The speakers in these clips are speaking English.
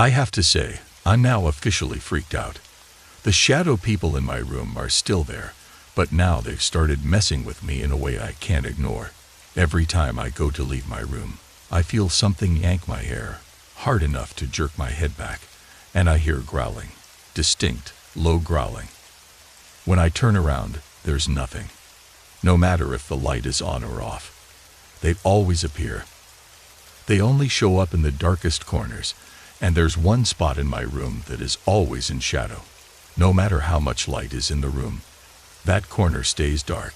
I have to say, I'm now officially freaked out. The shadow people in my room are still there, but now they've started messing with me in a way I can't ignore. Every time I go to leave my room, I feel something yank my hair, hard enough to jerk my head back, and I hear growling, distinct, low growling. When I turn around, there's nothing. No matter if the light is on or off, they always appear. They only show up in the darkest corners, and there's one spot in my room that is always in shadow. No matter how much light is in the room, that corner stays dark.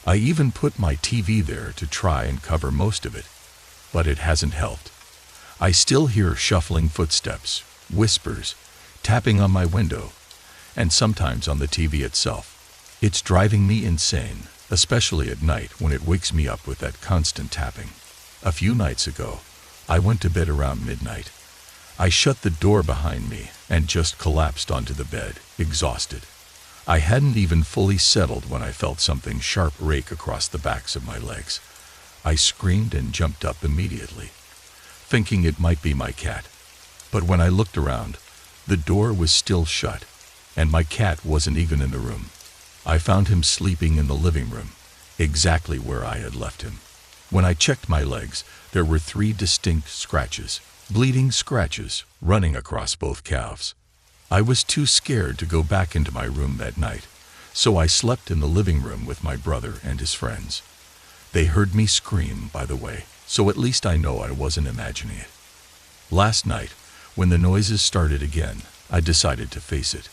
I even put my TV there to try and cover most of it, but it hasn't helped. I still hear shuffling footsteps, whispers, tapping on my window, and sometimes on the TV itself. It's driving me insane, especially at night when it wakes me up with that constant tapping. A few nights ago, I went to bed around midnight. I shut the door behind me and just collapsed onto the bed, exhausted. I hadn't even fully settled when I felt something sharp rake across the backs of my legs. I screamed and jumped up immediately, thinking it might be my cat. But when I looked around, the door was still shut, and my cat wasn't even in the room. I found him sleeping in the living room, exactly where I had left him. When I checked my legs, there were 3 distinct scratches, bleeding scratches, running across both calves. I was too scared to go back into my room that night, so I slept in the living room with my brother and his friends. They heard me scream, by the way, so at least I know I wasn't imagining it. Last night, when the noises started again, I decided to face it.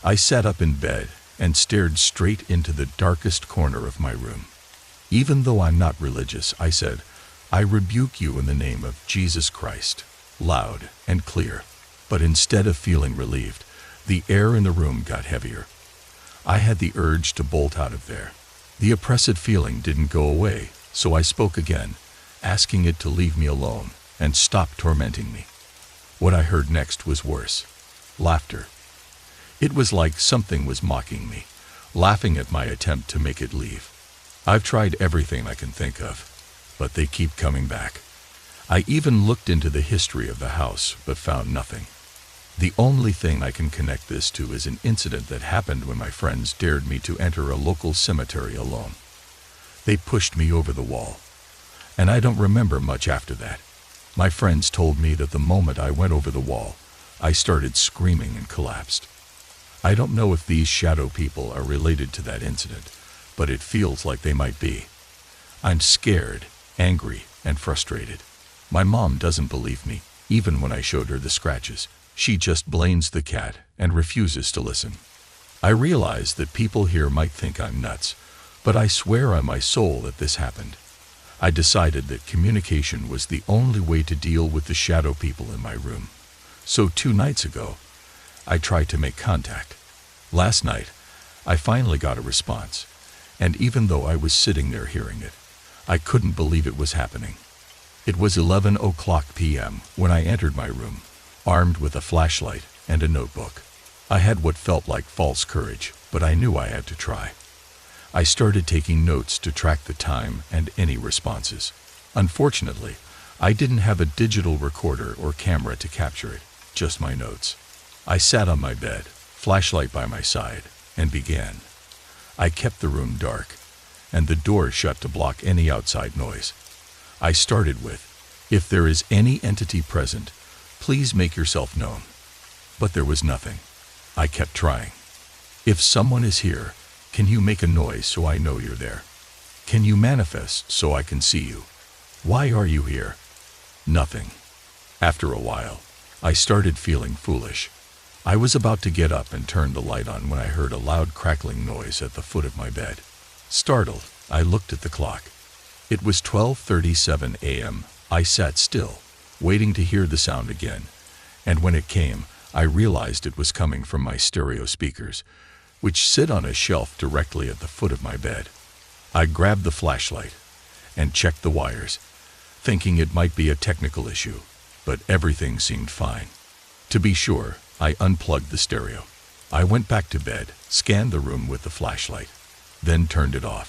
I sat up in bed and stared straight into the darkest corner of my room. Even though I'm not religious, I said, "I rebuke you in the name of Jesus Christ," loud and clear. But instead of feeling relieved, the air in the room got heavier. I had the urge to bolt out of there. The oppressive feeling didn't go away, so I spoke again, asking it to leave me alone and stop tormenting me. What I heard next was worse. Laughter. It was like something was mocking me, laughing at my attempt to make it leave. I've tried everything I can think of, but they keep coming back. I even looked into the history of the house, but found nothing. The only thing I can connect this to is an incident that happened when my friends dared me to enter a local cemetery alone. They pushed me over the wall, and I don't remember much after that. My friends told me that the moment I went over the wall, I started screaming and collapsed. I don't know if these shadow people are related to that incident, but it feels like they might be. I'm scared, angry, and frustrated. My mom doesn't believe me, even when I showed her the scratches. She just blames the cat and refuses to listen. I realize that people here might think I'm nuts, but I swear on my soul that this happened. I decided that communication was the only way to deal with the shadow people in my room. So 2 nights ago, I tried to make contact. Last night, I finally got a response, and even though I was sitting there hearing it, I couldn't believe it was happening. It was 11:00 p.m. when I entered my room, armed with a flashlight and a notebook. I had what felt like false courage, but I knew I had to try. I started taking notes to track the time and any responses. Unfortunately, I didn't have a digital recorder or camera to capture it, just my notes. I sat on my bed, flashlight by my side, and began. I kept the room dark, and the door shut to block any outside noise. I started with, "If there is any entity present, please make yourself known." But there was nothing. I kept trying. "If someone is here, can you make a noise so I know you're there? Can you manifest so I can see you? Why are you here?" Nothing. After a while, I started feeling foolish. I was about to get up and turn the light on when I heard a loud crackling noise at the foot of my bed. Startled, I looked at the clock. It was 12:37 a.m. I sat still, waiting to hear the sound again, and when it came, I realized it was coming from my stereo speakers, which sit on a shelf directly at the foot of my bed. I grabbed the flashlight and checked the wires, thinking it might be a technical issue, but everything seemed fine. To be sure, I unplugged the stereo. I went back to bed, scanned the room with the flashlight, then turned it off.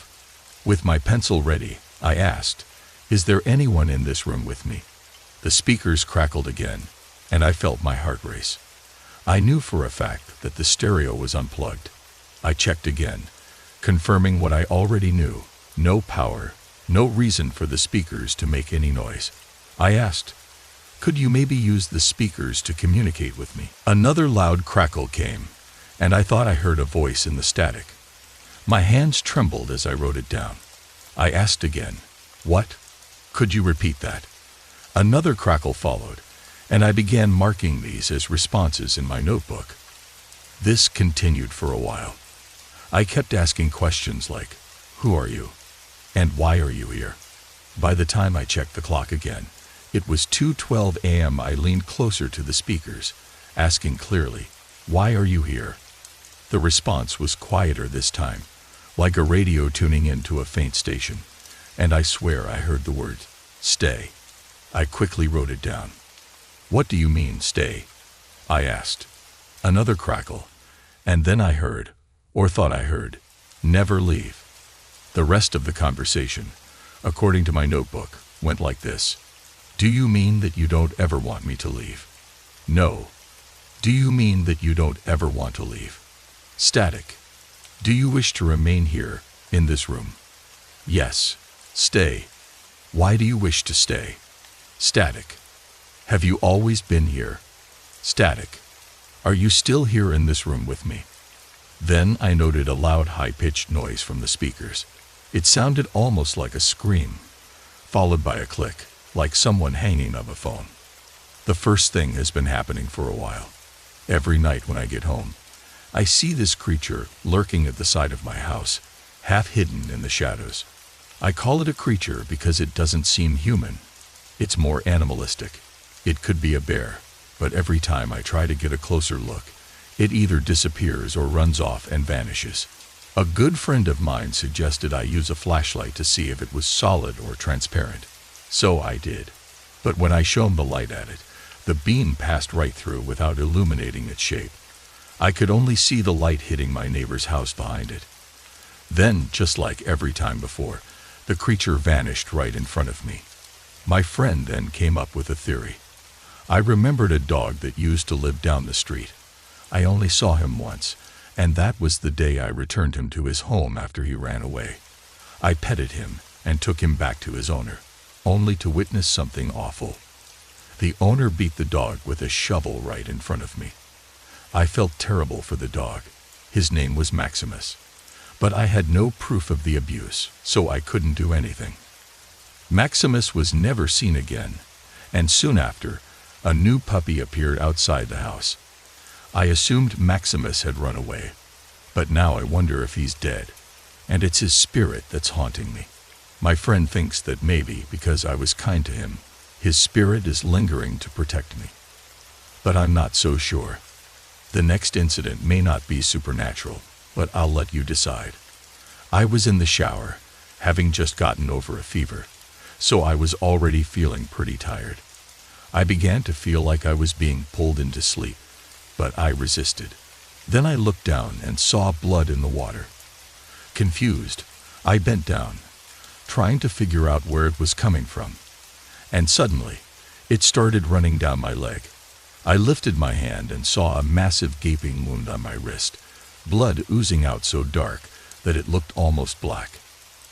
With my pencil ready, I asked, "Is there anyone in this room with me?" The speakers crackled again, and I felt my heart race. I knew for a fact that the stereo was unplugged. I checked again, confirming what I already knew. No power, no reason for the speakers to make any noise. I asked, "Could you maybe use the speakers to communicate with me?" Another loud crackle came, and I thought I heard a voice in the static. My hands trembled as I wrote it down. I asked again, "What? Could you repeat that?" Another crackle followed, and I began marking these as responses in my notebook. This continued for a while. I kept asking questions like, "Who are you?" and "Why are you here?" By the time I checked the clock again, it was 2:12 a.m. I leaned closer to the speakers, asking clearly, "Why are you here?" The response was quieter this time, like a radio tuning into a faint station, and I swear I heard the word, "Stay." I quickly wrote it down. "What do you mean, stay?" I asked. Another crackle, and then I heard, or thought I heard, "Never leave." The rest of the conversation, according to my notebook, went like this. "Do you mean that you don't ever want me to leave?" "No." "Do you mean that you don't ever want to leave?" Static. "Do you wish to remain here, in this room?" "Yes." "Stay." "Why do you wish to stay?" Static. "Have you always been here?" Static. "Are you still here in this room with me?" Then I noted a loud, high-pitched noise from the speakers. It sounded almost like a scream, followed by a click, like someone hanging up a phone. The first thing has been happening for a while. Every night when I get home, I see this creature lurking at the side of my house, half hidden in the shadows. I call it a creature because it doesn't seem human. It's more animalistic. It could be a bear, but every time I try to get a closer look, it either disappears or runs off and vanishes. A good friend of mine suggested I use a flashlight to see if it was solid or transparent. So I did. But when I shone the light at it, the beam passed right through without illuminating its shape. I could only see the light hitting my neighbor's house behind it. Then, just like every time before, the creature vanished right in front of me. My friend then came up with a theory. I remembered a dog that used to live down the street. I only saw him once, and that was the day I returned him to his home after he ran away. I petted him and took him back to his owner, only to witness something awful. The owner beat the dog with a shovel right in front of me. I felt terrible for the dog. His name was Maximus. But I had no proof of the abuse, so I couldn't do anything. Maximus was never seen again, and soon after, a new puppy appeared outside the house. I assumed Maximus had run away, but now I wonder if he's dead, and it's his spirit that's haunting me. My friend thinks that maybe because I was kind to him, his spirit is lingering to protect me. But I'm not so sure. The next incident may not be supernatural, but I'll let you decide. I was in the shower, having just gotten over a fever, so I was already feeling pretty tired. I began to feel like I was being pulled into sleep, but I resisted. Then I looked down and saw blood in the water. Confused, I bent down, trying to figure out where it was coming from. And suddenly, it started running down my leg. I lifted my hand and saw a massive gaping wound on my wrist, blood oozing out so dark that it looked almost black.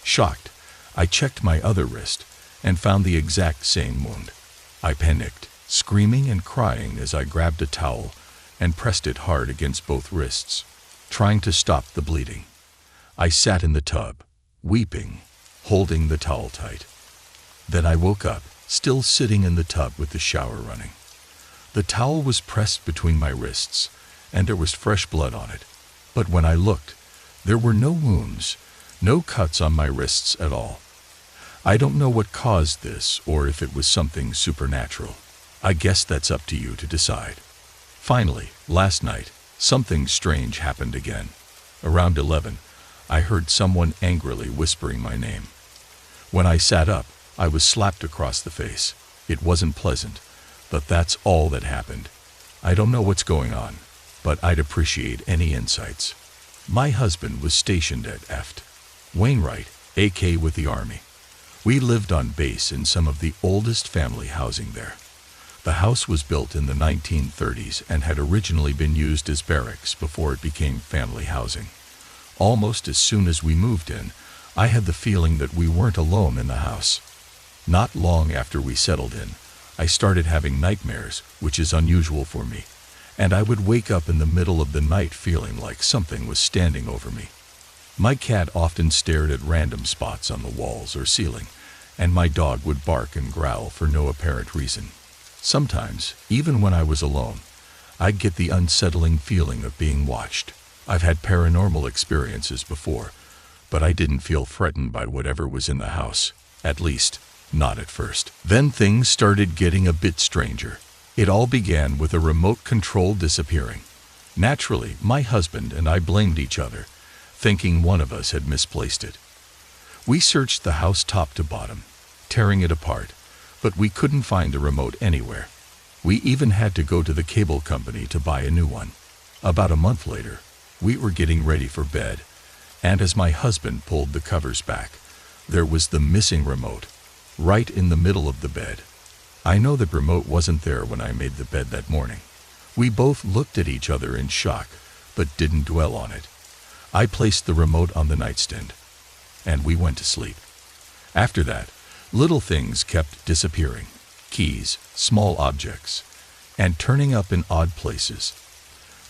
Shocked, I checked my other wrist and found the exact same wound. I panicked, screaming and crying as I grabbed a towel and pressed it hard against both wrists, trying to stop the bleeding. I sat in the tub, weeping, holding the towel tight. Then I woke up, still sitting in the tub with the shower running. The towel was pressed between my wrists, and there was fresh blood on it. But when I looked, there were no wounds, no cuts on my wrists at all. I don't know what caused this or if it was something supernatural. I guess that's up to you to decide. Finally, last night, something strange happened again. Around 11, I heard someone angrily whispering my name. When I sat up, I was slapped across the face. It wasn't pleasant, but that's all that happened. I don't know what's going on, but I'd appreciate any insights. My husband was stationed at Eft. Wainwright, AK with the Army. We lived on base in some of the oldest family housing there. The house was built in the 1930s and had originally been used as barracks before it became family housing. Almost as soon as we moved in, I had the feeling that we weren't alone in the house. Not long after we settled in, I started having nightmares, which is unusual for me, and I would wake up in the middle of the night feeling like something was standing over me. My cat often stared at random spots on the walls or ceiling, and my dog would bark and growl for no apparent reason. Sometimes, even when I was alone, I'd get the unsettling feeling of being watched. I've had paranormal experiences before, but I didn't feel threatened by whatever was in the house, at least, not at first. Then things started getting a bit stranger. It all began with a remote control disappearing. Naturally, my husband and I blamed each other, thinking one of us had misplaced it. We searched the house top to bottom, tearing it apart, but we couldn't find the remote anywhere. We even had to go to the cable company to buy a new one. About a month later, we were getting ready for bed, and as my husband pulled the covers back, there was the missing remote, right in the middle of the bed. I know the remote wasn't there when I made the bed that morning. We both looked at each other in shock, but didn't dwell on it. I placed the remote on the nightstand, and we went to sleep. After that, little things kept disappearing, keys, small objects, and turning up in odd places.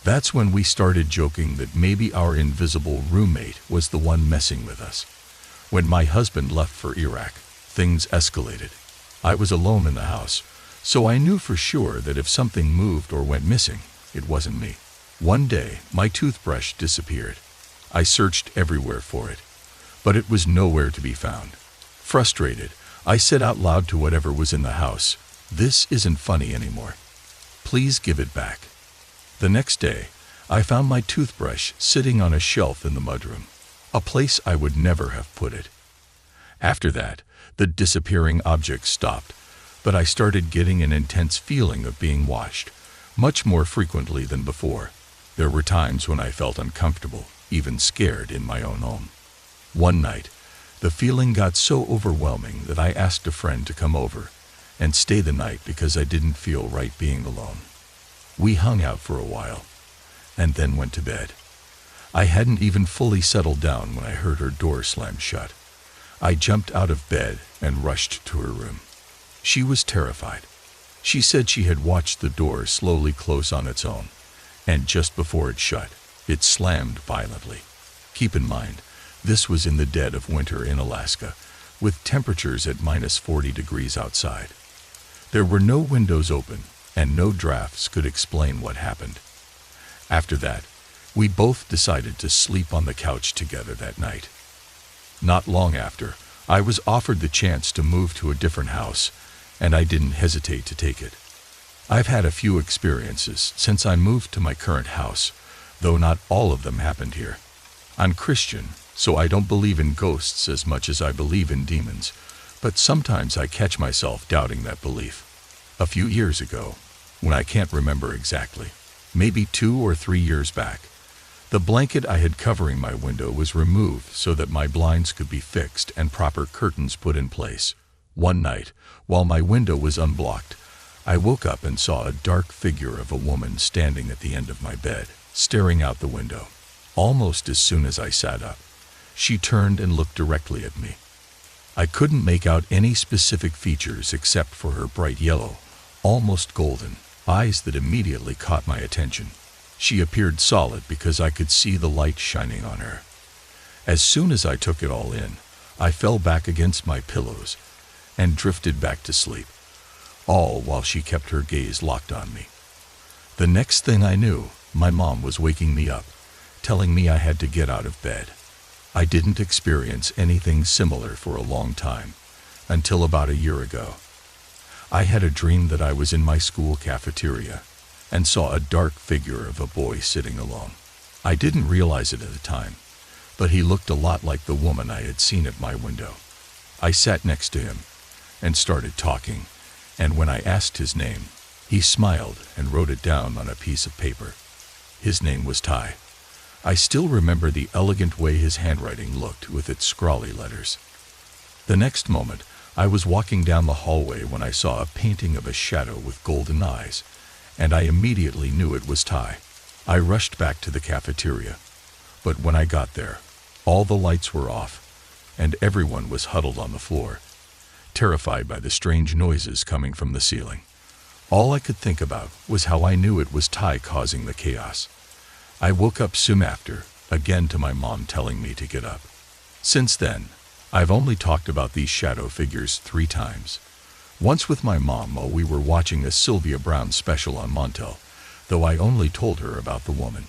That's when we started joking that maybe our invisible roommate was the one messing with us. When my husband left for Iraq, things escalated. I was alone in the house, so I knew for sure that if something moved or went missing, it wasn't me. One day, my toothbrush disappeared. I searched everywhere for it, but it was nowhere to be found. Frustrated, I said out loud to whatever was in the house, "This isn't funny anymore. Please give it back." The next day, I found my toothbrush sitting on a shelf in the mudroom, a place I would never have put it. After that, the disappearing objects stopped, but I started getting an intense feeling of being watched, much more frequently than before. There were times when I felt uncomfortable, even scared in my own home. One night, the feeling got so overwhelming that I asked a friend to come over and stay the night because I didn't feel right being alone. We hung out for a while, and then went to bed. I hadn't even fully settled down when I heard her door slam shut. I jumped out of bed and rushed to her room. She was terrified. She said she had watched the door slowly close on its own, and just before it shut, it slammed violently. Keep in mind, this was in the dead of winter in Alaska, with temperatures at -40 degrees outside. There were no windows open, and no drafts could explain what happened. After that, we both decided to sleep on the couch together that night. Not long after, I was offered the chance to move to a different house, and I didn't hesitate to take it. I've had a few experiences since I moved to my current house, though not all of them happened here. I'm Christian, so I don't believe in ghosts as much as I believe in demons, but sometimes I catch myself doubting that belief. A few years ago, when I can't remember exactly, maybe 2 or 3 years back, the blanket I had covering my window was removed so that my blinds could be fixed and proper curtains put in place. One night, while my window was unblocked, I woke up and saw a dark figure of a woman standing at the end of my bed, staring out the window. Almost as soon as I sat up, she turned and looked directly at me. I couldn't make out any specific features except for her bright yellow, almost golden, eyes that immediately caught my attention. She appeared solid because I could see the light shining on her. As soon as I took it all in, I fell back against my pillows and drifted back to sleep, all while she kept her gaze locked on me. The next thing I knew, my mom was waking me up, telling me I had to get out of bed. I didn't experience anything similar for a long time, until about a year ago. I had a dream that I was in my school cafeteria and saw a dark figure of a boy sitting alone. I didn't realize it at the time, but he looked a lot like the woman I had seen at my window. I sat next to him and started talking, and when I asked his name, he smiled and wrote it down on a piece of paper. His name was Ty. I still remember the elegant way his handwriting looked with its scrawly letters. The next moment, I was walking down the hallway when I saw a painting of a shadow with golden eyes, and I immediately knew it was Ty. I rushed back to the cafeteria, but when I got there, all the lights were off, and everyone was huddled on the floor, terrified by the strange noises coming from the ceiling. All I could think about was how I knew it was Ty causing the chaos. I woke up soon after, again to my mom telling me to get up. Since then, I've only talked about these shadow figures 3 times. Once with my mom while we were watching a Sylvia Browne special on Montel, though I only told her about the woman.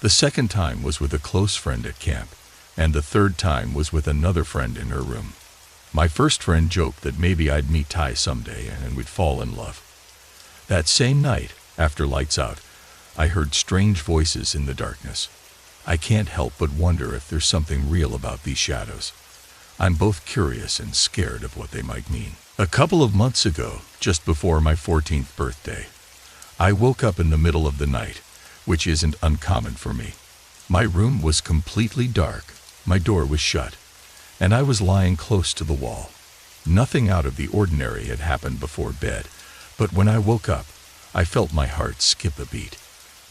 The second time was with a close friend at camp, and the third time was with another friend in her room. My first friend joked that maybe I'd meet Ty someday and we'd fall in love. That same night, after lights out, I heard strange voices in the darkness. I can't help but wonder if there's something real about these shadows. I'm both curious and scared of what they might mean. A couple of months ago, just before my 14th birthday, I woke up in the middle of the night, which isn't uncommon for me. My room was completely dark, my door was shut, and I was lying close to the wall. Nothing out of the ordinary had happened before bed, but when I woke up, I felt my heart skip a beat.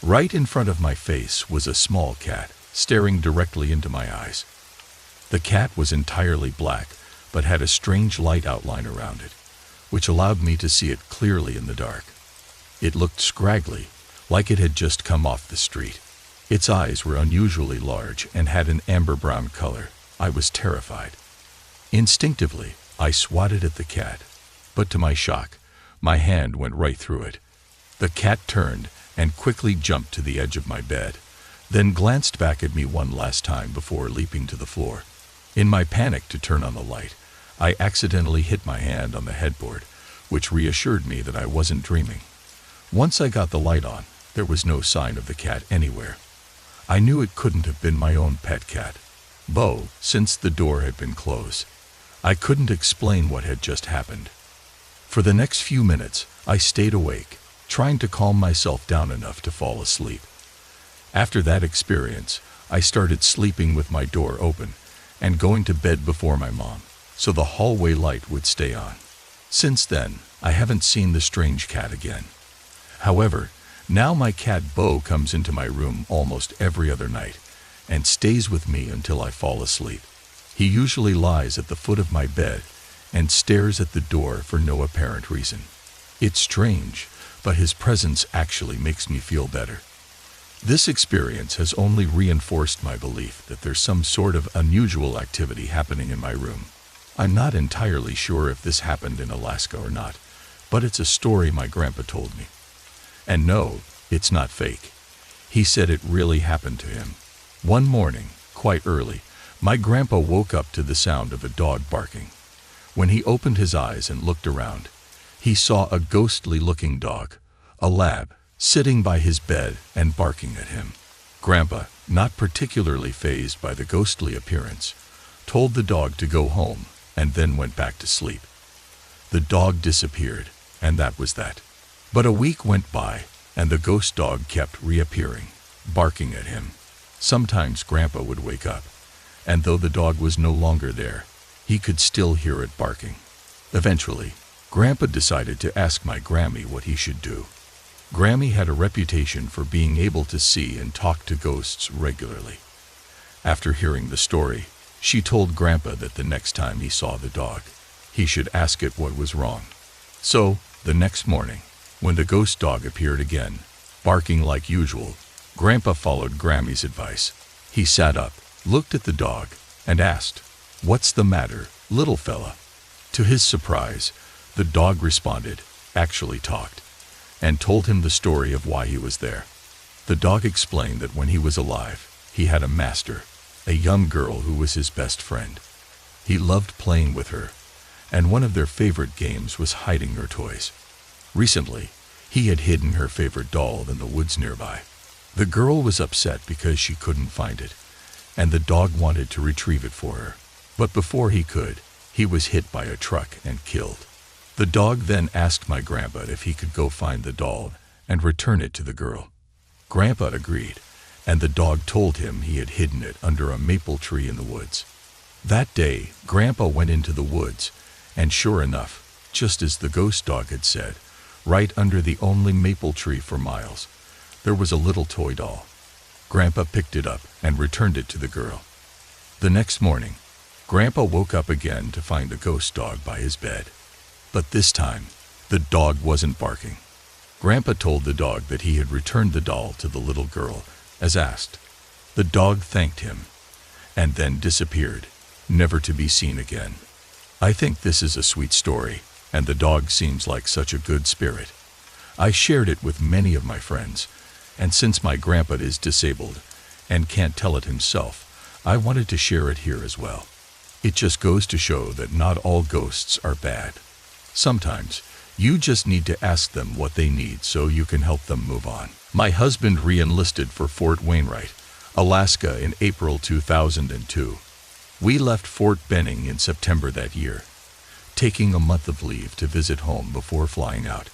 Right in front of my face was a small cat, staring directly into my eyes. The cat was entirely black, but had a strange light outline around it, which allowed me to see it clearly in the dark. It looked scraggly, like it had just come off the street. Its eyes were unusually large and had an amber-brown color. I was terrified. Instinctively, I swatted at the cat, but to my shock, my hand went right through it. The cat turned and quickly jumped to the edge of my bed, then glanced back at me one last time before leaping to the floor. In my panic to turn on the light, I accidentally hit my hand on the headboard, which reassured me that I wasn't dreaming. Once I got the light on, there was no sign of the cat anywhere. I knew it couldn't have been my own pet cat, Bo, since the door had been closed. I couldn't explain what had just happened. For the next few minutes, I stayed awake, trying to calm myself down enough to fall asleep. After that experience, I started sleeping with my door open and going to bed before my mom, so the hallway light would stay on. Since then, I haven't seen the strange cat again. However, now my cat Bo comes into my room almost every other night and stays with me until I fall asleep. He usually lies at the foot of my bed and stares at the door for no apparent reason. It's strange, but his presence actually makes me feel better. This experience has only reinforced my belief that there's some sort of unusual activity happening in my room. I'm not entirely sure if this happened in Alaska or not, but it's a story my grandpa told me. And no, it's not fake. He said it really happened to him. One morning, quite early, my grandpa woke up to the sound of a dog barking. When he opened his eyes and looked around, he saw a ghostly-looking dog, a lab, sitting by his bed and barking at him. Grandpa, not particularly fazed by the ghostly appearance, told the dog to go home and then went back to sleep. The dog disappeared, and that was that. But a week went by, and the ghost dog kept reappearing, barking at him. Sometimes Grandpa would wake up, and though the dog was no longer there, he could still hear it barking. Eventually, Grandpa decided to ask my Grammy what he should do. Grammy had a reputation for being able to see and talk to ghosts regularly. After hearing the story, she told Grandpa that the next time he saw the dog, he should ask it what was wrong. So, the next morning, when the ghost dog appeared again, barking like usual, Grandpa followed Grammy's advice. He sat up, looked at the dog, and asked, "What's the matter, little fella?" To his surprise, the dog responded, actually talked, and told him the story of why he was there. The dog explained that when he was alive, he had a master, a young girl who was his best friend. He loved playing with her, and one of their favorite games was hiding her toys. Recently, he had hidden her favorite doll in the woods nearby. The girl was upset because she couldn't find it, and the dog wanted to retrieve it for her. But before he could, he was hit by a truck and killed. The dog then asked my grandpa if he could go find the doll and return it to the girl. Grandpa agreed, and the dog told him he had hidden it under a maple tree in the woods. That day, Grandpa went into the woods And sure enough, just as the ghost dog had said, right under the only maple tree for miles, there was a little toy doll. Grandpa picked it up and returned it to the girl. The next morning, Grandpa woke up again to find the ghost dog by his bed. But this time, the dog wasn't barking. Grandpa told the dog that he had returned the doll to the little girl, as asked. The dog thanked him, and then disappeared, never to be seen again. I think this is a sweet story, and the dog seems like such a good spirit. I shared it with many of my friends, and since my grandpa is disabled and can't tell it himself, I wanted to share it here as well. It just goes to show that not all ghosts are bad. Sometimes, you just need to ask them what they need so you can help them move on. My husband re-enlisted for Fort Wainwright, Alaska in April 2002. We left Fort Benning in September that year, taking a month of leave to visit home before flying out.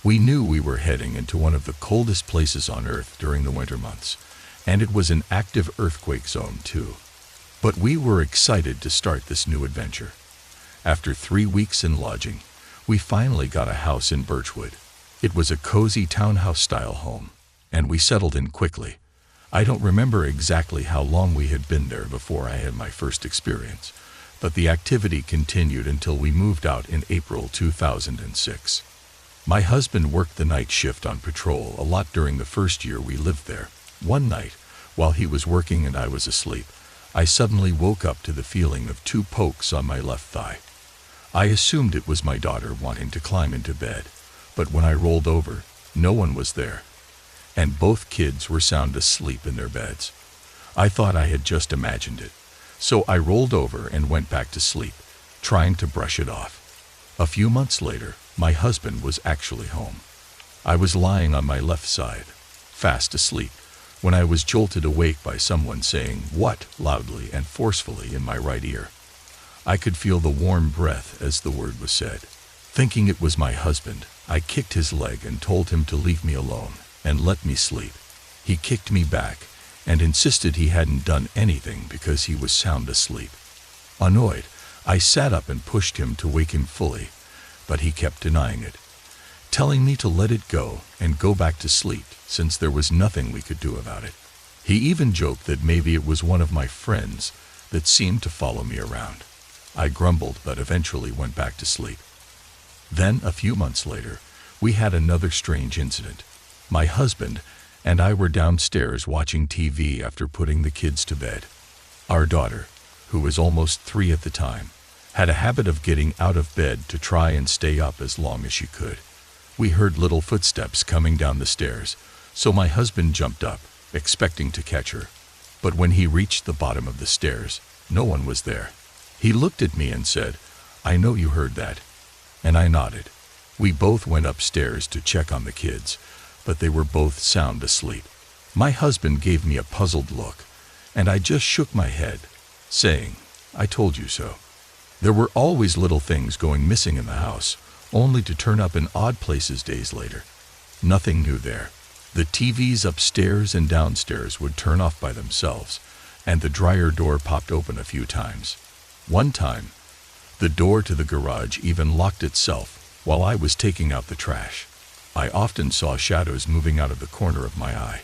We knew we were heading into one of the coldest places on Earth during the winter months, and it was an active earthquake zone too. But we were excited to start this new adventure. After 3 weeks in lodging, we finally got a house in Birchwood. It was a cozy townhouse-style home, and we settled in quickly. I don't remember exactly how long we had been there before I had my first experience, but the activity continued until we moved out in April 2006. My husband worked the night shift on patrol a lot during the first year we lived there. One night, while he was working and I was asleep, I suddenly woke up to the feeling of 2 pokes on my left thigh. I assumed it was my daughter wanting to climb into bed, but when I rolled over, no one was there, and both kids were sound asleep in their beds. I thought I had just imagined it, so I rolled over and went back to sleep, trying to brush it off. A few months later, my husband was actually home. I was lying on my left side, fast asleep, when I was jolted awake by someone saying "what" loudly and forcefully in my right ear. I could feel the warm breath as the word was said. Thinking it was my husband, I kicked his leg and told him to leave me alone and let me sleep. He kicked me back and insisted he hadn't done anything because he was sound asleep. Annoyed, I sat up and pushed him to wake him fully, but he kept denying it, telling me to let it go and go back to sleep since there was nothing we could do about it. He even joked that maybe it was one of my friends that seemed to follow me around. I grumbled but eventually went back to sleep. Then, a few months later, we had another strange incident. My husband and I were downstairs watching TV after putting the kids to bed. Our daughter, who was almost 3 at the time, had a habit of getting out of bed to try and stay up as long as she could. We heard little footsteps coming down the stairs, so my husband jumped up, expecting to catch her. But when he reached the bottom of the stairs, no one was there. He looked at me and said, "I know you heard that." And I nodded. We both went upstairs to check on the kids, but they were both sound asleep. My husband gave me a puzzled look, and I just shook my head, saying, "I told you so." There were always little things going missing in the house, only to turn up in odd places days later. Nothing new there. The TVs upstairs and downstairs would turn off by themselves, and the dryer door popped open a few times. One time, the door to the garage even locked itself while I was taking out the trash. I often saw shadows moving out of the corner of my eye,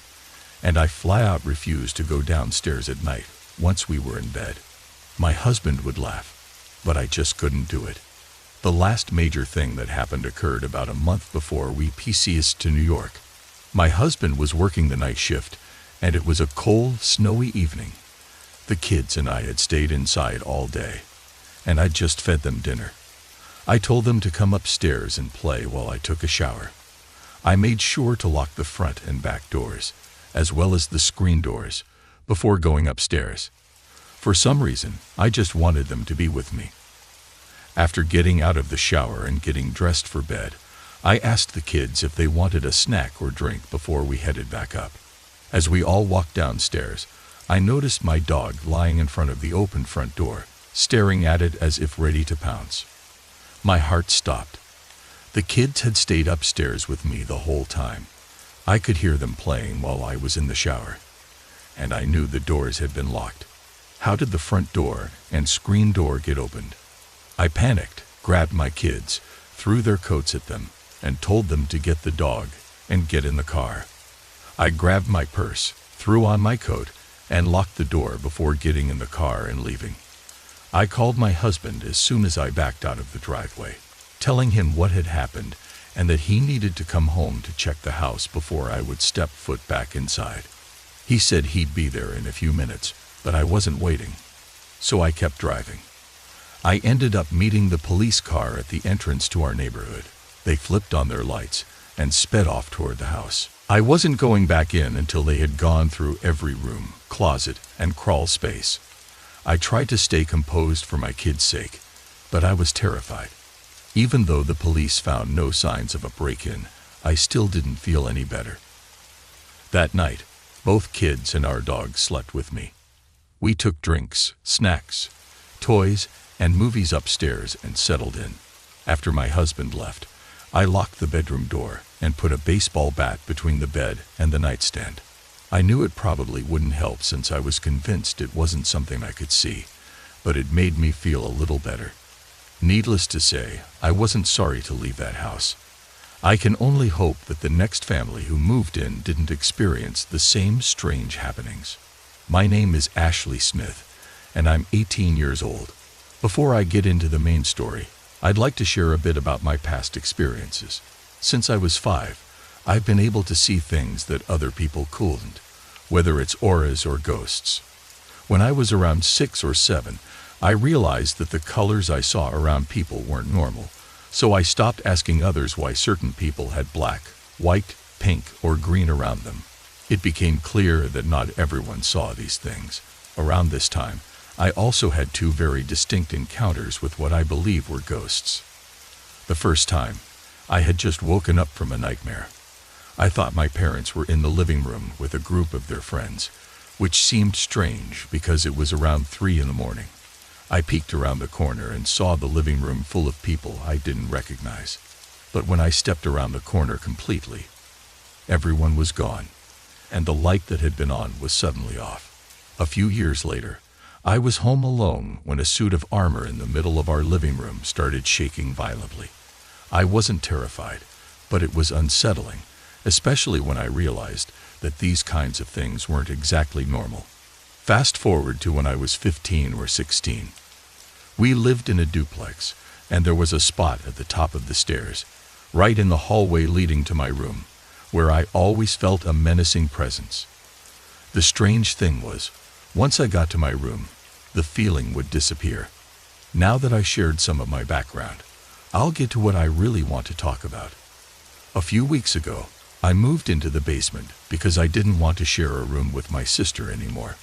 and I flat out refused to go downstairs at night once we were in bed. My husband would laugh, but I just couldn't do it. The last major thing that happened occurred about a month before we PC'd to New York. My husband was working the night shift, and it was a cold, snowy evening. The kids and I had stayed inside all day, and I'd just fed them dinner. I told them to come upstairs and play while I took a shower. I made sure to lock the front and back doors, as well as the screen doors, before going upstairs. For some reason, I just wanted them to be with me. After getting out of the shower and getting dressed for bed, I asked the kids if they wanted a snack or drink before we headed back up. As we all walked downstairs, I noticed my dog lying in front of the open front door, staring at it as if ready to pounce. My heart stopped. The kids had stayed upstairs with me the whole time. I could hear them playing while I was in the shower, and I knew the doors had been locked. How did the front door and screen door get opened? I panicked grabbed my kids, threw their coats at them, and told them to get the dog and get in the car. I grabbed my purse, threw on my coat, and locked the door before getting in the car and leaving. I called my husband as soon as I backed out of the driveway, telling him what had happened and that he needed to come home to check the house before I would step foot back inside. He said he'd be there in a few minutes, but I wasn't waiting, so I kept driving. I ended up meeting the police car at the entrance to our neighborhood. They flipped on their lights and sped off toward the house. I wasn't going back in until they had gone through every room, closet, and crawl space. I tried to stay composed for my kids' sake, but I was terrified. Even though the police found no signs of a break-in, I still didn't feel any better. That night, both kids and our dog slept with me. We took drinks, snacks, toys, and movies upstairs and settled in. After my husband left, I locked the bedroom door and put a baseball bat between the bed and the nightstand. I knew it probably wouldn't help since I was convinced it wasn't something I could see, but it made me feel a little better. Needless to say, I wasn't sorry to leave that house. I can only hope that the next family who moved in didn't experience the same strange happenings. My name is Ashley Smith, and I'm 18 years old. Before I get into the main story, I'd like to share a bit about my past experiences. Since I was 5, I've been able to see things that other people couldn't, whether it's auras or ghosts. When I was around 6 or 7, I realized that the colors I saw around people weren't normal, so I stopped asking others why certain people had black, white, pink, or green around them. It became clear that not everyone saw these things. Around this time, I also had 2 very distinct encounters with what I believe were ghosts. The first time, I had just woken up from a nightmare. I thought my parents were in the living room with a group of their friends, which seemed strange because it was around 3 in the morning. I peeked around the corner and saw the living room full of people I didn't recognize. But when I stepped around the corner completely, everyone was gone, and the light that had been on was suddenly off. A few years later, I was home alone when a suit of armor in the middle of our living room started shaking violently. I wasn't terrified, but it was unsettling, especially when I realized that these kinds of things weren't exactly normal. Fast forward to when I was 15 or 16. We lived in a duplex, and there was a spot at the top of the stairs, right in the hallway leading to my room, where I always felt a menacing presence. The strange thing was, once I got to my room, the feeling would disappear. Now that I shared some of my background, I'll get to what I really want to talk about. A few weeks ago, I moved into the basement because I didn't want to share a room with my sister anymore.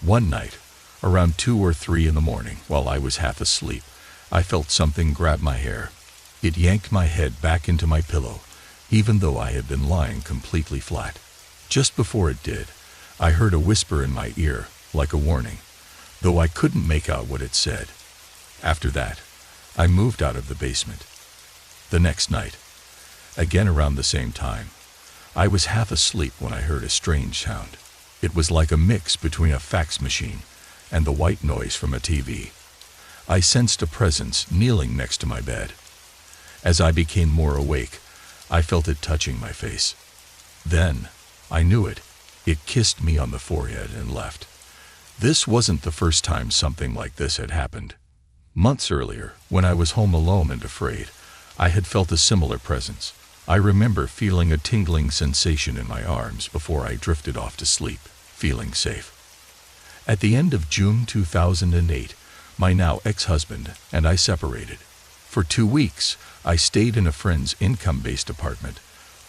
One night, around 2 or 3 in the morning, while I was half asleep, I felt something grab my hair. It yanked my head back into my pillow, even though I had been lying completely flat. Just before it did, I heard a whisper in my ear, like a warning, though I couldn't make out what it said. After that, I moved out of the basement. The next night, again around the same time, I was half asleep when I heard a strange sound. It was like a mix between a fax machine and the white noise from a TV. I sensed a presence kneeling next to my bed. As I became more awake, I felt it touching my face. Then, I knew it. It kissed me on the forehead and left. This wasn't the first time something like this had happened. Months earlier, when I was home alone and afraid, I had felt a similar presence. I remember feeling a tingling sensation in my arms before I drifted off to sleep, feeling safe. At the end of June 2008, my now ex-husband and I separated. For 2 weeks, I stayed in a friend's income-based apartment,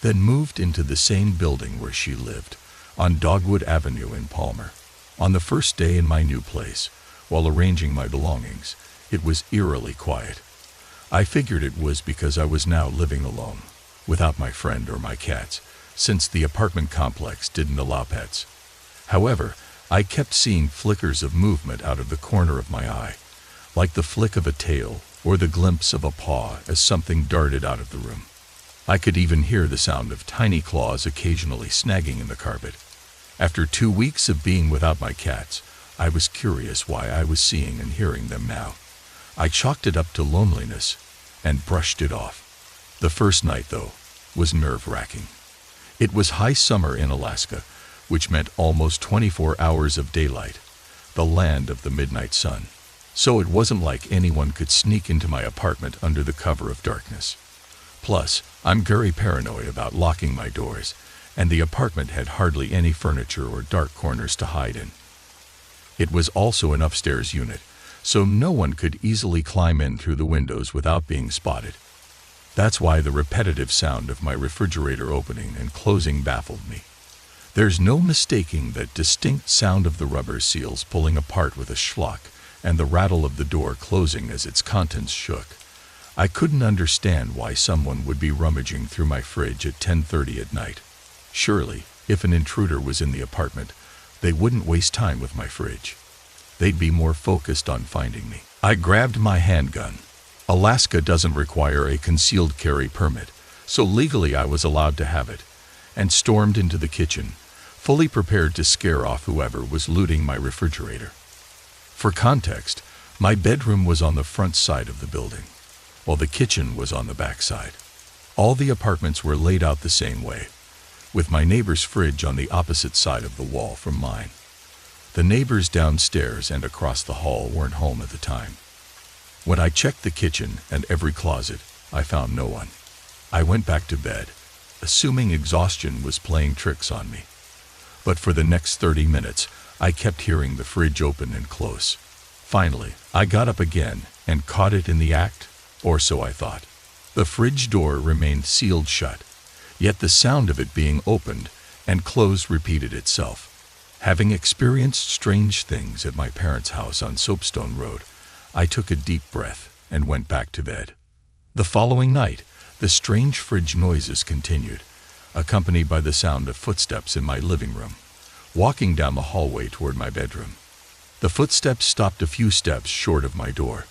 then moved into the same building where she lived, on Dogwood Avenue in Palmer. On the first day in my new place, while arranging my belongings, it was eerily quiet. I figured it was because I was now living alone, without my friend or my cats, since the apartment complex didn't allow pets. However, I kept seeing flickers of movement out of the corner of my eye, like the flick of a tail or the glimpse of a paw as something darted out of the room. I could even hear the sound of tiny claws occasionally snagging in the carpet. After 2 weeks of being without my cats, I was curious why I was seeing and hearing them now. I chalked it up to loneliness, and brushed it off. The first night, though, was nerve-wracking. It was high summer in Alaska, which meant almost 24 hours of daylight, the land of the midnight sun. So it wasn't like anyone could sneak into my apartment under the cover of darkness. Plus, I'm very paranoid about locking my doors, and the apartment had hardly any furniture or dark corners to hide in. It was also an upstairs unit, so no one could easily climb in through the windows without being spotted. That's why the repetitive sound of my refrigerator opening and closing baffled me. There's no mistaking that distinct sound of the rubber seals pulling apart with a schlock and the rattle of the door closing as its contents shook. I couldn't understand why someone would be rummaging through my fridge at 10:30 at night. Surely, if an intruder was in the apartment, they wouldn't waste time with my fridge. They'd be more focused on finding me. I grabbed my handgun. Alaska doesn't require a concealed carry permit, so legally I was allowed to have it, and stormed into the kitchen, fully prepared to scare off whoever was looting my refrigerator. For context, my bedroom was on the front side of the building, while the kitchen was on the back side. All the apartments were laid out the same way, with my neighbor's fridge on the opposite side of the wall from mine. The neighbors downstairs and across the hall weren't home at the time. When I checked the kitchen and every closet, I found no one. I went back to bed, assuming exhaustion was playing tricks on me. But for the next 30 minutes, I kept hearing the fridge open and close. Finally, I got up again and caught it in the act, or so I thought. The fridge door remained sealed shut, yet the sound of it being opened and closed repeated itself. Having experienced strange things at my parents' house on Soapstone Road, I took a deep breath and went back to bed. The following night, the strange fridge noises continued, accompanied by the sound of footsteps in my living room, walking down the hallway toward my bedroom. The footsteps stopped a few steps short of my door.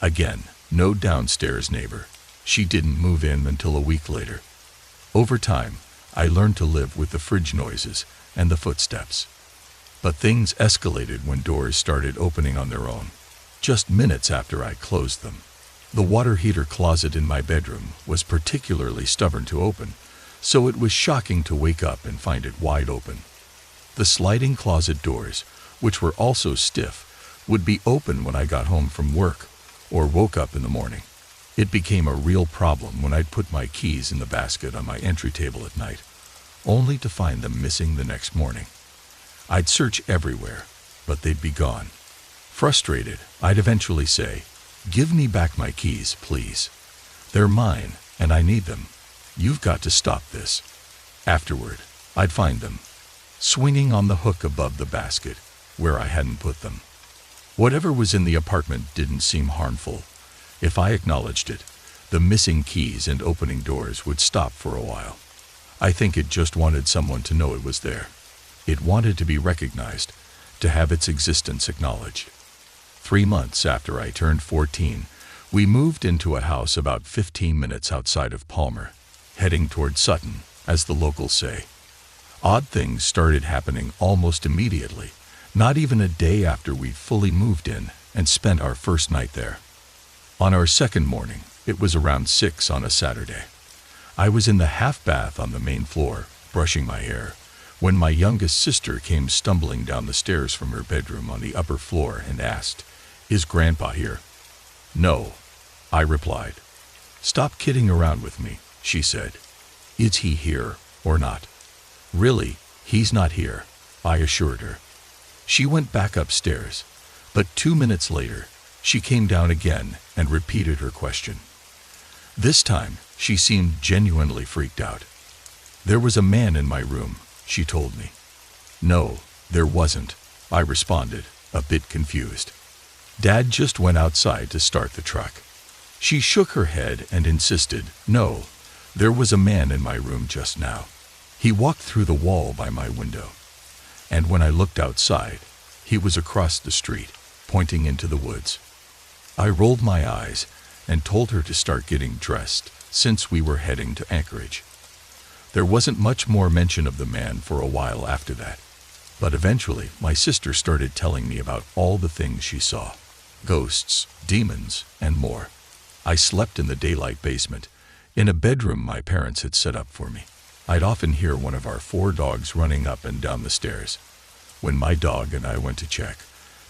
Again, no downstairs neighbor. She didn't move in until a week later. Over time, I learned to live with the fridge noises and the footsteps. But things escalated when doors started opening on their own, just minutes after I closed them. The water heater closet in my bedroom was particularly stubborn to open, so it was shocking to wake up and find it wide open. The sliding closet doors, which were also stiff, would be open when I got home from work or woke up in the morning. It became a real problem when I'd put my keys in the basket on my entry table at night, only to find them missing the next morning. I'd search everywhere, but they'd be gone. Frustrated, I'd eventually say, "Give me back my keys, please. They're mine, and I need them. You've got to stop this." Afterward, I'd find them, swinging on the hook above the basket, where I hadn't put them. Whatever was in the apartment didn't seem harmful. If I acknowledged it, the missing keys and opening doors would stop for a while. I think it just wanted someone to know it was there. It wanted to be recognized, to have its existence acknowledged. 3 months after I turned 14, we moved into a house about 15 minutes outside of Palmer, heading toward Sutton, as the locals say. Odd things started happening almost immediately, not even a day after we'd fully moved in and spent our first night there. On our second morning, it was around 6 on a Saturday. I was in the half bath on the main floor, brushing my hair, when my youngest sister came stumbling down the stairs from her bedroom on the upper floor and asked, "Is Grandpa here?" "No," I replied. "Stop kidding around with me," she said. "Is he here or not?" "Really, he's not here," I assured her. She went back upstairs, but 2 minutes later, she came down again and repeated her question. This time, she seemed genuinely freaked out. "There was a man in my room," she told me. "No, there wasn't," I responded, a bit confused. "Dad just went outside to start the truck." She shook her head and insisted, "No, there was a man in my room just now. He walked through the wall by my window. And when I looked outside, he was across the street, pointing into the woods." I rolled my eyes and told her to start getting dressed, since we were heading to Anchorage. There wasn't much more mention of the man for a while after that, but eventually my sister started telling me about all the things she saw: ghosts, demons, and more. I slept in the daylight basement, in a bedroom my parents had set up for me. I'd often hear one of our 4 dogs running up and down the stairs. When my dog and I went to check,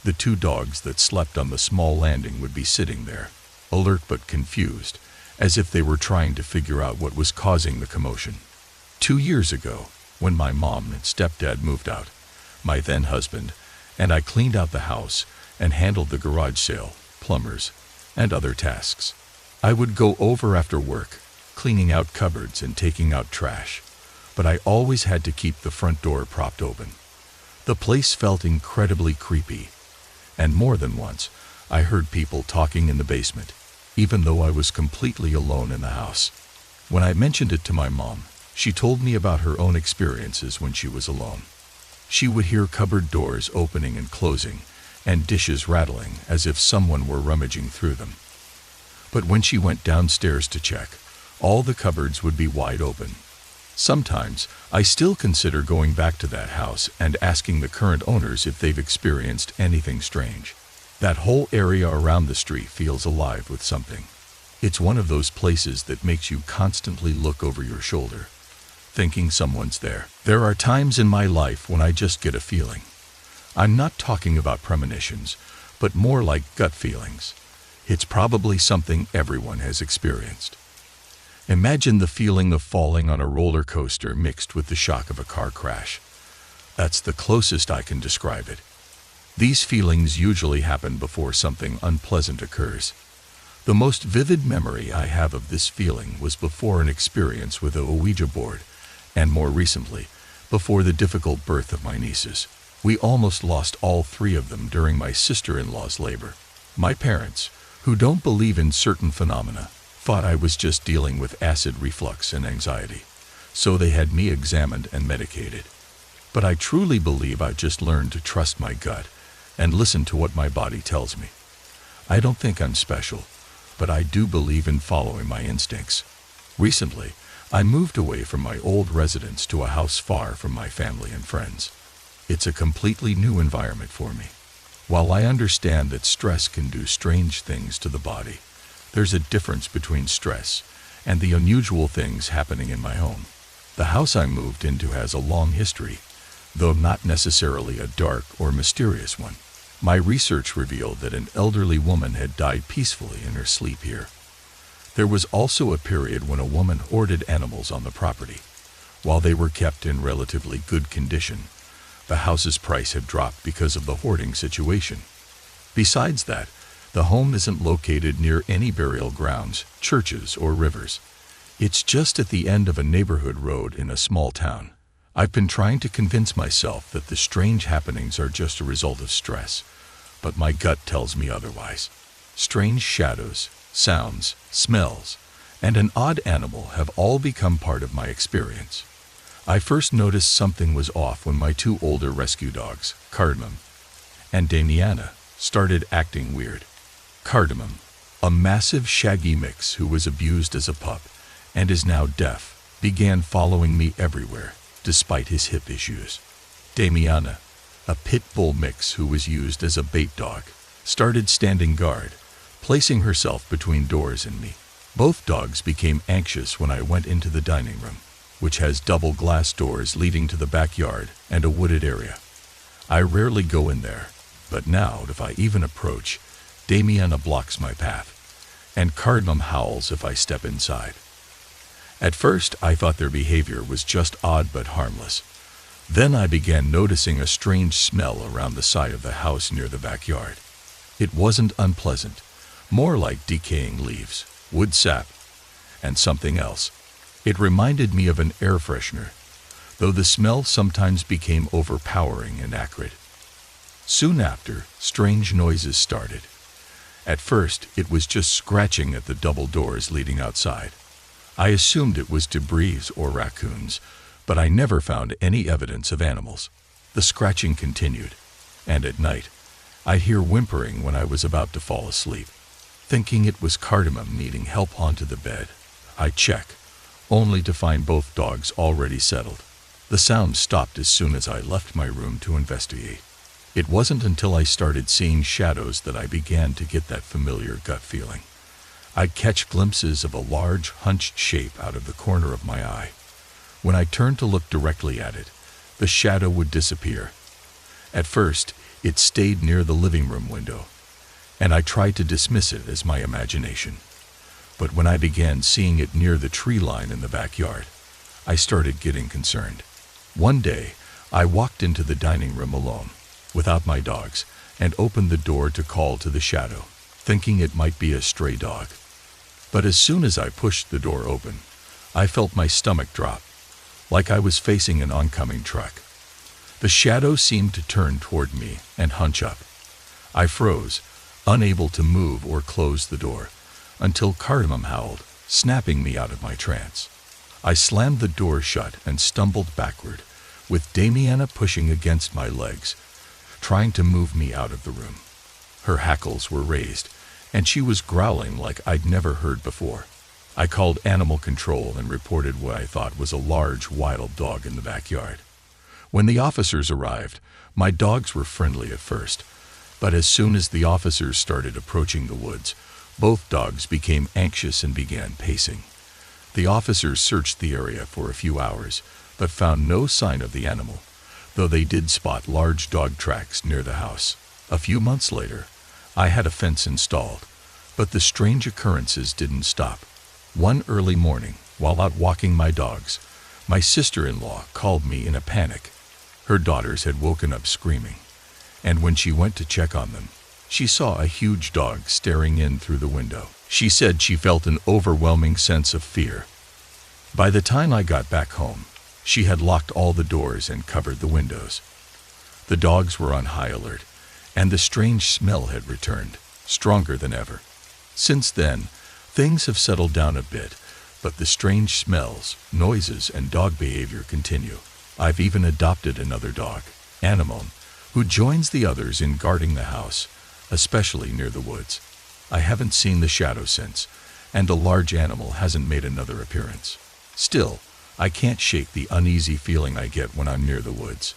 the 2 dogs that slept on the small landing would be sitting there, alert but confused, as if they were trying to figure out what was causing the commotion. 2 years ago, when my mom and stepdad moved out, my then husband and I cleaned out the house and handled the garage sale, plumbers, and other tasks. I would go over after work, cleaning out cupboards and taking out trash, but I always had to keep the front door propped open. The place felt incredibly creepy, and more than once, I heard people talking in the basement, even though I was completely alone in the house. When I mentioned it to my mom, she told me about her own experiences when she was alone. She would hear cupboard doors opening and closing, and dishes rattling as if someone were rummaging through them. But when she went downstairs to check, all the cupboards would be wide open. Sometimes, I still consider going back to that house and asking the current owners if they've experienced anything strange. That whole area around the street feels alive with something. It's one of those places that makes you constantly look over your shoulder, thinking someone's there. There are times in my life when I just get a feeling. I'm not talking about premonitions, but more like gut feelings. It's probably something everyone has experienced. Imagine the feeling of falling on a roller coaster mixed with the shock of a car crash. That's the closest I can describe it. These feelings usually happen before something unpleasant occurs. The most vivid memory I have of this feeling was before an experience with a Ouija board, and more recently, before the difficult birth of my nieces. We almost lost all 3 of them during my sister-in-law's labor. My parents, who don't believe in certain phenomena, thought I was just dealing with acid reflux and anxiety, so they had me examined and medicated. But I truly believe I just learned to trust my gut and listen to what my body tells me. I don't think I'm special, but I do believe in following my instincts. Recently, I moved away from my old residence to a house far from my family and friends. It's a completely new environment for me. While I understand that stress can do strange things to the body, there's a difference between stress and the unusual things happening in my home. The house I moved into has a long history, though not necessarily a dark or mysterious one. My research revealed that an elderly woman had died peacefully in her sleep here. There was also a period when a woman hoarded animals on the property. While they were kept in relatively good condition, the house's price had dropped because of the hoarding situation. Besides that, the home isn't located near any burial grounds, churches, or rivers. It's just at the end of a neighborhood road in a small town. I've been trying to convince myself that the strange happenings are just a result of stress, but my gut tells me otherwise. Strange shadows, sounds, smells, and an odd animal have all become part of my experience. I first noticed something was off when my 2 older rescue dogs, Cardamom and Damiana, started acting weird. Cardamom, a massive shaggy mix who was abused as a pup and is now deaf, began following me everywhere, despite his hip issues. Damiana, a pit bull mix who was used as a bait dog, started standing guard, placing herself between doors and me. Both dogs became anxious when I went into the dining room, which has double glass doors leading to the backyard and a wooded area. I rarely go in there, but now if I even approach, Damiana blocks my path, and Cardamom howls if I step inside. At first, I thought their behavior was just odd but harmless. Then I began noticing a strange smell around the side of the house near the backyard. It wasn't unpleasant, more like decaying leaves, wood sap, and something else. It reminded me of an air freshener, though the smell sometimes became overpowering and acrid. Soon after, strange noises started. At first, it was just scratching at the double doors leading outside. I assumed it was debris or raccoons, but I never found any evidence of animals. The scratching continued, and at night, I'd hear whimpering when I was about to fall asleep. Thinking it was Cardamom needing help onto the bed, I check, only to find both dogs already settled. The sound stopped as soon as I left my room to investigate. It wasn't until I started seeing shadows that I began to get that familiar gut feeling. I'd catch glimpses of a large, hunched shape out of the corner of my eye. When I turned to look directly at it, the shadow would disappear. At first, it stayed near the living room window, and I tried to dismiss it as my imagination. But when I began seeing it near the tree line in the backyard, I started getting concerned. One day, I walked into the dining room alone, without my dogs, and opened the door to call to the shadow, thinking it might be a stray dog. But as soon as I pushed the door open, I felt my stomach drop, like I was facing an oncoming truck. The shadow seemed to turn toward me and hunch up. I froze, unable to move or close the door, until Cardamom howled, snapping me out of my trance. I slammed the door shut and stumbled backward, with Damiana pushing against my legs, trying to move me out of the room. Her hackles were raised, and she was growling like I'd never heard before. I called animal control and reported what I thought was a large, wild dog in the backyard. When the officers arrived, my dogs were friendly at first, but as soon as the officers started approaching the woods, both dogs became anxious and began pacing. The officers searched the area for a few hours, but found no sign of the animal, though they did spot large dog tracks near the house. A few months later, I had a fence installed, but the strange occurrences didn't stop. One early morning, while out walking my dogs, my sister-in-law called me in a panic. Her daughters had woken up screaming, and when she went to check on them, she saw a huge dog staring in through the window. She said she felt an overwhelming sense of fear. By the time I got back home, she had locked all the doors and covered the windows. The dogs were on high alert, and the strange smell had returned, stronger than ever. Since then, things have settled down a bit, but the strange smells, noises, and dog behavior continue. I've even adopted another dog, Anemone, who joins the others in guarding the house, especially near the woods. I haven't seen the shadow since, and a large animal hasn't made another appearance. Still, I can't shake the uneasy feeling I get when I'm near the woods.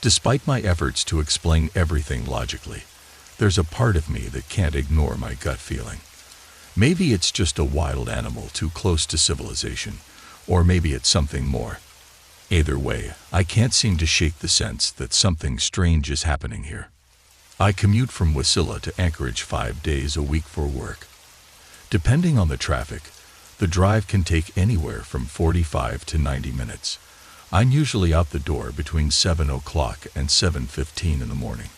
Despite my efforts to explain everything logically, there's a part of me that can't ignore my gut feeling. Maybe it's just a wild animal too close to civilization, or maybe it's something more. Either way, I can't seem to shake the sense that something strange is happening here. I commute from Wasilla to Anchorage 5 days a week for work. Depending on the traffic, the drive can take anywhere from 45 to 90 minutes. I'm usually out the door between 7 o'clock and 7:15 in the morning.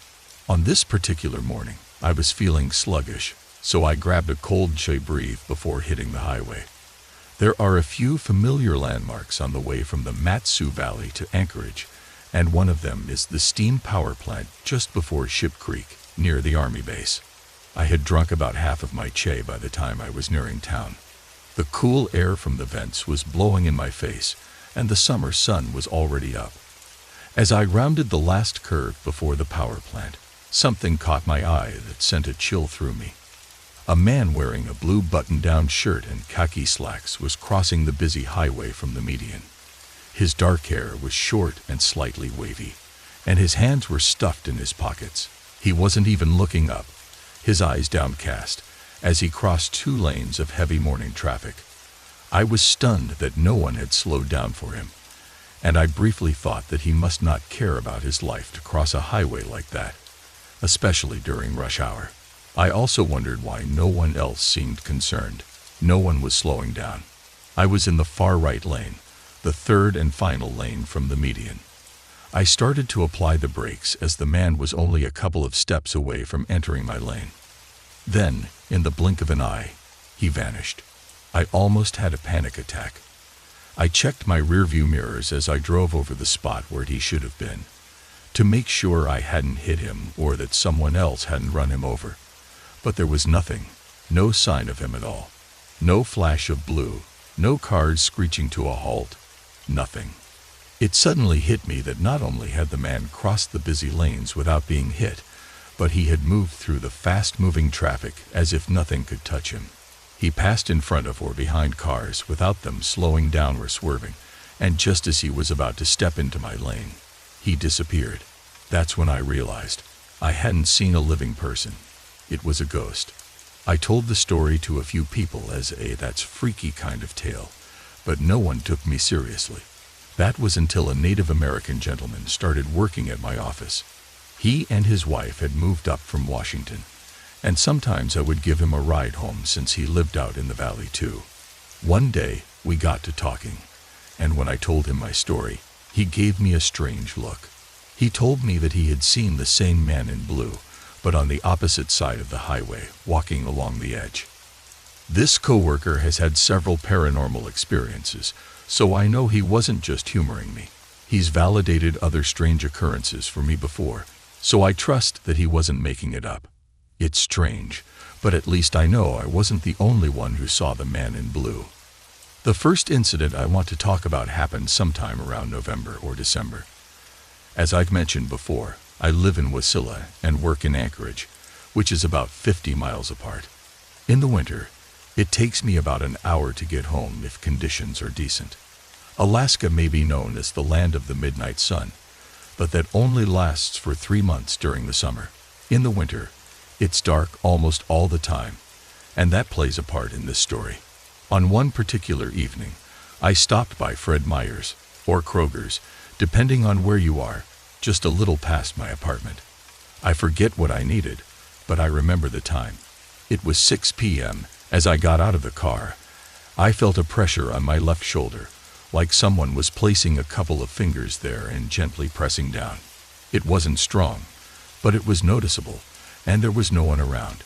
On this particular morning, I was feeling sluggish, so I grabbed a cold breathe before hitting the highway. There are a few familiar landmarks on the way from the Mat-Su Valley to Anchorage, and one of them is the steam power plant just before Ship Creek, near the Army base. I had drunk about half of my che by the time I was nearing town. The cool air from the vents was blowing in my face, and the summer sun was already up. As I rounded the last curve before the power plant, something caught my eye that sent a chill through me. A man wearing a blue button-down shirt and khaki slacks was crossing the busy highway from the median. His dark hair was short and slightly wavy, and his hands were stuffed in his pockets. He wasn't even looking up, his eyes downcast, as he crossed 2 lanes of heavy morning traffic. I was stunned that no one had slowed down for him, and I briefly thought that he must not care about his life to cross a highway like that, especially during rush hour. I also wondered why no one else seemed concerned. No one was slowing down. I was in the far right lane, the third and final lane from the median. I started to apply the brakes as the man was only a couple of steps away from entering my lane. Then, in the blink of an eye, he vanished. I almost had a panic attack. I checked my rearview mirrors as I drove over the spot where he should have been, to make sure I hadn't hit him or that someone else hadn't run him over. But there was nothing, no sign of him at all. No flash of blue, no cars screeching to a halt, nothing. It suddenly hit me that not only had the man crossed the busy lanes without being hit, but he had moved through the fast-moving traffic as if nothing could touch him. He passed in front of or behind cars without them slowing down or swerving, and just as he was about to step into my lane, he disappeared. That's when I realized I hadn't seen a living person. It was a ghost. I told the story to a few people as a "that's freaky" kind of tale, but no one took me seriously. That was until a Native American gentleman started working at my office. He and his wife had moved up from Washington, and sometimes I would give him a ride home since he lived out in the valley too. One day, we got to talking, and when I told him my story, he gave me a strange look. He told me that he had seen the same man in blue, but on the opposite side of the highway, walking along the edge. This coworker has had several paranormal experiences, so I know he wasn't just humoring me. He's validated other strange occurrences for me before, so I trust that he wasn't making it up. It's strange, but at least I know I wasn't the only one who saw the man in blue. The first incident I want to talk about happened sometime around November or December. As I've mentioned before, I live in Wasilla and work in Anchorage, which is about 50 miles apart. In the winter, it takes me about an hour to get home if conditions are decent. Alaska may be known as the land of the midnight sun, but that only lasts for 3 months during the summer. In the winter, it's dark almost all the time, and that plays a part in this story. On one particular evening, I stopped by Fred Meyer's, or Kroger's, depending on where you are, just a little past my apartment. I forget what I needed, but I remember the time. It was 6 p.m. As I got out of the car, I felt a pressure on my left shoulder, like someone was placing a couple of fingers there and gently pressing down. It wasn't strong, but it was noticeable, and there was no one around.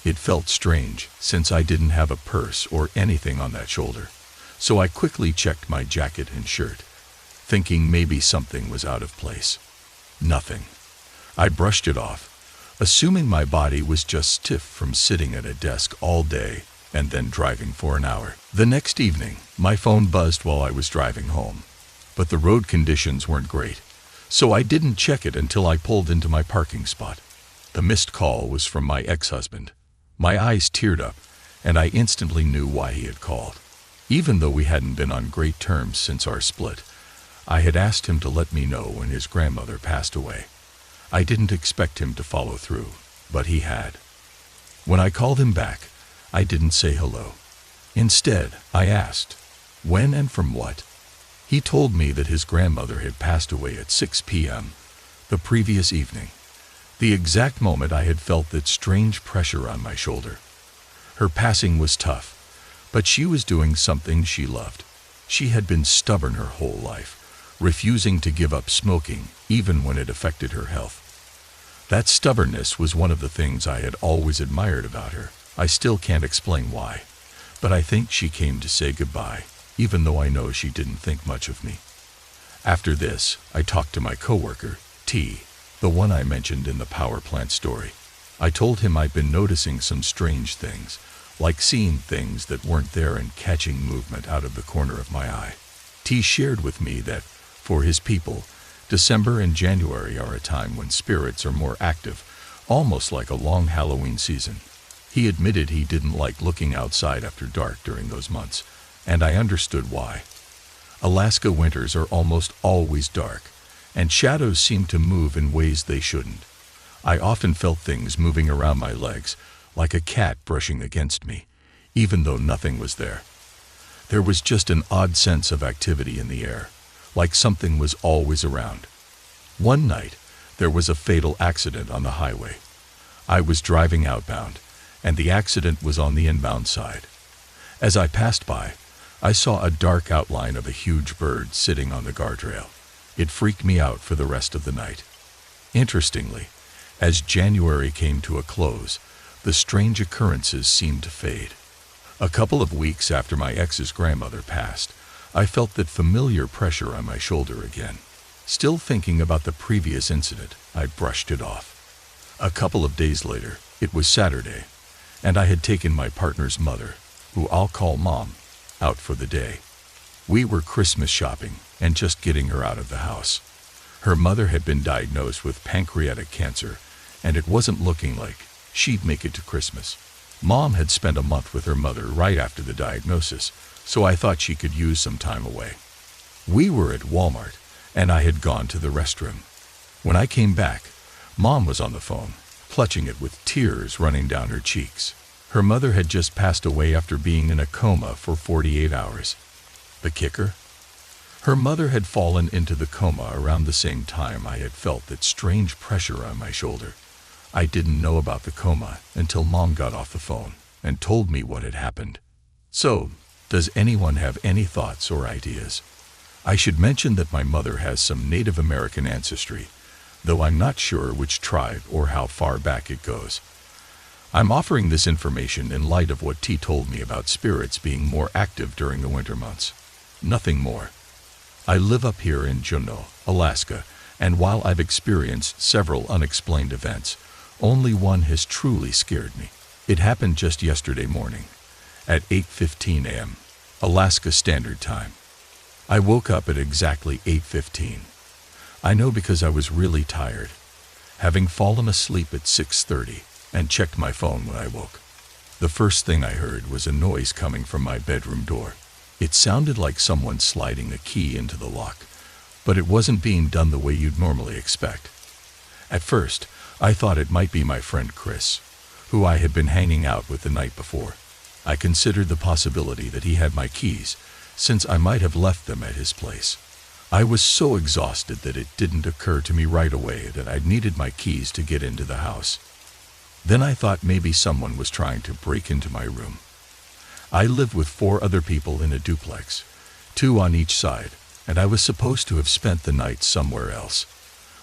It felt strange, since I didn't have a purse or anything on that shoulder, so I quickly checked my jacket and shirt, thinking maybe something was out of place. Nothing. I brushed it off, assuming my body was just stiff from sitting at a desk all day and then driving for an hour. The next evening, my phone buzzed while I was driving home, but the road conditions weren't great, so I didn't check it until I pulled into my parking spot. The missed call was from my ex-husband. My eyes teared up, and I instantly knew why he had called. Even though we hadn't been on great terms since our split, I had asked him to let me know when his grandmother passed away. I didn't expect him to follow through, but he had. When I called him back, I didn't say hello. Instead, I asked, when and from what? He told me that his grandmother had passed away at 6 p.m. the previous evening, the exact moment I had felt that strange pressure on my shoulder. Her passing was tough, but she was doing something she loved. She had been stubborn her whole life, refusing to give up smoking even when it affected her health. That stubbornness was one of the things I had always admired about her. I still can't explain why, but I think she came to say goodbye, even though I know she didn't think much of me. After this, I talked to my coworker, T, the one I mentioned in the power plant story. I told him I'd been noticing some strange things, like seeing things that weren't there and catching movement out of the corner of my eye. T shared with me that, for his people, December and January are a time when spirits are more active, almost like a long Halloween season. He admitted he didn't like looking outside after dark during those months, and I understood why. Alaska winters are almost always dark, and shadows seem to move in ways they shouldn't. I often felt things moving around my legs, like a cat brushing against me, even though nothing was there. There was just an odd sense of activity in the air, like something was always around. One night, there was a fatal accident on the highway. I was driving outbound, and the accident was on the inbound side. As I passed by, I saw a dark outline of a huge bird sitting on the guardrail. It freaked me out for the rest of the night. Interestingly, as January came to a close, the strange occurrences seemed to fade. A couple of weeks after my ex's grandmother passed, I felt that familiar pressure on my shoulder again. Still thinking about the previous incident, I brushed it off. A couple of days later, it was Saturday, and I had taken my partner's mother, who I'll call Mom, out for the day. We were Christmas shopping and just getting her out of the house. Her mother had been diagnosed with pancreatic cancer, and it wasn't looking like she'd make it to Christmas. Mom had spent a month with her mother right after the diagnosis, so I thought she could use some time away. We were at Walmart, and I had gone to the restroom. When I came back, Mom was on the phone, clutching it with tears running down her cheeks. Her mother had just passed away after being in a coma for 48 hours. The kicker? Her mother had fallen into the coma around the same time I had felt that strange pressure on my shoulder. I didn't know about the coma until Mom got off the phone and told me what had happened. So, does anyone have any thoughts or ideas? I should mention that my mother has some Native American ancestry, though I'm not sure which tribe or how far back it goes. I'm offering this information in light of what T told me about spirits being more active during the winter months. Nothing more. I live up here in Juneau, Alaska, and while I've experienced several unexplained events, only one has truly scared me. It happened just yesterday morning, at 8:15 a.m., Alaska Standard Time. I woke up at exactly 8:15. I know because I was really tired, having fallen asleep at 6:30 and checked my phone when I woke. The first thing I heard was a noise coming from my bedroom door. It sounded like someone sliding a key into the lock, but it wasn't being done the way you'd normally expect. At first, I thought it might be my friend Chris, who I had been hanging out with the night before. I considered the possibility that he had my keys, since I might have left them at his place. I was so exhausted that it didn't occur to me right away that I'd needed my keys to get into the house. Then I thought maybe someone was trying to break into my room. I lived with 4 other people in a duplex, 2 on each side, and I was supposed to have spent the night somewhere else.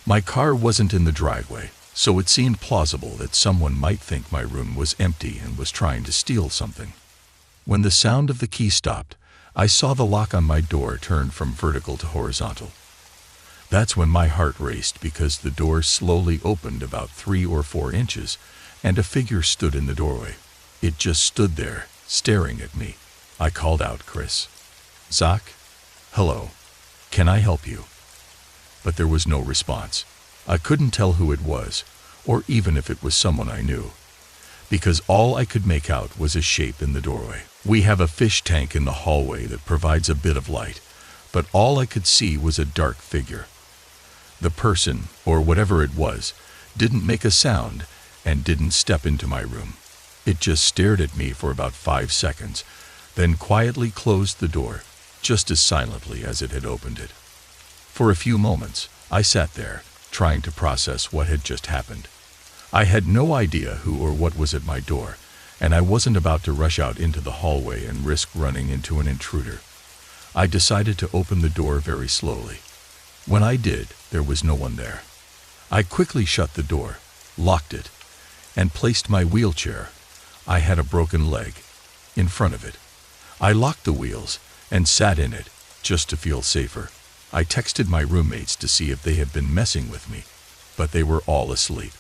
My car wasn't in the driveway, so it seemed plausible that someone might think my room was empty and was trying to steal something. When the sound of the key stopped, I saw the lock on my door turn from vertical to horizontal. That's when my heart raced because the door slowly opened about 3 or 4 inches, and a figure stood in the doorway. It just stood there, staring at me. I called out, "Chris. Zach? Hello. Can I help you?" But there was no response. I couldn't tell who it was, or even if it was someone I knew, because all I could make out was a shape in the doorway. We have a fish tank in the hallway that provides a bit of light, but all I could see was a dark figure. The person, or whatever it was, didn't make a sound and didn't step into my room. It just stared at me for about 5 seconds, then quietly closed the door, just as silently as it had opened it. For a few moments, I sat there, trying to process what had just happened. I had no idea who or what was at my door, and I wasn't about to rush out into the hallway and risk running into an intruder. I decided to open the door very slowly. When I did, there was no one there. I quickly shut the door, locked it, and placed my wheelchair — I had a broken leg — in front of it. I locked the wheels and sat in it, just to feel safer. I texted my roommates to see if they had been messing with me, but they were all asleep.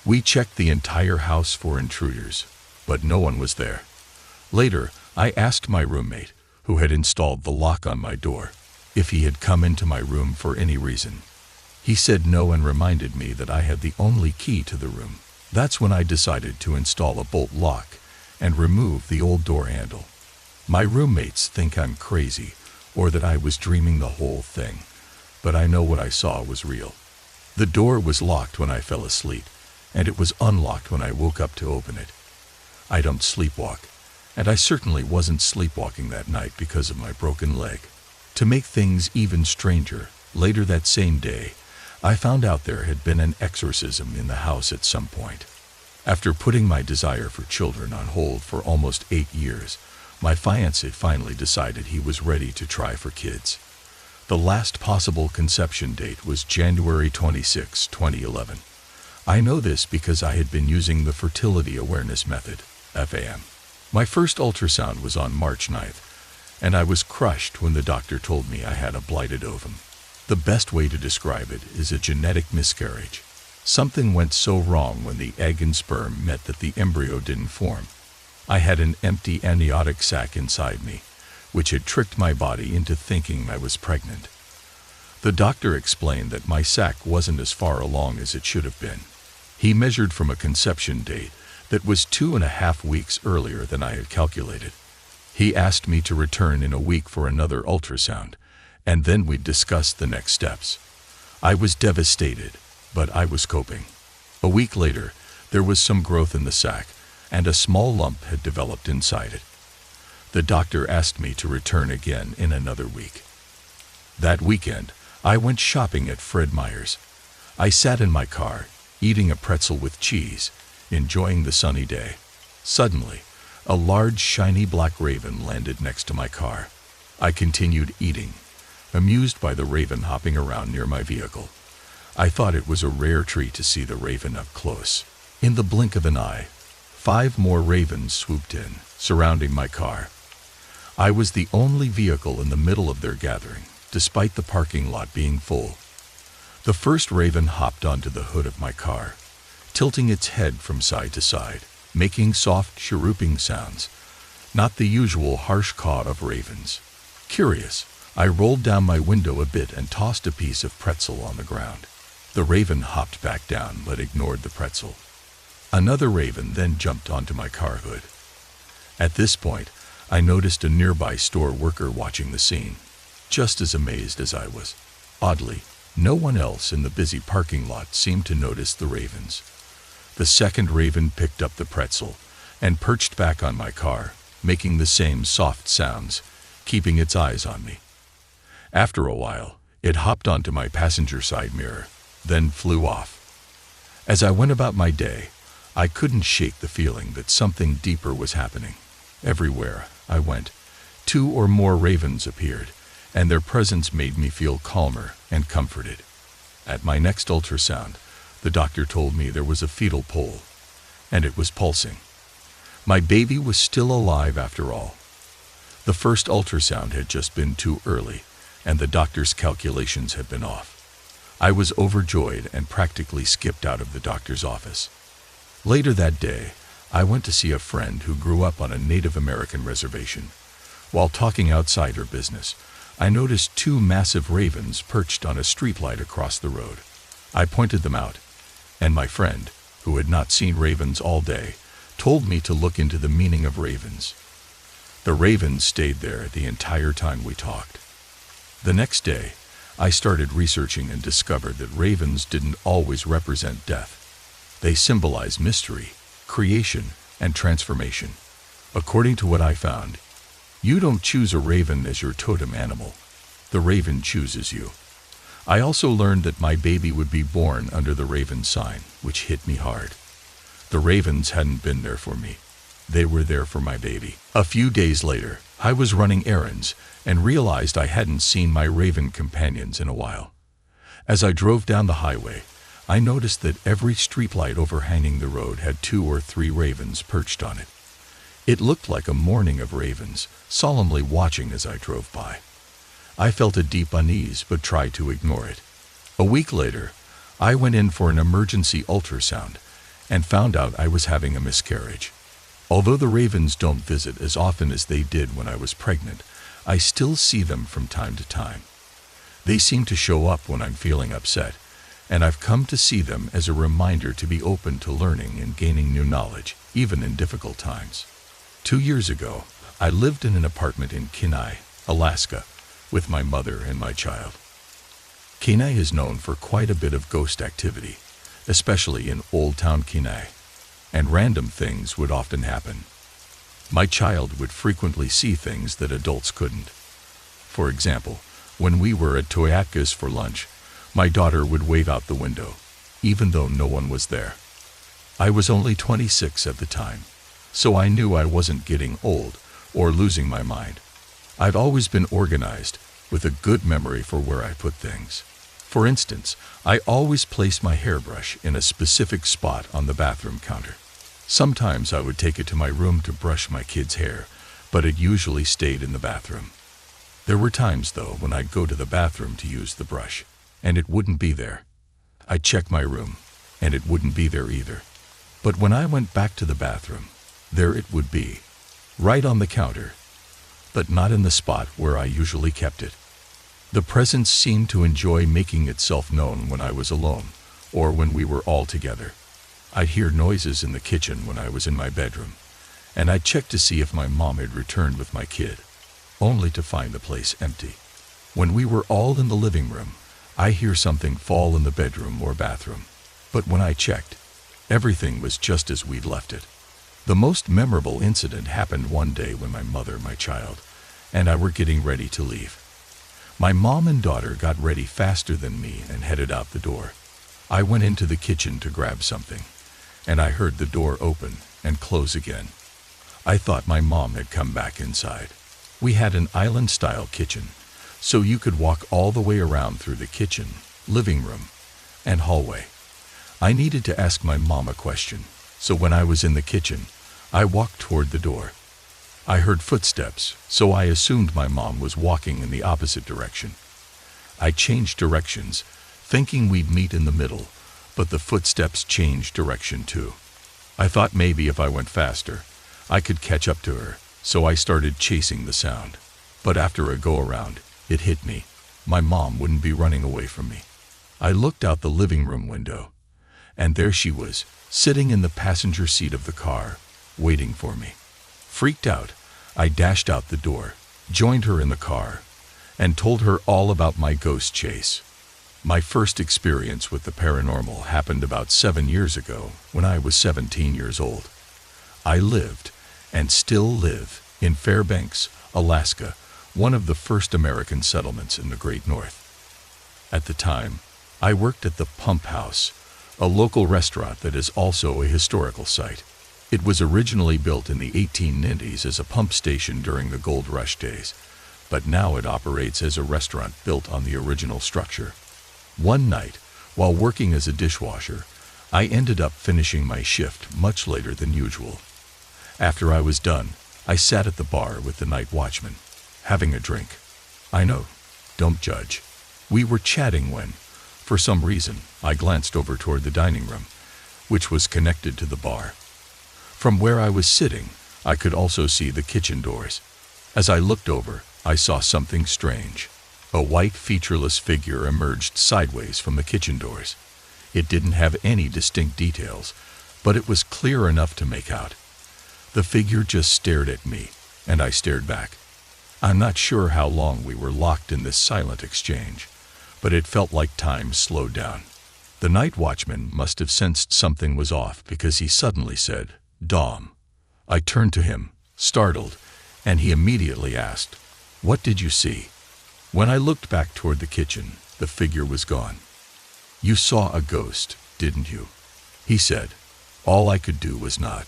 We checked the entire house for intruders, but no one was there. Later, I asked my roommate, who had installed the lock on my door, if he had come into my room for any reason. He said no and reminded me that I had the only key to the room. That's when I decided to install a bolt lock and remove the old door handle. My roommates think I'm crazy or that I was dreaming the whole thing, but I know what I saw was real. The door was locked when I fell asleep, and it was unlocked when I woke up to open it. I don't sleepwalk, and I certainly wasn't sleepwalking that night because of my broken leg. To make things even stranger, later that same day, I found out there had been an exorcism in the house at some point. After putting my desire for children on hold for almost 8 years, my fiancé finally decided he was ready to try for kids. The last possible conception date was January 26, 2011. I know this because I had been using the fertility awareness method, FAM. My first ultrasound was on March 9th, and I was crushed when the doctor told me I had a blighted ovum. The best way to describe it is a genetic miscarriage. Something went so wrong when the egg and sperm met that the embryo didn't form. I had an empty amniotic sac inside me, which had tricked my body into thinking I was pregnant. The doctor explained that my sac wasn't as far along as it should have been. He measured from a conception date that was 2.5 weeks earlier than I had calculated. He asked me to return in a week for another ultrasound, and then we'd discuss the next steps. I was devastated, but I was coping. A week later, there was some growth in the sac, and a small lump had developed inside it. The doctor asked me to return again in another week. That weekend, I went shopping at Fred Meyer's. I sat in my car, eating a pretzel with cheese, enjoying the sunny day. Suddenly, a large, shiny black raven landed next to my car. I continued eating, amused by the raven hopping around near my vehicle. I thought it was a rare treat to see the raven up close. In the blink of an eye, 5 more ravens swooped in, surrounding my car. I was the only vehicle in the middle of their gathering, despite the parking lot being full. The first raven hopped onto the hood of my car, tilting its head from side to side, making soft chirruping sounds, not the usual harsh caw of ravens. Curious, I rolled down my window a bit and tossed a piece of pretzel on the ground. The raven hopped back down but ignored the pretzel. Another raven then jumped onto my car hood. At this point, I noticed a nearby store worker watching the scene, just as amazed as I was. Oddly, no one else in the busy parking lot seemed to notice the ravens. The second raven picked up the pretzel and perched back on my car, making the same soft sounds, keeping its eyes on me. After a while, it hopped onto my passenger side mirror, then flew off. As I went about my day, I couldn't shake the feeling that something deeper was happening. Everywhere I went, 2 or more ravens appeared, and their presence made me feel calmer and comforted. At my next ultrasound, the doctor told me there was a fetal pole, and it was pulsing. My baby was still alive after all. The first ultrasound had just been too early, and the doctor's calculations had been off. I was overjoyed and practically skipped out of the doctor's office. Later that day, I went to see a friend who grew up on a Native American reservation. While talking outside her business, I noticed 2 massive ravens perched on a streetlight across the road. I pointed them out, and my friend, who had not seen ravens all day, told me to look into the meaning of ravens. The ravens stayed there the entire time we talked. The next day, I started researching and discovered that ravens didn't always represent death. They symbolize mystery, creation, and transformation. According to what I found, you don't choose a raven as your totem animal. The raven chooses you. I also learned that my baby would be born under the raven sign, which hit me hard. The ravens hadn't been there for me. They were there for my baby. A few days later, I was running errands and realized I hadn't seen my raven companions in a while. As I drove down the highway, I noticed that every streetlight overhanging the road had 2 or 3 ravens perched on it. It looked like a morning of ravens, solemnly watching as I drove by. I felt a deep unease but tried to ignore it. A week later, I went in for an emergency ultrasound and found out I was having a miscarriage. Although the ravens don't visit as often as they did when I was pregnant, I still see them from time to time. They seem to show up when I'm feeling upset, and I've come to see them as a reminder to be open to learning and gaining new knowledge, even in difficult times. 2 years ago, I lived in an apartment in Kenai, Alaska, with my mother and my child. Kenai is known for quite a bit of ghost activity, especially in Old Town Kenai, and random things would often happen. My child would frequently see things that adults couldn't. For example, when we were at Toyatka's for lunch, my daughter would wave out the window, even though no one was there. I was only 26 at the time, so I knew I wasn't getting old or losing my mind. I've always been organized, with a good memory for where I put things. For instance, I always place my hairbrush in a specific spot on the bathroom counter. Sometimes I would take it to my room to brush my kids' hair, but it usually stayed in the bathroom. There were times, though, when I'd go to the bathroom to use the brush, and it wouldn't be there. I'd check my room, and it wouldn't be there either. But when I went back to the bathroom, there it would be, right on the counter, but not in the spot where I usually kept it. The presence seemed to enjoy making itself known when I was alone, or when we were all together. I'd hear noises in the kitchen when I was in my bedroom, and I'd check to see if my mom had returned with my kid, only to find the place empty. When we were all in the living room, I hear something fall in the bedroom or bathroom, but when I checked, everything was just as we'd left it. The most memorable incident happened one day when my mother, my child, and I were getting ready to leave. My mom and daughter got ready faster than me and headed out the door. I went into the kitchen to grab something, and I heard the door open and close again. I thought my mom had come back inside. We had an island-style kitchen, so you could walk all the way around through the kitchen, living room, and hallway. I needed to ask my mom a question, so when I was in the kitchen, I walked toward the door. I heard footsteps, so I assumed my mom was walking in the opposite direction. I changed directions, thinking we'd meet in the middle, but the footsteps changed direction too. I thought maybe if I went faster, I could catch up to her, so I started chasing the sound. But after a go-around, it hit me. My mom wouldn't be running away from me. I looked out the living room window, and there she was, sitting in the passenger seat of the car, waiting for me. Freaked out, I dashed out the door, joined her in the car, and told her all about my ghost chase. My first experience with the paranormal happened about 7 years ago when I was 17 years old. I lived, and still live, in Fairbanks, Alaska, one of the first American settlements in the Great North. At the time, I worked at the Pump House, a local restaurant that is also a historical site. It was originally built in the 1890s as a pump station during the Gold Rush days, but now it operates as a restaurant built on the original structure. One night, while working as a dishwasher, I ended up finishing my shift much later than usual. After I was done, I sat at the bar with the night watchman, having a drink. I know, don't judge. We were chatting when, for some reason, I glanced over toward the dining room, which was connected to the bar. From where I was sitting, I could also see the kitchen doors. As I looked over, I saw something strange. A white, featureless figure emerged sideways from the kitchen doors. It didn't have any distinct details, but it was clear enough to make out. The figure just stared at me, and I stared back. I'm not sure how long we were locked in this silent exchange, but it felt like time slowed down. The night watchman must have sensed something was off because he suddenly said, "Dom." I turned to him, startled, and he immediately asked, "What did you see?" When I looked back toward the kitchen, the figure was gone. "You saw a ghost, didn't you?" he said. All I could do was nod.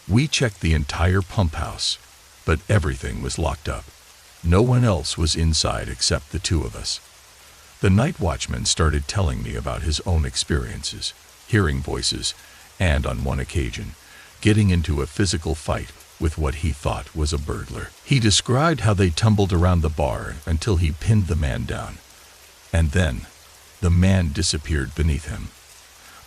We checked the entire pump house, but everything was locked up. No one else was inside except the two of us. The night watchman started telling me about his own experiences, hearing voices, and on one occasion, getting into a physical fight with what he thought was a burglar. He described how they tumbled around the bar until he pinned the man down, and then the man disappeared beneath him.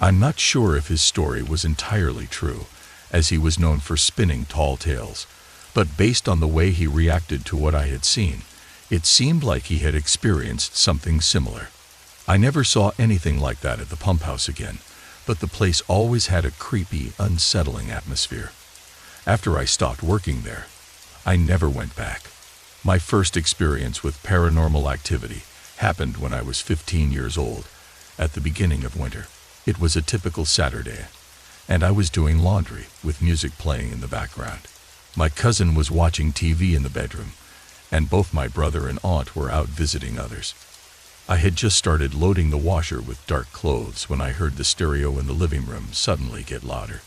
I'm not sure if his story was entirely true, as he was known for spinning tall tales, but based on the way he reacted to what I had seen, it seemed like he had experienced something similar. I never saw anything like that at the pump house again, but the place always had a creepy, unsettling atmosphere. After I stopped working there, I never went back. My first experience with paranormal activity happened when I was 15 years old, at the beginning of winter. It was a typical Saturday, and I was doing laundry with music playing in the background. My cousin was watching TV in the bedroom, and both my brother and aunt were out visiting others. I had just started loading the washer with dark clothes when I heard the stereo in the living room suddenly get louder.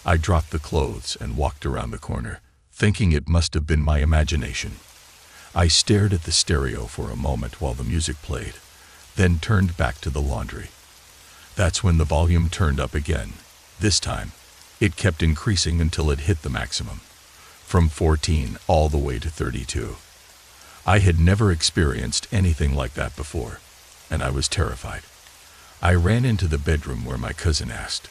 I dropped the clothes and walked around the corner, thinking it must have been my imagination. I stared at the stereo for a moment while the music played, then turned back to the laundry. That's when the volume turned up again. This time, it kept increasing until it hit the maximum, from 14 all the way to 32. I had never experienced anything like that before, and I was terrified. I ran into the bedroom where my cousin asked,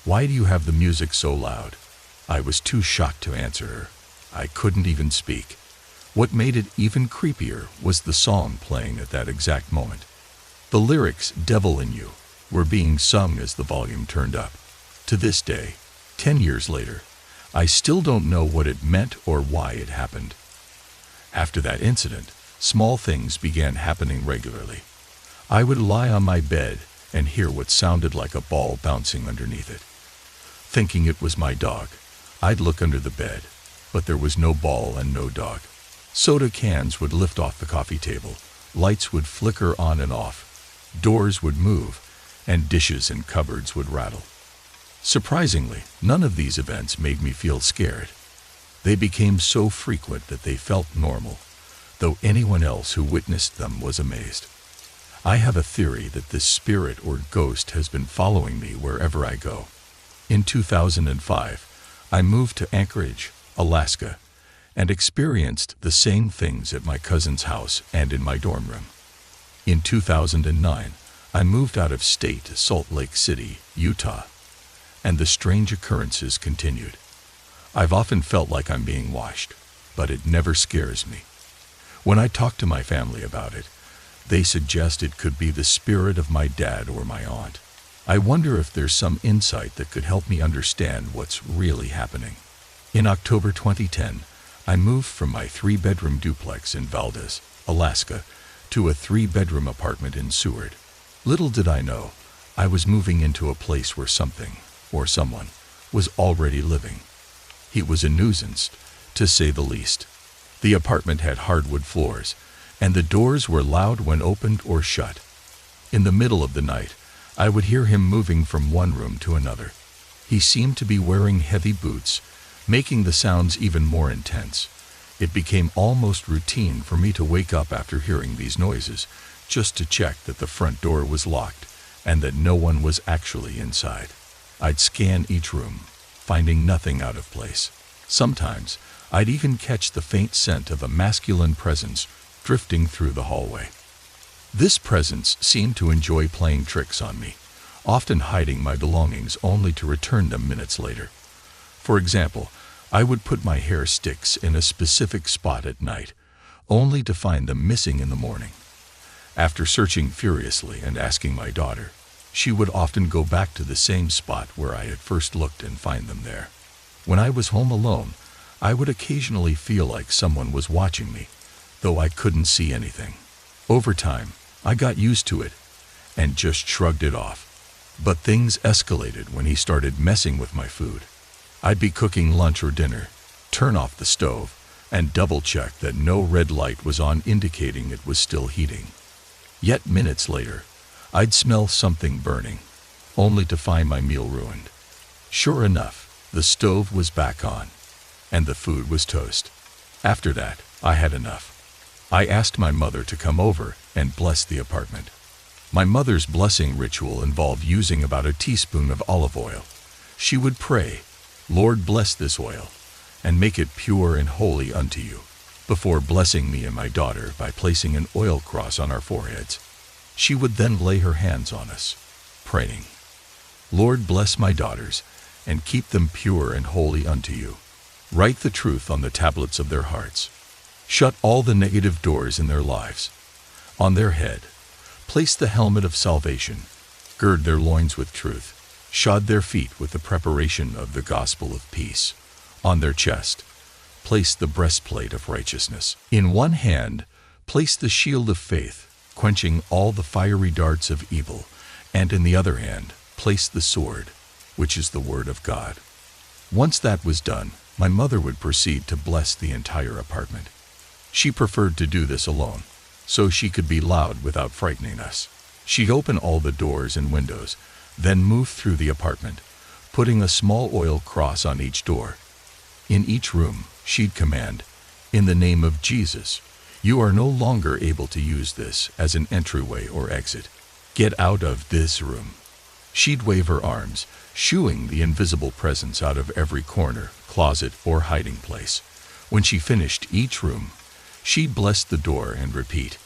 "Why do you have the music so loud?" I was too shocked to answer her. I couldn't even speak. What made it even creepier was the song playing at that exact moment. The lyrics, "Devil in You," were being sung as the volume turned up. To this day, 10 years later, I still don't know what it meant or why it happened. After that incident, small things began happening regularly. I would lie on my bed and hear what sounded like a ball bouncing underneath it. Thinking it was my dog, I'd look under the bed, but there was no ball and no dog. Soda cans would lift off the coffee table, lights would flicker on and off, doors would move, and dishes and cupboards would rattle. Surprisingly, none of these events made me feel scared. They became so frequent that they felt normal, though anyone else who witnessed them was amazed. I have a theory that this spirit or ghost has been following me wherever I go. In 2005, I moved to Anchorage, Alaska, and experienced the same things at my cousin's house and in my dorm room. In 2009, I moved out of state to Salt Lake City, Utah, and the strange occurrences continued. I've often felt like I'm being watched, but it never scares me. When I talk to my family about it, they suggest it could be the spirit of my dad or my aunt. I wonder if there's some insight that could help me understand what's really happening. In October 2010, I moved from my 3-bedroom duplex in Valdez, Alaska, to a 3-bedroom apartment in Seward. Little did I know, I was moving into a place where something, or someone, was already living. He was a nuisance, to say the least. The apartment had hardwood floors, and the doors were loud when opened or shut. In the middle of the night, I would hear him moving from one room to another. He seemed to be wearing heavy boots, making the sounds even more intense. It became almost routine for me to wake up after hearing these noises, just to check that the front door was locked and that no one was actually inside. I'd scan each room, finding nothing out of place. Sometimes, I'd even catch the faint scent of a masculine presence drifting through the hallway. This presence seemed to enjoy playing tricks on me, often hiding my belongings only to return them minutes later. For example, I would put my hair sticks in a specific spot at night, only to find them missing in the morning. After searching furiously and asking my daughter, she would often go back to the same spot where I had first looked and find them there. When I was home alone, I would occasionally feel like someone was watching me, though I couldn't see anything. Over time, I got used to it and just shrugged it off. But things escalated when he started messing with my food. I'd be cooking lunch or dinner, turn off the stove, and double-check that no red light was on indicating it was still heating. Yet minutes later, I'd smell something burning, only to find my meal ruined. Sure enough, the stove was back on, and the food was toast. After that, I had enough. I asked my mother to come over and bless the apartment. My mother's blessing ritual involved using about a teaspoon of olive oil. She would pray, "Lord, bless this oil, and make it pure and holy unto you," before blessing me and my daughter by placing an oil cross on our foreheads. She would then lay her hands on us, praying, "Lord, bless my daughters, and keep them pure and holy unto you. Write the truth on the tablets of their hearts. Shut all the negative doors in their lives. On their head, place the helmet of salvation, gird their loins with truth, shod their feet with the preparation of the gospel of peace. On their chest, place the breastplate of righteousness. In one hand, place the shield of faith, quenching all the fiery darts of evil, and in the other hand, place the sword, which is the word of God." Once that was done, my mother would proceed to bless the entire apartment. She preferred to do this alone, so she could be loud without frightening us. She'd open all the doors and windows, then move through the apartment, putting a small oil cross on each door. In each room, she'd command, "In the name of Jesus, you are no longer able to use this as an entryway or exit. Get out of this room." She'd wave her arms, shooing the invisible presence out of every corner, closet, or hiding place. When she finished each room, she'd bless the door and repeat,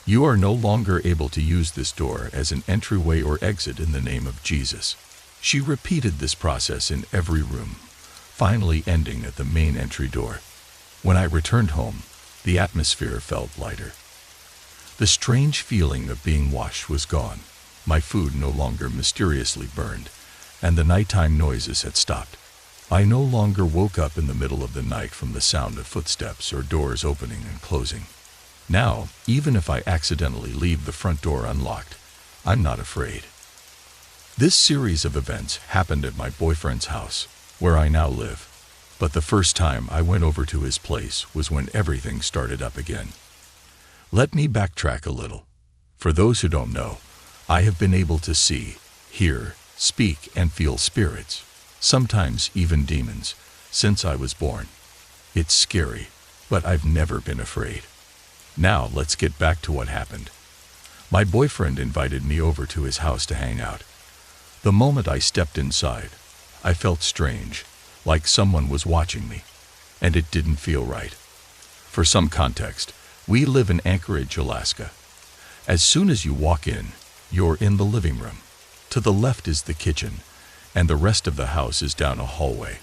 "You are no longer able to use this door as an entryway or exit in the name of Jesus." She repeated this process in every room, finally ending at the main entry door. When I returned home, the atmosphere felt lighter. The strange feeling of being watched was gone. My food no longer mysteriously burned, and the nighttime noises had stopped. I no longer woke up in the middle of the night from the sound of footsteps or doors opening and closing. Now, even if I accidentally leave the front door unlocked, I'm not afraid. This series of events happened at my boyfriend's house, where I now live. But the first time I went over to his place was when everything started up again. Let me backtrack a little. For those who don't know, I have been able to see, hear, speak, and feel spirits, sometimes even demons, since I was born. It's scary, but I've never been afraid. Now let's get back to what happened. My boyfriend invited me over to his house to hang out. The moment I stepped inside, I felt strange, like someone was watching me, and it didn't feel right. For some context, we live in Anchorage, Alaska. As soon as you walk in, you're in the living room. To the left is the kitchen, and the rest of the house is down a hallway.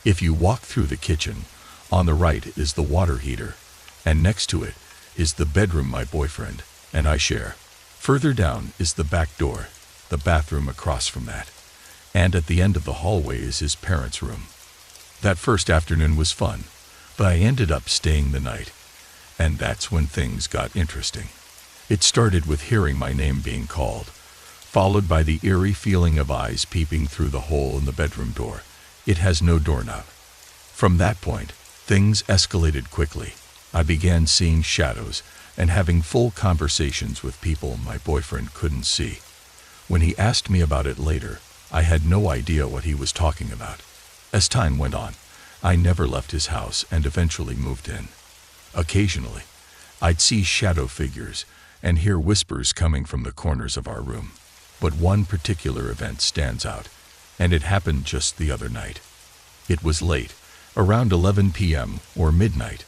If you walk through the kitchen, on the right is the water heater, and next to it is the bedroom my boyfriend and I share. Further down is the back door, the bathroom across from that, and at the end of the hallway is his parents' room. That first afternoon was fun, but I ended up staying the night, and that's when things got interesting. It started with hearing my name being called, followed by the eerie feeling of eyes peeping through the hole in the bedroom door. It has no doorknob. From that point, things escalated quickly. I began seeing shadows and having full conversations with people my boyfriend couldn't see. When he asked me about it later, I had no idea what he was talking about. As time went on, I never left his house and eventually moved in. Occasionally, I'd see shadow figures and hear whispers coming from the corners of our room. But one particular event stands out, and it happened just the other night. It was late, around 11 p.m. or midnight.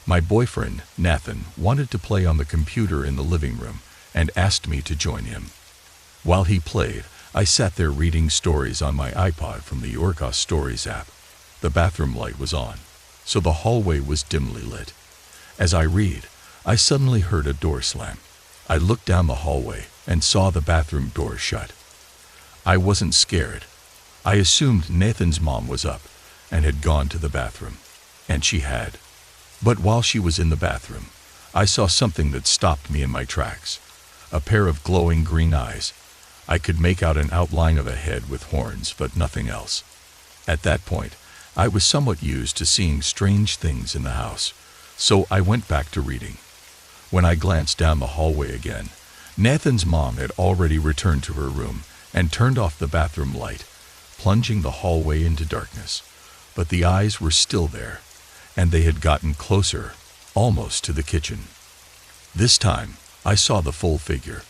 My boyfriend, Nathan, wanted to play on the computer in the living room and asked me to join him. While he played, I sat there reading stories on my iPod from the Orca Stories app. The bathroom light was on, so the hallway was dimly lit. As I read, I suddenly heard a door slam. I looked down the hallway and saw the bathroom door shut. I wasn't scared. I assumed Nathan's mom was up and had gone to the bathroom, and she had. But while she was in the bathroom, I saw something that stopped me in my tracks. A pair of glowing green eyes. I could make out an outline of a head with horns, but nothing else. At that point, I was somewhat used to seeing strange things in the house, so I went back to reading. When I glanced down the hallway again, Nathan's mom had already returned to her room and turned off the bathroom light, plunging the hallway into darkness. But the eyes were still there, and they had gotten closer, almost to the kitchen. This time, I saw the full figure.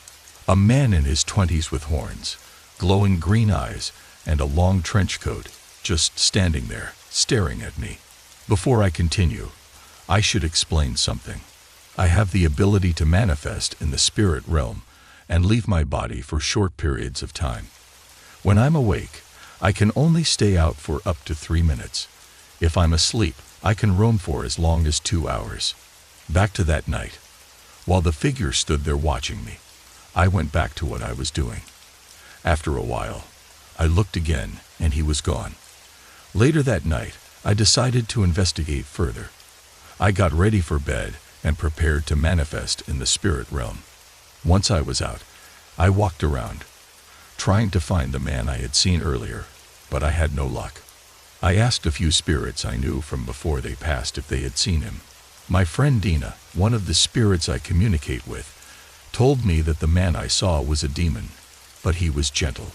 A man in his 20s with horns, glowing green eyes, and a long trench coat, just standing there, staring at me. Before I continue, I should explain something. I have the ability to manifest in the spirit realm and leave my body for short periods of time. When I'm awake, I can only stay out for up to 3 minutes. If I'm asleep, I can roam for as long as 2 hours. Back to that night. While the figure stood there watching me, I went back to what I was doing. After a while, I looked again and he was gone. Later that night, I decided to investigate further. I got ready for bed and prepared to manifest in the spirit realm. Once I was out, I walked around, trying to find the man I had seen earlier, but I had no luck. I asked a few spirits I knew from before they passed if they had seen him. My friend Dina, one of the spirits I communicate with, told me that the man I saw was a demon, but he was gentle.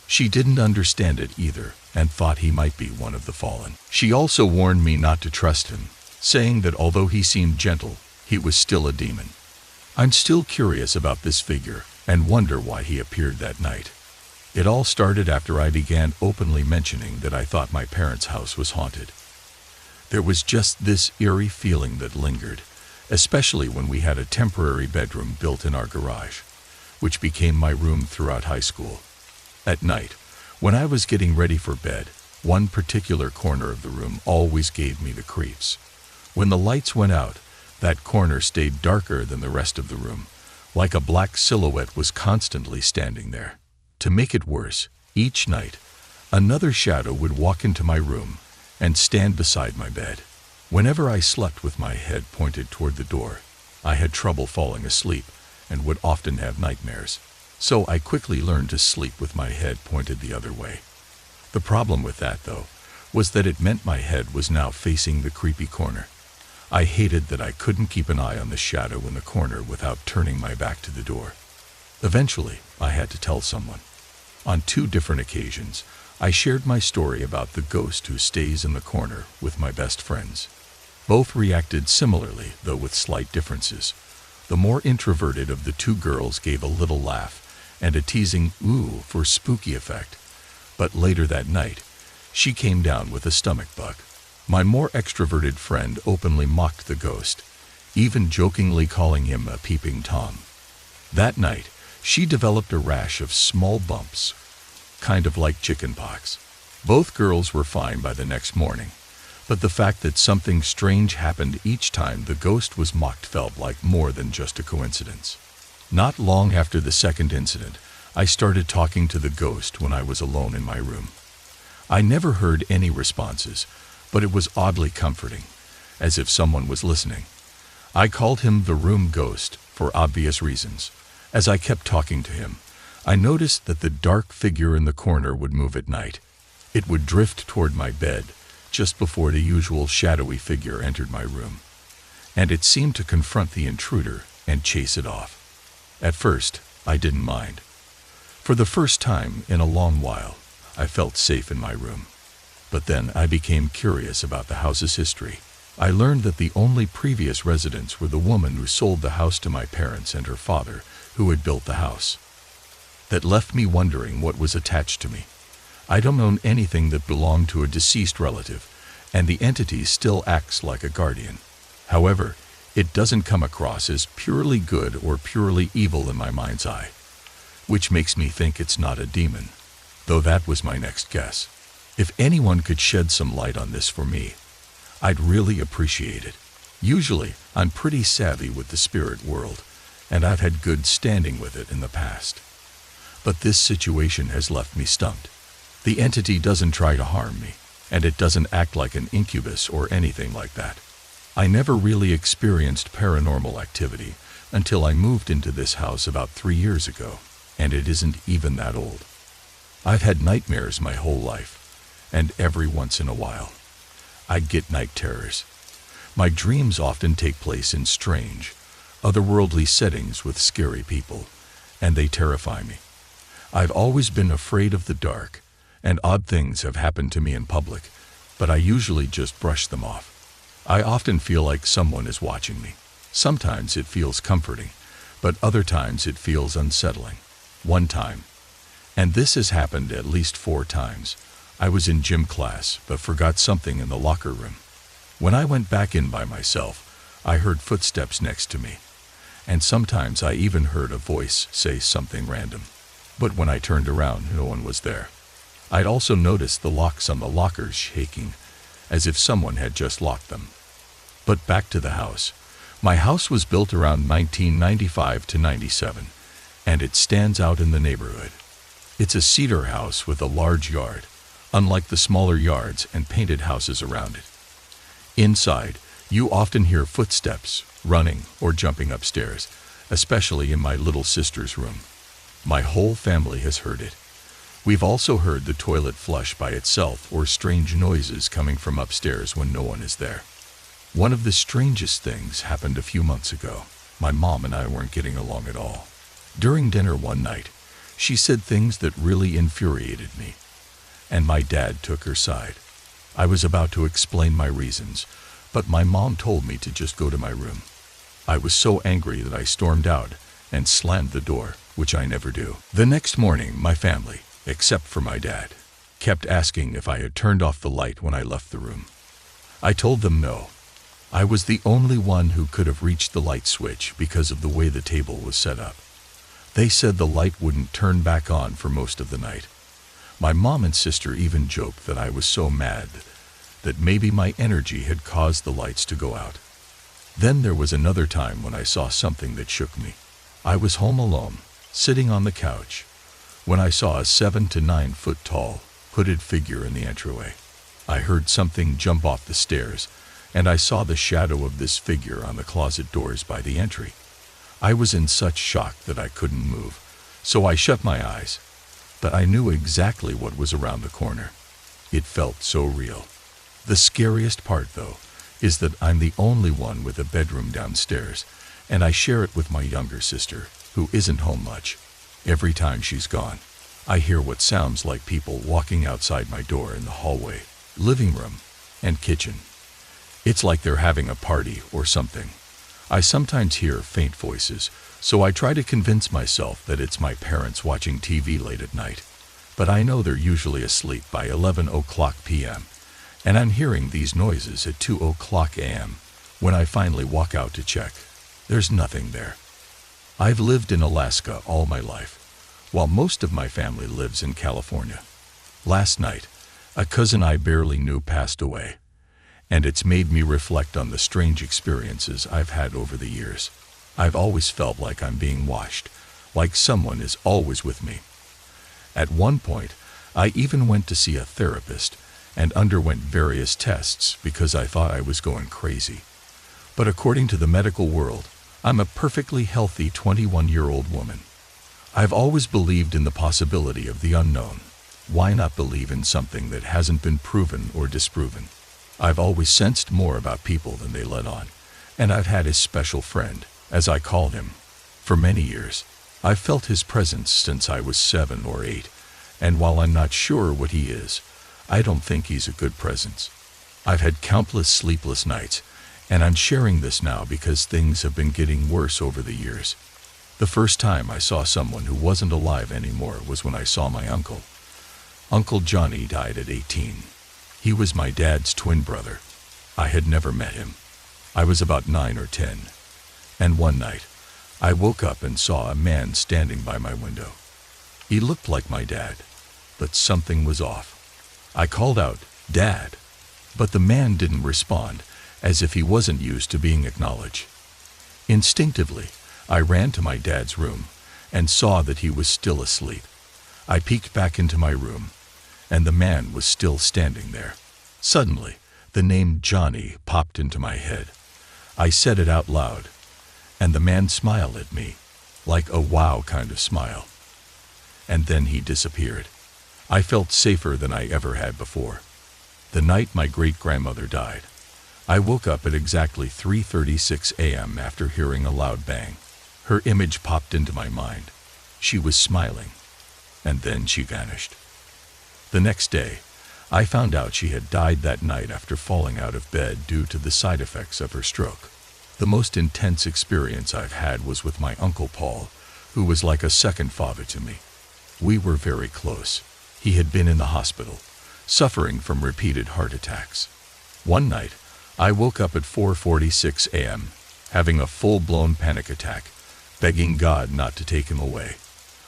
She didn't understand it either and thought he might be one of the fallen. She also warned me not to trust him, saying that although he seemed gentle, he was still a demon. I'm still curious about this figure and wonder why he appeared that night. It all started after I began openly mentioning that I thought my parents' house was haunted. There was just this eerie feeling that lingered, especially when we had a temporary bedroom built in our garage, which became my room throughout high school. At night, when I was getting ready for bed, one particular corner of the room always gave me the creeps. When the lights went out, that corner stayed darker than the rest of the room, like a black silhouette was constantly standing there. To make it worse, each night, another shadow would walk into my room and stand beside my bed. Whenever I slept with my head pointed toward the door, I had trouble falling asleep and would often have nightmares. So I quickly learned to sleep with my head pointed the other way. The problem with that, though, was that it meant my head was now facing the creepy corner. I hated that I couldn't keep an eye on the shadow in the corner without turning my back to the door. Eventually, I had to tell someone. On 2 different occasions, I shared my story about the ghost who stays in the corner with my best friends. Both reacted similarly, though with slight differences. The more introverted of the 2 girls gave a little laugh and a teasing "ooh" for spooky effect. But later that night, she came down with a stomach bug. My more extroverted friend openly mocked the ghost, even jokingly calling him a peeping Tom. That night, she developed a rash of small bumps, kind of like chickenpox. Both girls were fine by the next morning, but the fact that something strange happened each time the ghost was mocked felt like more than just a coincidence. Not long after the second incident, I started talking to the ghost when I was alone in my room. I never heard any responses, but it was oddly comforting, as if someone was listening. I called him the room ghost for obvious reasons. As I kept talking to him, I noticed that the dark figure in the corner would move at night. It would drift toward my bed just before the usual shadowy figure entered my room, and it seemed to confront the intruder and chase it off. At first, I didn't mind. For the first time in a long while, I felt safe in my room. But then I became curious about the house's history. I learned that the only previous residents were the woman who sold the house to my parents and her father, who had built the house. That left me wondering what was attached to me. I don't own anything that belonged to a deceased relative, and the entity still acts like a guardian. However, it doesn't come across as purely good or purely evil in my mind's eye, which makes me think it's not a demon, though that was my next guess. If anyone could shed some light on this for me, I'd really appreciate it. Usually, I'm pretty savvy with the spirit world, and I've had good standing with it in the past. But this situation has left me stumped. The entity doesn't try to harm me, and it doesn't act like an incubus or anything like that. I never really experienced paranormal activity until I moved into this house about 3 years ago, and it isn't even that old. I've had nightmares my whole life, and every once in a while, I get night terrors. My dreams often take place in strange, otherworldly settings with scary people, and they terrify me. I've always been afraid of the dark, and odd things have happened to me in public, but I usually just brush them off. I often feel like someone is watching me. Sometimes it feels comforting, but other times it feels unsettling. One time, and this has happened at least 4 times, I was in gym class but forgot something in the locker room. When I went back in by myself, I heard footsteps next to me, and sometimes I even heard a voice say something random. But when I turned around, no one was there. I'd also noticed the locks on the lockers shaking, as if someone had just locked them. But back to the house. My house was built around 1995 to 97, and it stands out in the neighborhood. It's a cedar house with a large yard, unlike the smaller yards and painted houses around it. Inside, you often hear footsteps, running or jumping upstairs, especially in my little sister's room. My whole family has heard it. We've also heard the toilet flush by itself or strange noises coming from upstairs when no one is there. One of the strangest things happened a few months ago. My mom and I weren't getting along at all. During dinner one night, she said things that really infuriated me, and my dad took her side. I was about to explain my reasons, but my mom told me to just go to my room. I was so angry that I stormed out and slammed the door, which I never do. The next morning, my family, except for my dad, kept asking if I had turned off the light when I left the room. I told them no. I was the only one who could have reached the light switch because of the way the table was set up. They said the light wouldn't turn back on for most of the night. My mom and sister even joked that I was so mad that maybe my energy had caused the lights to go out. Then there was another time when I saw something that shook me. I was home alone, sitting on the couch, when I saw a 7 to 9 foot tall, hooded figure in the entryway. I heard something jump off the stairs, and I saw the shadow of this figure on the closet doors by the entry. I was in such shock that I couldn't move, so I shut my eyes, but I knew exactly what was around the corner. It felt so real. The scariest part, though, is that I'm the only one with a bedroom downstairs, and I share it with my younger sister, who isn't home much. Every time she's gone, I hear what sounds like people walking outside my door in the hallway, living room, and kitchen. It's like they're having a party or something. I sometimes hear faint voices, so I try to convince myself that it's my parents watching TV late at night. But I know they're usually asleep by 11 o'clock p.m., and I'm hearing these noises at 2 o'clock a.m. When I finally walk out to check, there's nothing there. I've lived in Alaska all my life, while most of my family lives in California. Last night, a cousin I barely knew passed away, and it's made me reflect on the strange experiences I've had over the years. I've always felt like I'm being watched, like someone is always with me. At one point, I even went to see a therapist and underwent various tests because I thought I was going crazy. But according to the medical world, I'm a perfectly healthy 21-year-old woman. I've always believed in the possibility of the unknown. Why not believe in something that hasn't been proven or disproven? I've always sensed more about people than they let on, and I've had a special friend, as I call him, for many years. I've felt his presence since I was 7 or 8, and while I'm not sure what he is, I don't think he's a good presence. I've had countless sleepless nights, and I'm sharing this now because things have been getting worse over the years. The first time I saw someone who wasn't alive anymore was when I saw my uncle. Uncle Johnny died at 18. He was my dad's twin brother. I had never met him. I was about 9 or 10, and one night, I woke up and saw a man standing by my window. He looked like my dad, but something was off. I called out, "Dad," but the man didn't respond, as if he wasn't used to being acknowledged. Instinctively, I ran to my dad's room and saw that he was still asleep. I peeked back into my room, and the man was still standing there. Suddenly, the name Johnny popped into my head. I said it out loud, and the man smiled at me, like a wow kind of smile. And then he disappeared. I felt safer than I ever had before. The night my great-grandmother died, I woke up at exactly 3:36 a.m. after hearing a loud bang. Her image popped into my mind. She was smiling, and then she vanished. The next day, I found out she had died that night after falling out of bed due to the side effects of her stroke. The most intense experience I've had was with my Uncle Paul, who was like a second father to me. We were very close. He had been in the hospital, suffering from repeated heart attacks. One night, I woke up at 4:46 a.m., having a full-blown panic attack, begging God not to take him away.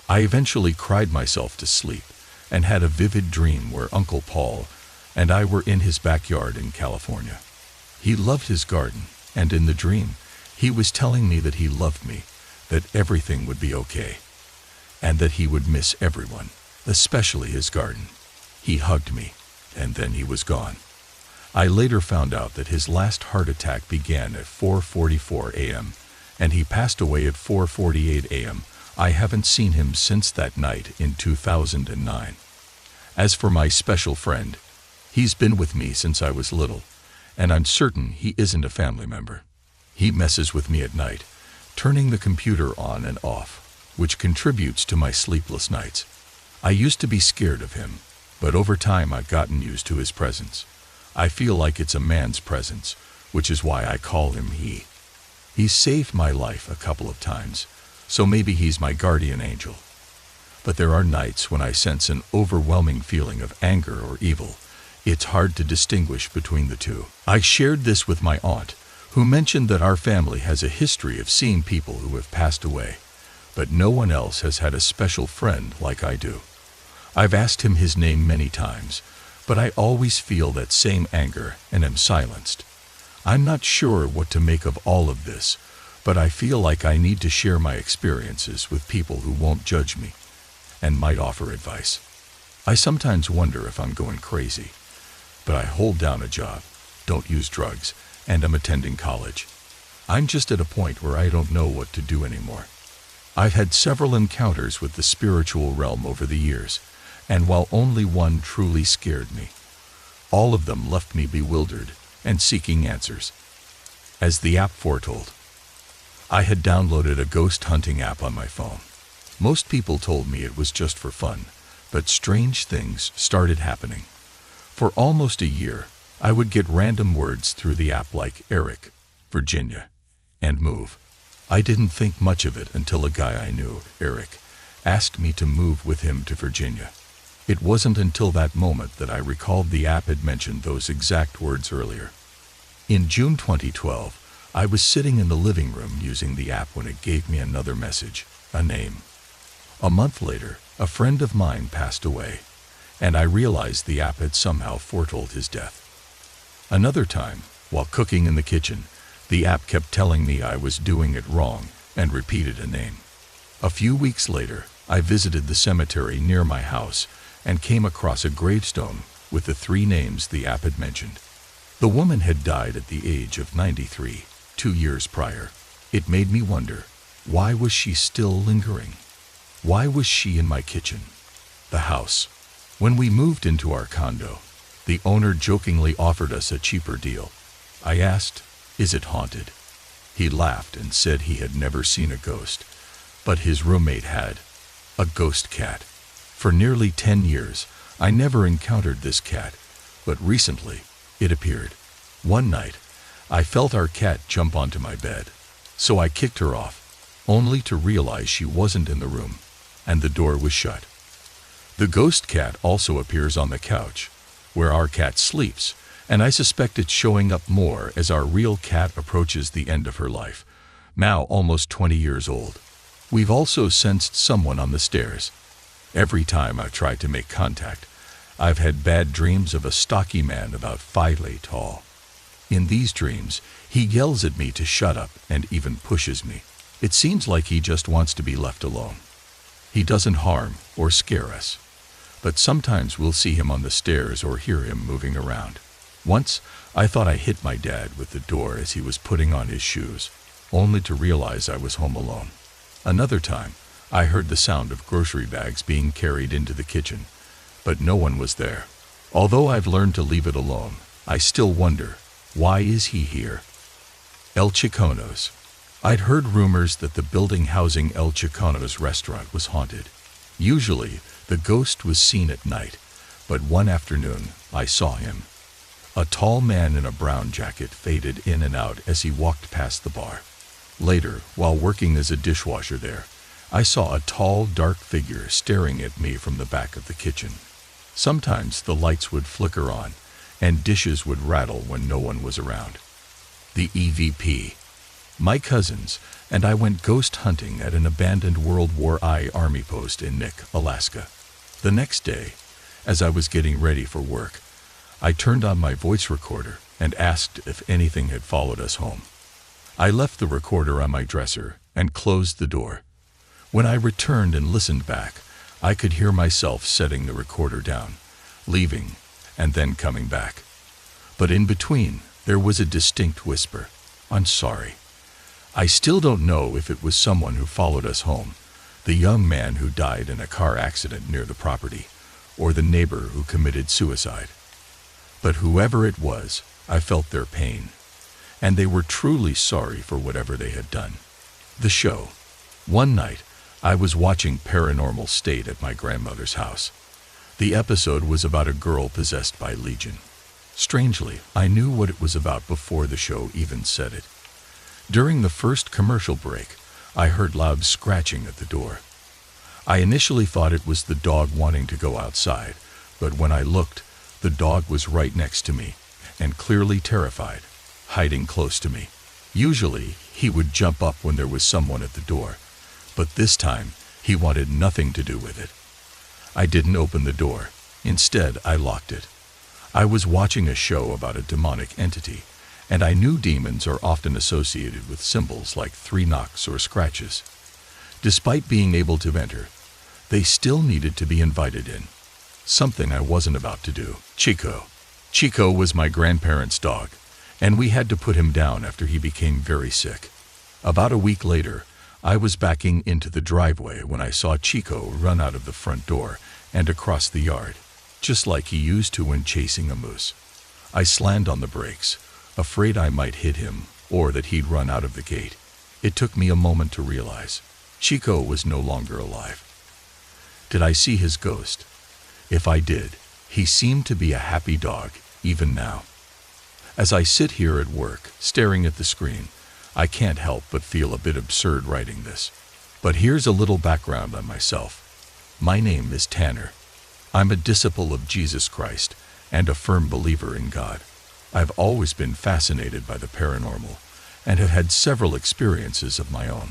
I eventually cried myself to sleep and had a vivid dream where Uncle Paul and I were in his backyard in California. He loved his garden, and in the dream, he was telling me that he loved me, that everything would be okay, and that he would miss everyone, especially his garden. He hugged me, and then he was gone. I later found out that his last heart attack began at 4:44 a.m., and he passed away at 4:48 a.m. I haven't seen him since that night in 2009. As for my special friend, he's been with me since I was little, and I'm certain he isn't a family member. He messes with me at night, turning the computer on and off, which contributes to my sleepless nights. I used to be scared of him, but over time I've gotten used to his presence. I feel like it's a man's presence, which is why I call him he. He's saved my life a couple of times, so maybe he's my guardian angel. But there are nights when I sense an overwhelming feeling of anger or evil. It's hard to distinguish between the two. I shared this with my aunt, who mentioned that our family has a history of seeing people who have passed away, but no one else has had a special friend like I do. I've asked him his name many times, but I always feel that same anger and am silenced. I'm not sure what to make of all of this, but I feel like I need to share my experiences with people who won't judge me and might offer advice. I sometimes wonder if I'm going crazy, but I hold down a job, don't use drugs, and am attending college. I'm just at a point where I don't know what to do anymore. I've had several encounters with the spiritual realm over the years, and while only one truly scared me, All of them left me bewildered and seeking answers. As the app foretold, I had downloaded a ghost hunting app on my phone. Most people told me it was just for fun, but strange things started happening. For almost a year, I would get random words through the app like Eric, Virginia, and move. I didn't think much of it until a guy I knew, Eric, asked me to move with him to Virginia. It wasn't until that moment that I recalled the app had mentioned those exact words earlier. In June 2012, I was sitting in the living room using the app when it gave me another message, a name. A month later, a friend of mine passed away, and I realized the app had somehow foretold his death. Another time, while cooking in the kitchen, the app kept telling me I was doing it wrong and repeated a name. A few weeks later, I visited the cemetery near my house and came across a gravestone with the 3 names the app had mentioned. The woman had died at the age of 93, 2 years prior. It made me wonder, why was she still lingering? Why was she in my kitchen? The house. When we moved into our condo, the owner jokingly offered us a cheaper deal. I asked, "Is it haunted?" He laughed and said he had never seen a ghost, but his roommate had. A ghost cat. For nearly 10 years, I never encountered this cat, but recently, it appeared. One night, I felt our cat jump onto my bed, so I kicked her off, only to realize she wasn't in the room, and the door was shut. The ghost cat also appears on the couch, where our cat sleeps, and I suspect it's showing up more as our real cat approaches the end of her life, now almost 20 years old. We've also sensed someone on the stairs. Every time I've tried to make contact, I've had bad dreams of a stocky man about 5 feet tall. In these dreams, he yells at me to shut up and even pushes me. It seems like he just wants to be left alone. He doesn't harm or scare us, but sometimes we'll see him on the stairs or hear him moving around. Once, I thought I hit my dad with the door as he was putting on his shoes, only to realize I was home alone. Another time, I heard the sound of grocery bags being carried into the kitchen, but no one was there. Although I've learned to leave it alone, I still wonder, why is he here? El Chicono's. I'd heard rumors that the building housing El Chicono's restaurant was haunted. Usually, the ghost was seen at night, but one afternoon, I saw him. A tall man in a brown jacket faded in and out as he walked past the bar. Later, while working as a dishwasher there, I saw a tall, dark figure staring at me from the back of the kitchen. Sometimes the lights would flicker on, and dishes would rattle when no one was around. The EVP. My cousins and I went ghost hunting at an abandoned World War I Army post in Nick, Alaska. The next day, as I was getting ready for work, I turned on my voice recorder and asked if anything had followed us home. I left the recorder on my dresser and closed the door. When I returned and listened back, I could hear myself setting the recorder down, leaving, and then coming back. But in between, there was a distinct whisper, "I'm sorry." I still don't know if it was someone who followed us home, the young man who died in a car accident near the property, or the neighbor who committed suicide. But whoever it was, I felt their pain, and they were truly sorry for whatever they had done. The show. One night, I was watching Paranormal State at my grandmother's house. The episode was about a girl possessed by Legion. Strangely, I knew what it was about before the show even said it. During the first commercial break, I heard loud scratching at the door. I initially thought it was the dog wanting to go outside, but when I looked, the dog was right next to me, and clearly terrified, hiding close to me. Usually, he would jump up when there was someone at the door, but this time, he wanted nothing to do with it. I didn't open the door. Instead, I locked it. I was watching a show about a demonic entity, and I knew demons are often associated with symbols like 3 knocks or scratches. Despite being able to enter, they still needed to be invited in, something I wasn't about to do. Chico. Chico was my grandparents' dog, and we had to put him down after he became very sick. About a week later, I was backing into the driveway when I saw Chico run out of the front door and across the yard. just like he used to when chasing a moose. I slammed on the brakes, afraid I might hit him or that he'd run out of the gate. It took me a moment to realize Chico was no longer alive. Did I see his ghost? If I did, he seemed to be a happy dog, even now. As I sit here at work, staring at the screen, I can't help but feel a bit absurd writing this. But here's a little background on myself. My name is Tanner. I'm a disciple of Jesus Christ and a firm believer in God. I've always been fascinated by the paranormal and have had several experiences of my own.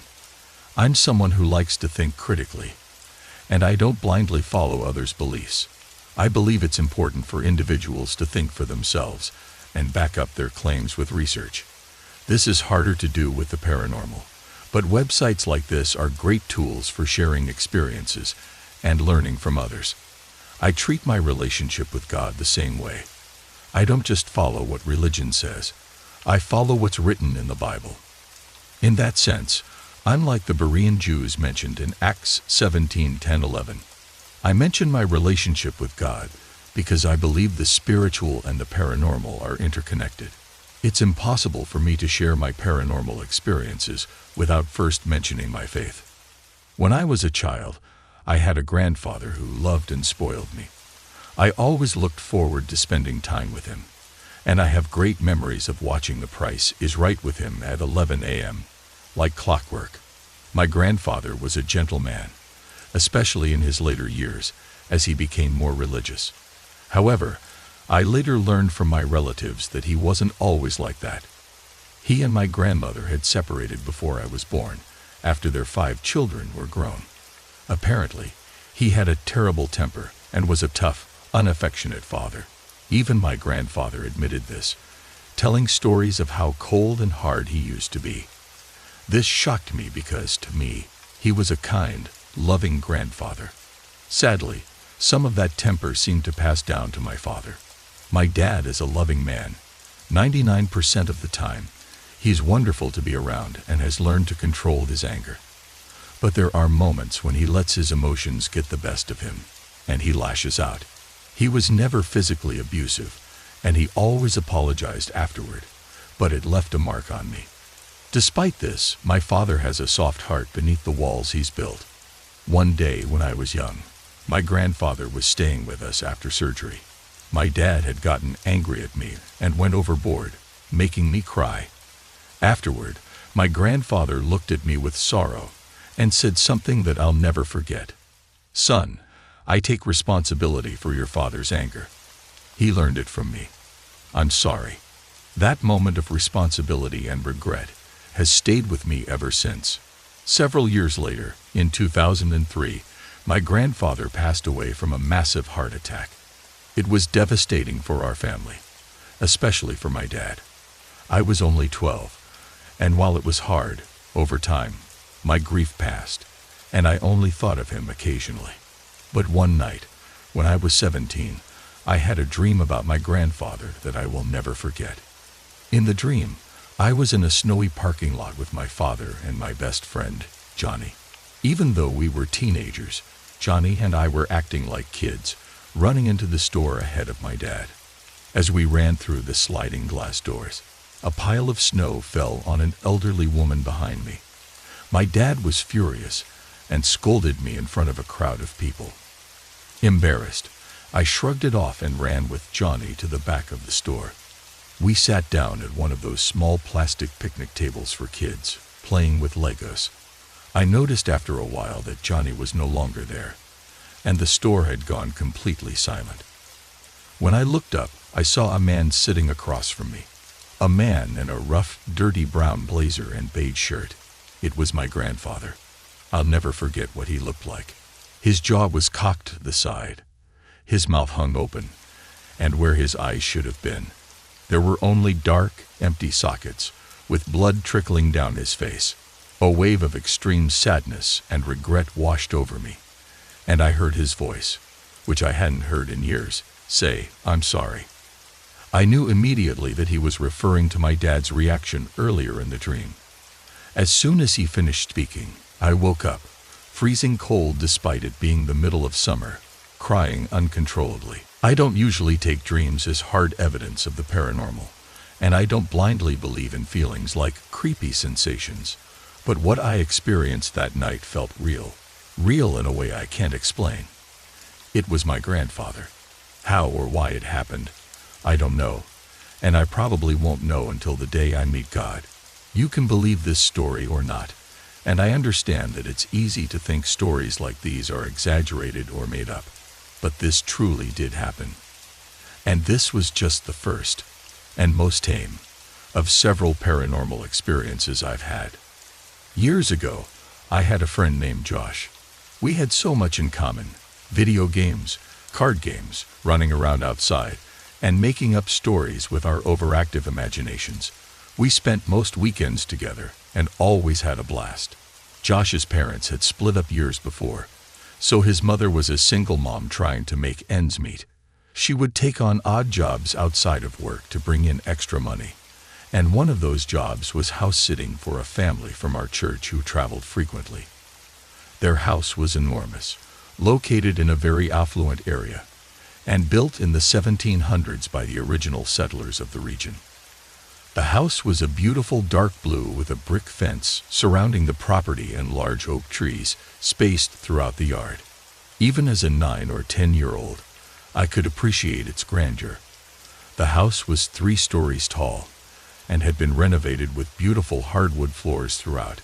I'm someone who likes to think critically, and I don't blindly follow others' beliefs. I believe it's important for individuals to think for themselves and back up their claims with research. This is harder to do with the paranormal, but websites like this are great tools for sharing experiences and learning from others. I treat my relationship with God the same way. I don't just follow what religion says. I follow what's written in the Bible. In that sense, I'm like the Berean Jews mentioned in Acts 17:10-11. I mention my relationship with God because I believe the spiritual and the paranormal are interconnected. It's impossible for me to share my paranormal experiences without first mentioning my faith. When I was a child, I had a grandfather who loved and spoiled me. I always looked forward to spending time with him, and I have great memories of watching The Price is Right with him at 11 a.m., like clockwork. My grandfather was a gentle man, especially in his later years, as he became more religious. However, I later learned from my relatives that he wasn't always like that. He and my grandmother had separated before I was born, after their 5 children were grown. Apparently, he had a terrible temper and was a tough, unaffectionate father. Even my grandfather admitted this, telling stories of how cold and hard he used to be. This shocked me because, to me, he was a kind, loving grandfather. Sadly, some of that temper seemed to pass down to my father. My dad is a loving man. 99% of the time, he's wonderful to be around and has learned to control his anger. But there are moments when he lets his emotions get the best of him, and he lashes out. He was never physically abusive, and he always apologized afterward, but it left a mark on me. Despite this, my father has a soft heart beneath the walls he's built. One day when I was young, my grandfather was staying with us after surgery. My dad had gotten angry at me and went overboard, making me cry. Afterward, my grandfather looked at me with sorrow and said something that I'll never forget. "Son, I take responsibility for your father's anger." He learned it from me. I'm sorry. That moment of responsibility and regret has stayed with me ever since. Several years later, in 2003, my grandfather passed away from a massive heart attack. It was devastating for our family, especially for my dad. I was only 12, and while it was hard, over time, my grief passed, and I only thought of him occasionally. But one night, when I was 17, I had a dream about my grandfather that I will never forget. In the dream, I was in a snowy parking lot with my father and my best friend, Johnny. Even though we were teenagers, Johnny and I were acting like kids, running into the store ahead of my dad. As we ran through the sliding glass doors, a pile of snow fell on an elderly woman behind me. My dad was furious and scolded me in front of a crowd of people. Embarrassed, I shrugged it off and ran with Johnny to the back of the store. We sat down at one of those small plastic picnic tables for kids, playing with Legos. I noticed after a while that Johnny was no longer there, and the store had gone completely silent. When I looked up, I saw a man sitting across from me. A man in a rough, dirty brown blazer and beige shirt. It was my grandfather. I'll never forget what he looked like. His jaw was cocked to the side. His mouth hung open, and where his eyes should have been, there were only dark, empty sockets, with blood trickling down his face. A wave of extreme sadness and regret washed over me, and I heard his voice, which I hadn't heard in years, say, "I'm sorry." I knew immediately that he was referring to my dad's reaction earlier in the dream. As soon as he finished speaking, I woke up, freezing cold despite it being the middle of summer, crying uncontrollably. I don't usually take dreams as hard evidence of the paranormal, and I don't blindly believe in feelings like creepy sensations. But what I experienced that night felt real. Real in a way I can't explain. It was my grandfather. How or why it happened, I don't know, and I probably won't know until the day I meet God. You can believe this story or not, and I understand that it's easy to think stories like these are exaggerated or made up. But this truly did happen. And this was just the first, and most tame, of several paranormal experiences I've had. Years ago, I had a friend named Josh. We had so much in common: video games, card games, running around outside, and making up stories with our overactive imaginations. We spent most weekends together and always had a blast. Josh's parents had split up years before, so his mother was a single mom trying to make ends meet. She would take on odd jobs outside of work to bring in extra money, and one of those jobs was house sitting for a family from our church who traveled frequently. Their house was enormous, located in a very affluent area, and built in the 1700s by the original settlers of the region. The house was a beautiful dark blue with a brick fence surrounding the property and large oak trees spaced throughout the yard. Even as a 9 or 10-year-old, I could appreciate its grandeur. The house was 3 stories tall and had been renovated with beautiful hardwood floors throughout.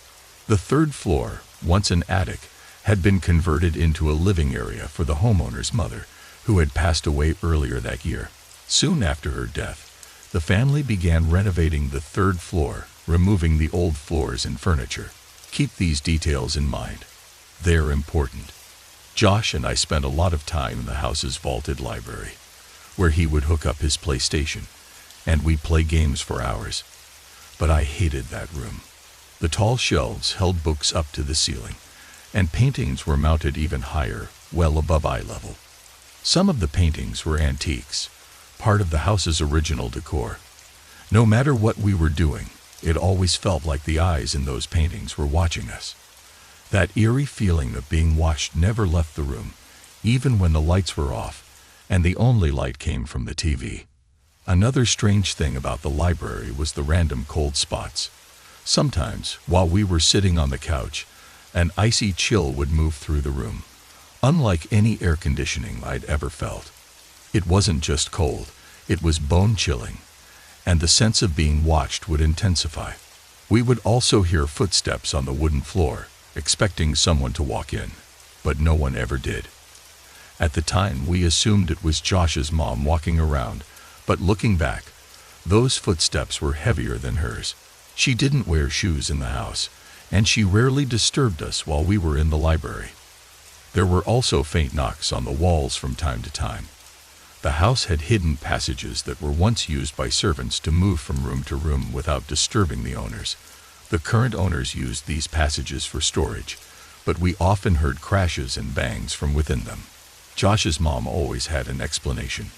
The 3rd floor, once an attic, had been converted into a living area for the homeowner's mother, who had passed away earlier that year. Soon after her death, the family began renovating the 3rd floor, removing the old floors and furniture. Keep these details in mind. They're important. Josh and I spent a lot of time in the house's vaulted library, where he would hook up his PlayStation, and we'd play games for hours. But I hated that room. The tall shelves held books up to the ceiling, and paintings were mounted even higher, well above eye level. Some of the paintings were antiques, part of the house's original decor. No matter what we were doing, it always felt like the eyes in those paintings were watching us. That eerie feeling of being watched never left the room, even when the lights were off, and the only light came from the TV. Another strange thing about the library was the random cold spots. Sometimes, while we were sitting on the couch, an icy chill would move through the room, unlike any air conditioning I'd ever felt. It wasn't just cold, it was bone-chilling, and the sense of being watched would intensify. We would also hear footsteps on the wooden floor, expecting someone to walk in, but no one ever did. At the time, we assumed it was Josh's mom walking around, but looking back, those footsteps were heavier than hers. She didn't wear shoes in the house, and she rarely disturbed us while we were in the library. There were also faint knocks on the walls from time to time. The house had hidden passages that were once used by servants to move from room to room without disturbing the owners. The current owners used these passages for storage, but we often heard crashes and bangs from within them. Josh's mom always had an explanation,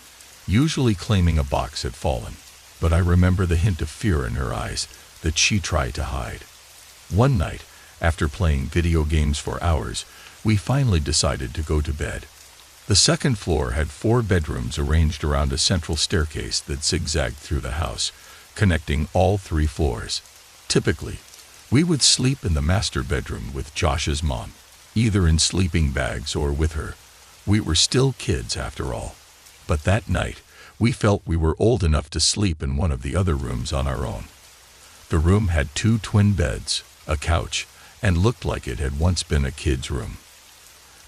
usually claiming a box had fallen, but I remember the hint of fear in her eyes that she tried to hide. One night, after playing video games for hours, we finally decided to go to bed. The 2nd floor had 4 bedrooms arranged around a central staircase that zigzagged through the house, connecting all 3 floors. Typically, we would sleep in the master bedroom with Josh's mom, either in sleeping bags or with her. We were still kids after all. But that night, we felt we were old enough to sleep in one of the other rooms on our own. The room had 2 twin beds, a couch, and looked like it had once been a kid's room.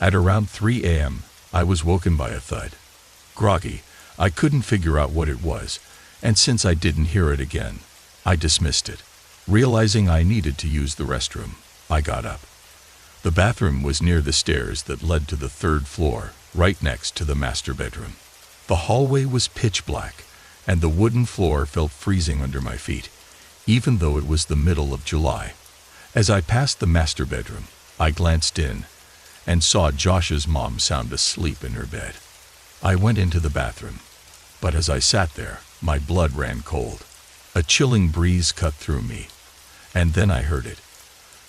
At around 3 a.m., I was woken by a thud. Groggy, I couldn't figure out what it was, and since I didn't hear it again, I dismissed it. Realizing I needed to use the restroom, I got up. The bathroom was near the stairs that led to the 3rd floor, right next to the master bedroom. The hallway was pitch black, and the wooden floor felt freezing under my feet, even though it was the middle of July. As I passed the master bedroom, I glanced in and saw Josh's mom sound asleep in her bed. I went into the bathroom, but as I sat there, my blood ran cold. A chilling breeze cut through me, and then I heard it.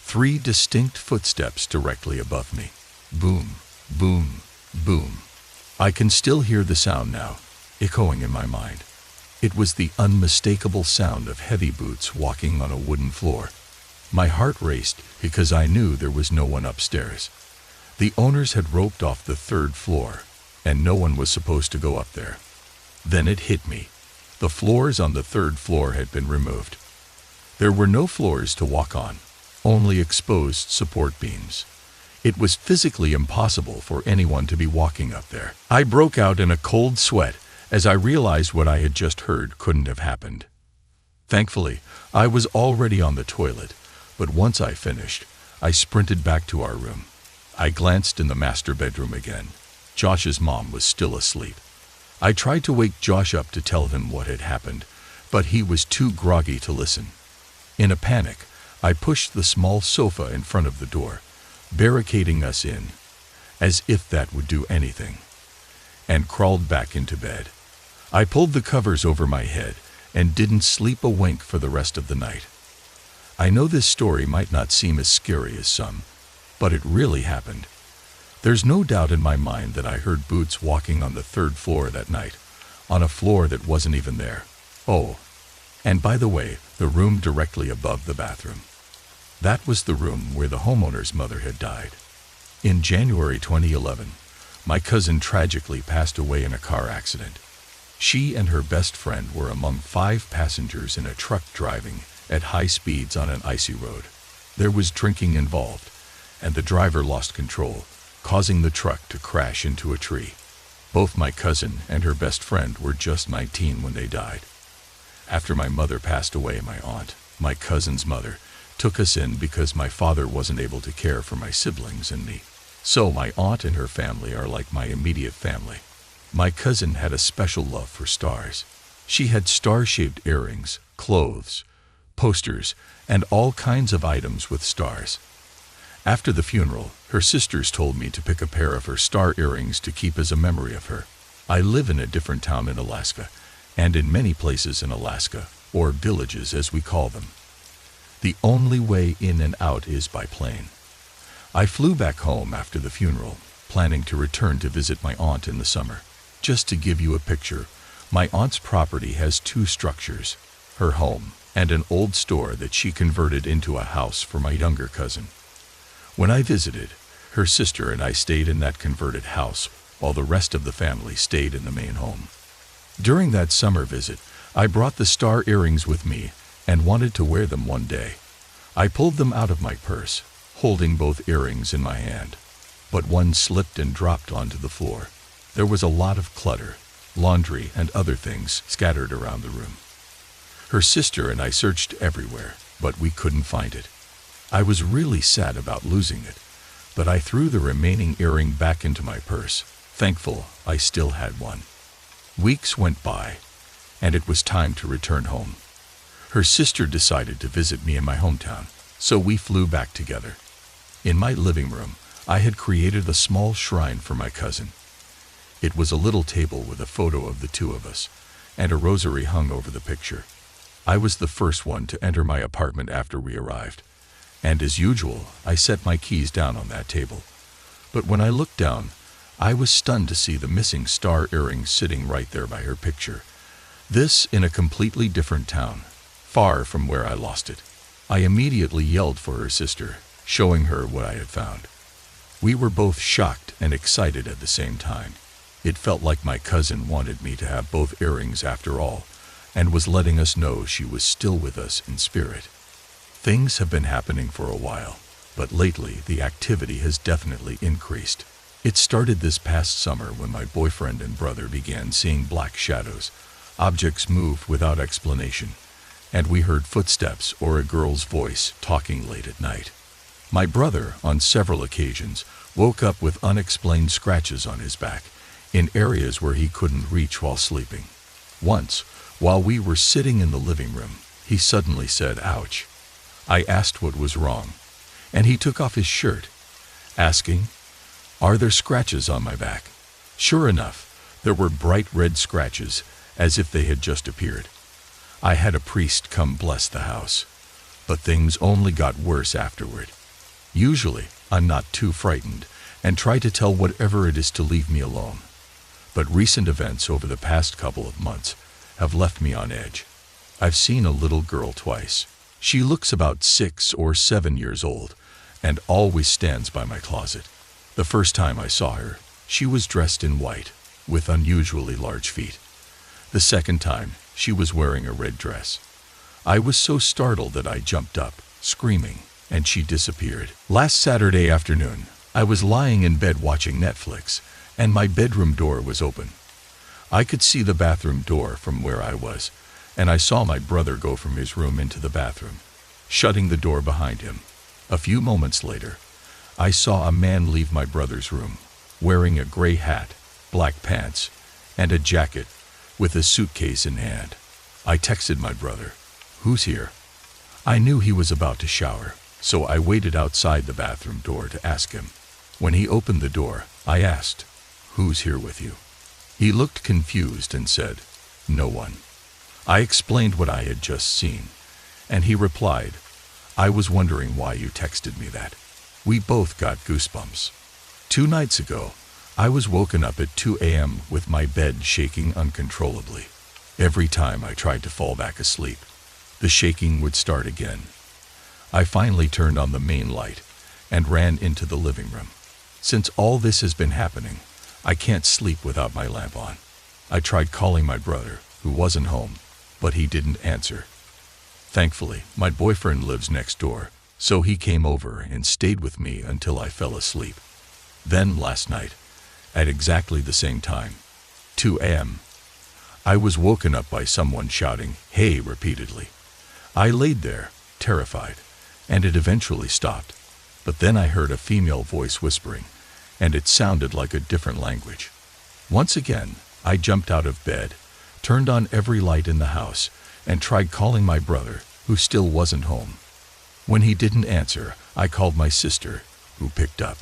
3 distinct footsteps directly above me. Boom, boom, boom. I can still hear the sound now, echoing in my mind. It was the unmistakable sound of heavy boots walking on a wooden floor. My heart raced because I knew there was no one upstairs. The owners had roped off the third floor, and no one was supposed to go up there. Then it hit me. The floors on the third floor had been removed. There were no floors to walk on, only exposed support beams. It was physically impossible for anyone to be walking up there. I broke out in a cold sweat as I realized what I had just heard couldn't have happened. Thankfully, I was already on the toilet, but once I finished, I sprinted back to our room. I glanced in the master bedroom again. Josh's mom was still asleep. I tried to wake Josh up to tell him what had happened, but he was too groggy to listen. In a panic, I pushed the small sofa in front of the door, barricading us in, as if that would do anything, and crawled back into bed. I pulled the covers over my head and didn't sleep a wink for the rest of the night. I know this story might not seem as scary as some, but it really happened. There's no doubt in my mind that I heard boots walking on the third floor that night, on a floor that wasn't even there. Oh, and by the way, the room directly above the bathroom. That was the room where the homeowner's mother had died. In January 2011, my cousin tragically passed away in a car accident. She and her best friend were among 5 passengers in a truck driving at high speeds on an icy road. There was drinking involved, and the driver lost control, causing the truck to crash into a tree. Both my cousin and her best friend were just 19 when they died. After my mother passed away, my aunt, my cousin's mother, took us in because my father wasn't able to care for my siblings and me. So my aunt and her family are like my immediate family. My cousin had a special love for stars. She had star-shaped earrings, clothes, posters, and all kinds of items with stars. After the funeral, her sisters told me to pick a pair of her star earrings to keep as a memory of her. I live in a different town in Alaska, and in many places in Alaska, or villages as we call them, the only way in and out is by plane. I flew back home after the funeral, planning to return to visit my aunt in the summer. Just to give you a picture, my aunt's property has 2 structures, her home and an old store that she converted into a house for my younger cousin. When I visited, her sister and I stayed in that converted house while the rest of the family stayed in the main home. During that summer visit, I brought the star earrings with me and wanted to wear them one day. I pulled them out of my purse, holding both earrings in my hand, but one slipped and dropped onto the floor. There was a lot of clutter, laundry, and other things scattered around the room. Her sister and I searched everywhere, but we couldn't find it. I was really sad about losing it, but I threw the remaining earring back into my purse, thankful I still had one. Weeks went by, and it was time to return home. Her sister decided to visit me in my hometown, so we flew back together. In my living room, I had created a small shrine for my cousin. It was a little table with a photo of the 2 of us, and a rosary hung over the picture. I was the first one to enter my apartment after we arrived, and as usual, I set my keys down on that table. But when I looked down, I was stunned to see the missing star earrings sitting right there by her picture. This in a completely different town, far from where I lost it. I immediately yelled for her sister, showing her what I had found. We were both shocked and excited at the same time. It felt like my cousin wanted me to have both earrings after all, and was letting us know she was still with us in spirit. Things have been happening for a while, but lately the activity has definitely increased. It started this past summer when my boyfriend and brother began seeing black shadows. Objects moved without explanation, and we heard footsteps or a girl's voice talking late at night. My brother, on several occasions, woke up with unexplained scratches on his back, in areas where he couldn't reach while sleeping. Once, while we were sitting in the living room, he suddenly said, "Ouch." I asked what was wrong, and he took off his shirt, asking, "Are there scratches on my back?" Sure enough, there were bright red scratches, as if they had just appeared. I had a priest come bless the house, but things only got worse afterward. Usually, I'm not too frightened and try to tell whatever it is to leave me alone. but recent events over the past couple of months have left me on edge. I've seen a little girl twice. She looks about 6 or 7 years old and always stands by my closet. The first time I saw her, she was dressed in white with unusually large feet. The second time, she was wearing a red dress. I was so startled that I jumped up, screaming, and she disappeared. Last Saturday afternoon, I was lying in bed watching Netflix, and my bedroom door was open. I could see the bathroom door from where I was, and I saw my brother go from his room into the bathroom, shutting the door behind him. A few moments later, I saw a man leave my brother's room, wearing a gray hat, black pants, and a jacket, with a suitcase in hand. I texted my brother, "Who's here?" I knew he was about to shower, so I waited outside the bathroom door to ask him. When he opened the door, I asked, "Who's here with you?" He looked confused and said, "No one." I explained what I had just seen, and he replied, "I was wondering why you texted me that." We both got goosebumps. 2 nights ago, I was woken up at 2 a.m. with my bed shaking uncontrollably. Every time I tried to fall back asleep, the shaking would start again. I finally turned on the main light and ran into the living room. Since all this has been happening, I can't sleep without my lamp on. I tried calling my brother, who wasn't home, but he didn't answer. Thankfully, my boyfriend lives next door, so he came over and stayed with me until I fell asleep. Then last night, at exactly the same time, 2 a.m., I was woken up by someone shouting, "Hey," repeatedly. I laid there, terrified, and it eventually stopped. But then I heard a female voice whispering, and it sounded like a different language. Once again, I jumped out of bed, turned on every light in the house, and tried calling my brother, who still wasn't home. When he didn't answer, I called my sister, who picked up.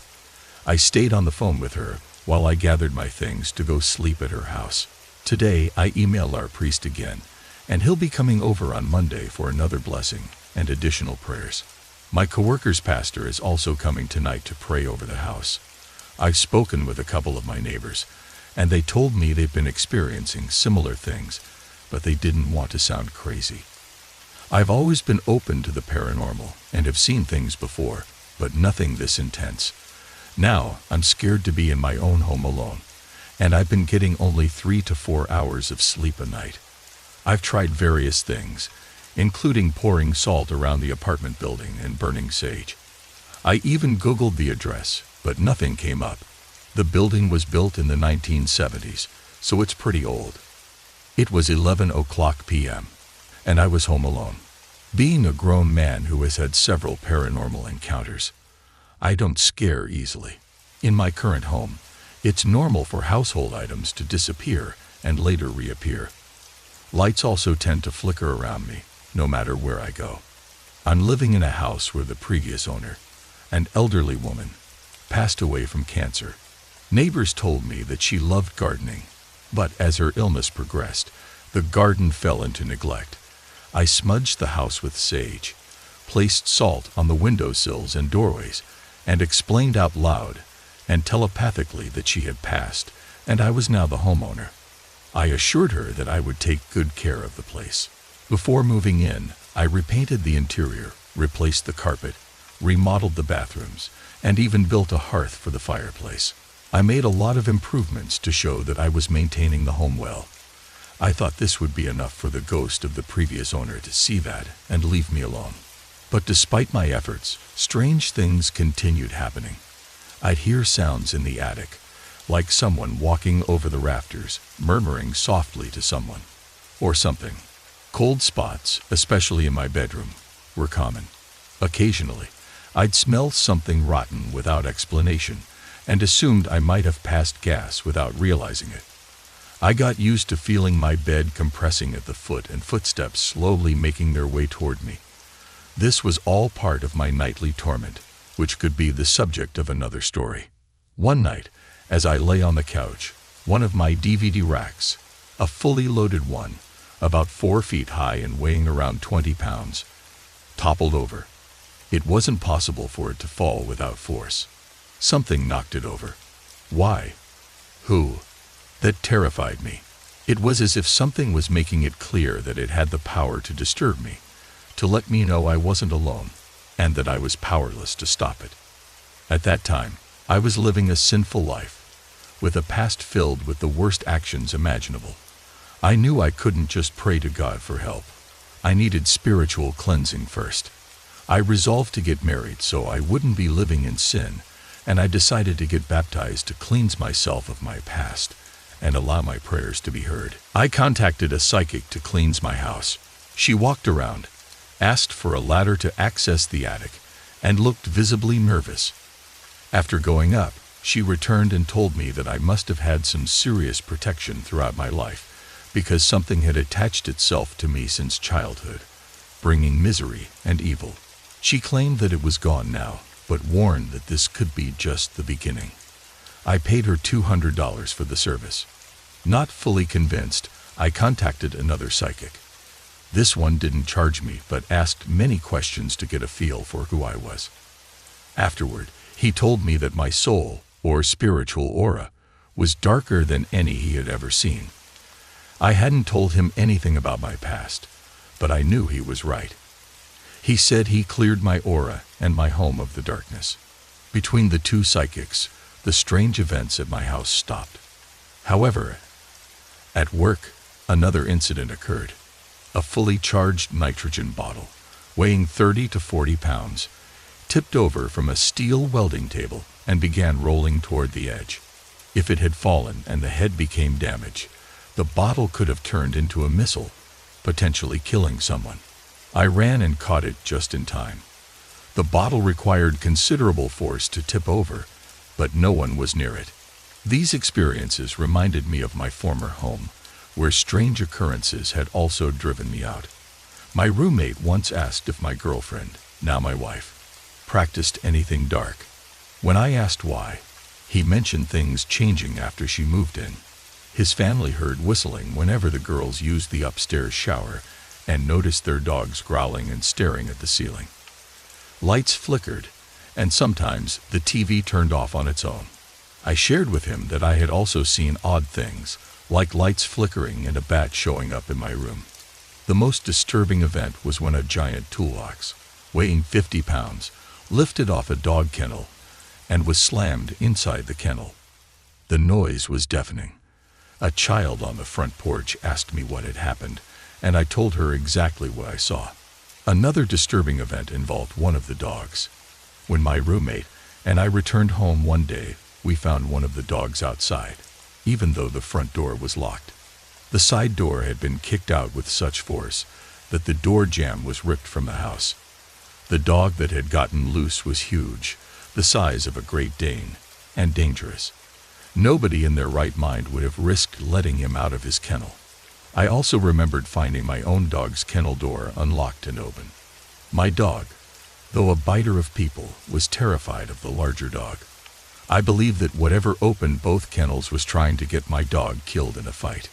I stayed on the phone with her while I gathered my things to go sleep at her house. Today, I emailed our priest again, and he'll be coming over on Monday for another blessing and additional prayers. My coworker's pastor is also coming tonight to pray over the house. I've spoken with a couple of my neighbors, and they told me they've been experiencing similar things, but they didn't want to sound crazy. I've always been open to the paranormal and have seen things before, but nothing this intense. Now, I'm scared to be in my own home alone, and I've been getting only 3 to 4 hours of sleep a night. I've tried various things, including pouring salt around the apartment building and burning sage. I even Googled the address, but nothing came up. The building was built in the 1970s, so it's pretty old. It was 11:00 p.m., and I was home alone. Being a grown man who has had several paranormal encounters, I don't scare easily. In my current home, it's normal for household items to disappear and later reappear. Lights also tend to flicker around me, no matter where I go. I'm living in a house where the previous owner, an elderly woman, passed away from cancer. Neighbors told me that she loved gardening, but as her illness progressed, the garden fell into neglect. I smudged the house with sage, placed salt on the windowsills and doorways, and explained out loud and telepathically that she had passed, and I was now the homeowner. I assured her that I would take good care of the place. Before moving in, I repainted the interior, replaced the carpet, remodeled the bathrooms, and even built a hearth for the fireplace. I made a lot of improvements to show that I was maintaining the home well. I thought this would be enough for the ghost of the previous owner to see that and leave me alone. But despite my efforts, strange things continued happening. I'd hear sounds in the attic, like someone walking over the rafters, murmuring softly to someone, or something. Cold spots, especially in my bedroom, were common. Occasionally, I'd smell something rotten without explanation, and assumed I might have passed gas without realizing it. I got used to feeling my bed compressing at the foot and footsteps slowly making their way toward me. This was all part of my nightly torment, which could be the subject of another story. One night, as I lay on the couch, one of my DVD racks, a fully loaded one, about 4 feet high and weighing around 20 pounds, toppled over. It wasn't possible for it to fall without force. Something knocked it over. Why? Who? That terrified me. It was as if something was making it clear that it had the power to disturb me, to let me know I wasn't alone, and that I was powerless to stop it. At that time, I was living a sinful life, with a past filled with the worst actions imaginable. I knew I couldn't just pray to God for help. I needed spiritual cleansing first. I resolved to get married so I wouldn't be living in sin, and I decided to get baptized to cleanse myself of my past and allow my prayers to be heard. I contacted a psychic to cleanse my house. She walked around, asked for a ladder to access the attic, and looked visibly nervous. After going up, she returned and told me that I must have had some serious protection throughout my life, because something had attached itself to me since childhood, bringing misery and evil. She claimed that it was gone now, but warned that this could be just the beginning. I paid her $200 for the service. Not fully convinced, I contacted another psychic. This one didn't charge me, but asked many questions to get a feel for who I was. Afterward, he told me that my soul, or spiritual aura, was darker than any he had ever seen. I hadn't told him anything about my past, but I knew he was right. He said he cleared my aura and my home of the darkness. Between the two psychics, the strange events at my house stopped. However, at work, another incident occurred. A fully charged nitrogen bottle, weighing 30 to 40 pounds, tipped over from a steel welding table and began rolling toward the edge. If it had fallen and the head became damaged, the bottle could have turned into a missile, potentially killing someone. I ran and caught it just in time. The bottle required considerable force to tip over, but no one was near it. These experiences reminded me of my former home, where strange occurrences had also driven me out. My roommate once asked if my girlfriend, now my wife, practiced anything dark. When I asked why, he mentioned things changing after she moved in. His family heard whistling whenever the girls used the upstairs shower and noticed their dogs growling and staring at the ceiling. Lights flickered, and sometimes the TV turned off on its own. I shared with him that I had also seen odd things, like lights flickering and a bat showing up in my room. The most disturbing event was when a giant toolbox, weighing 50 pounds, lifted off a dog kennel and was slammed inside the kennel. The noise was deafening. A child on the front porch asked me what had happened, and I told her exactly what I saw. Another disturbing event involved one of the dogs. When my roommate and I returned home one day, we found one of the dogs outside, even though the front door was locked. The side door had been kicked out with such force that the door jamb was ripped from the house. The dog that had gotten loose was huge, the size of a Great Dane, and dangerous. Nobody in their right mind would have risked letting him out of his kennel. I also remembered finding my own dog's kennel door unlocked and open. My dog, though a biter of people, was terrified of the larger dog. I believe that whatever opened both kennels was trying to get my dog killed in a fight.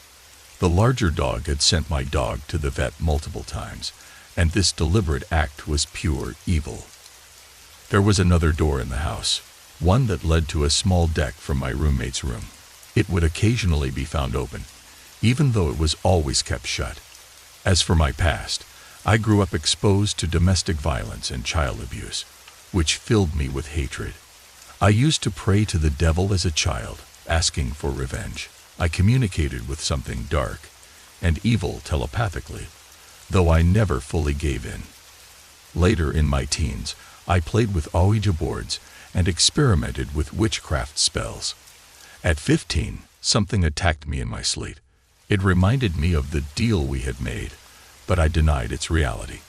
The larger dog had sent my dog to the vet multiple times, and this deliberate act was pure evil. There was another door in the house, one that led to a small deck from my roommate's room. It would occasionally be found open, even though it was always kept shut. As for my past, I grew up exposed to domestic violence and child abuse, which filled me with hatred. I used to pray to the devil as a child, asking for revenge. I communicated with something dark and evil telepathically, though I never fully gave in. Later in my teens, I played with Ouija boards and experimented with witchcraft spells. At 15, something attacked me in my sleep. It reminded me of the deal we had made, but I denied its reality.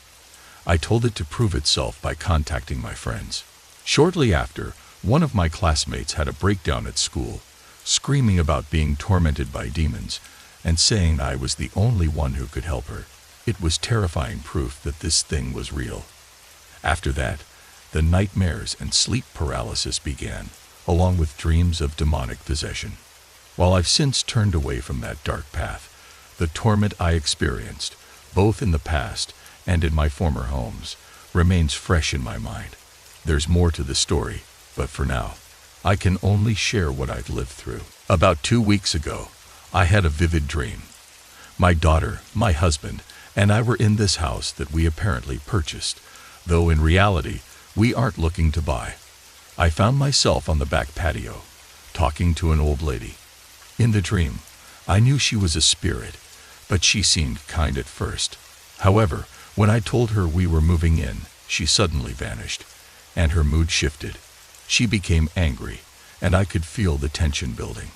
I told it to prove itself by contacting my friends. Shortly after, one of my classmates had a breakdown at school, screaming about being tormented by demons and saying I was the only one who could help her. It was terrifying proof that this thing was real. After that, the nightmares and sleep paralysis began, along with dreams of demonic possession. While I've since turned away from that dark path, the torment I experienced, both in the past and in my former homes, remains fresh in my mind. There's more to the story, but for now, I can only share what I've lived through. About 2 weeks ago, I had a vivid dream. My daughter, my husband, and I were in this house that we apparently purchased, though in reality, we aren't looking to buy. I found myself on the back patio, talking to an old lady. In the dream, I knew she was a spirit, but she seemed kind at first. However, when I told her we were moving in, she suddenly vanished, and her mood shifted. She became angry, and I could feel the tension building.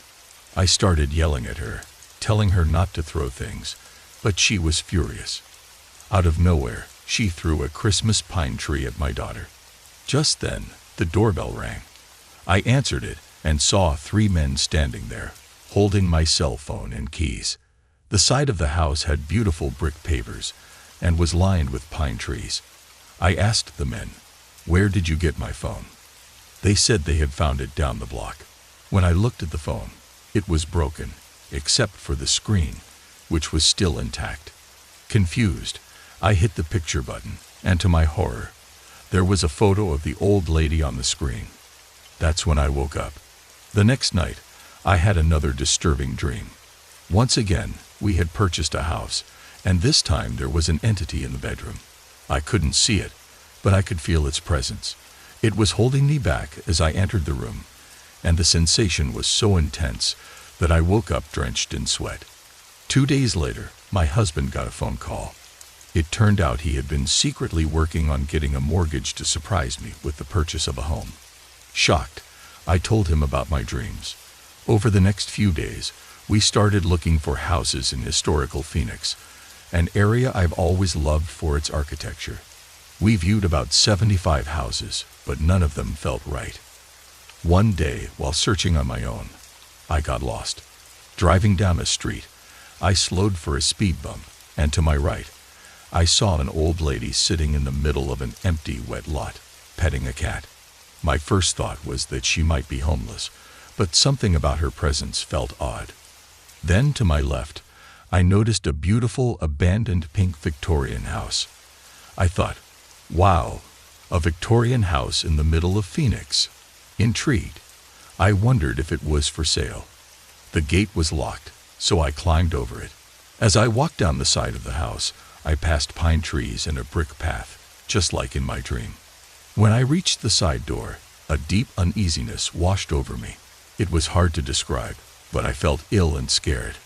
I started yelling at her, telling her not to throw things, but she was furious. Out of nowhere, she threw a Christmas pine tree at my daughter. Just then, the doorbell rang. I answered it and saw 3 men standing there, holding my cell phone and keys. The side of the house had beautiful brick pavers and was lined with pine trees. I asked the men, "Where did you get my phone?" They said they had found it down the block. When I looked at the phone, it was broken, except for the screen, which was still intact. Confused, I hit the picture button, and to my horror, there was a photo of the old lady on the screen. That's when I woke up. The next night, I had another disturbing dream. Once again, we had purchased a house, and this time there was an entity in the bedroom. I couldn't see it, but I could feel its presence. It was holding me back as I entered the room, and the sensation was so intense that I woke up drenched in sweat. 2 days later, my husband got a phone call. It turned out he had been secretly working on getting a mortgage to surprise me with the purchase of a home. Shocked, I told him about my dreams. Over the next few days, we started looking for houses in historical Phoenix, an area I've always loved for its architecture. We viewed about 75 houses, but none of them felt right. One day, while searching on my own, I got lost. Driving down a street, I slowed for a speed bump, and to my right, I saw an old lady sitting in the middle of an empty, wet lot, petting a cat. My first thought was that she might be homeless, but something about her presence felt odd. Then, to my left, I noticed a beautiful, abandoned pink Victorian house. I thought, wow, a Victorian house in the middle of Phoenix. Intrigued, I wondered if it was for sale. The gate was locked, so I climbed over it. As I walked down the side of the house, I passed pine trees and a brick path, just like in my dream. When I reached the side door, a deep uneasiness washed over me. It was hard to describe, but I felt ill and scared.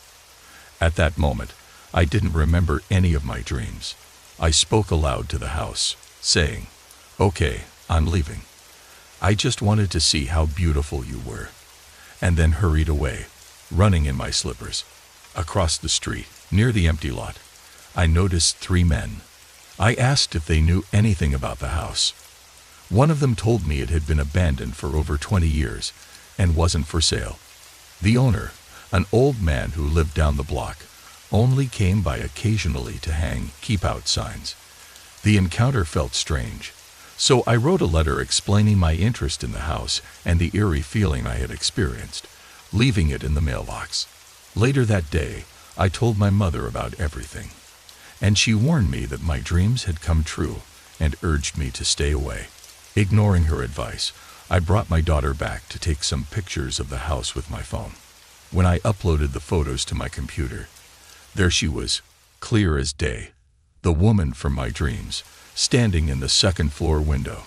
At that moment, I didn't remember any of my dreams. I spoke aloud to the house, saying, "Okay, I'm leaving. I just wanted to see how beautiful you were," and then hurried away, running in my slippers. Across the street, near the empty lot, I noticed 3 men. I asked if they knew anything about the house. One of them told me it had been abandoned for over 20 years and wasn't for sale. The owner, an old man who lived down the block, only came by occasionally to hang keep-out signs. The encounter felt strange, so I wrote a letter explaining my interest in the house and the eerie feeling I had experienced, leaving it in the mailbox. Later that day, I told my mother about everything, and she warned me that my dreams had come true and urged me to stay away. Ignoring her advice, I brought my daughter back to take some pictures of the house with my phone. When I uploaded the photos to my computer, there she was, clear as day, the woman from my dreams, standing in the second-floor window.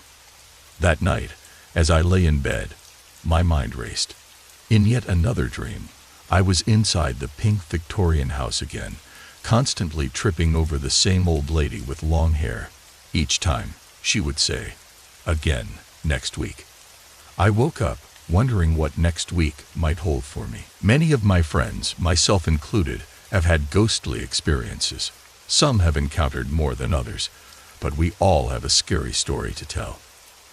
That night, as I lay in bed, my mind raced. In yet another dream, I was inside the pink Victorian house again, constantly tripping over the same old lady with long hair. Each time, she would say, "Again, next week." I woke up, wondering what next week might hold for me. Many of my friends, myself included, have had ghostly experiences. Some have encountered more than others, but we all have a scary story to tell.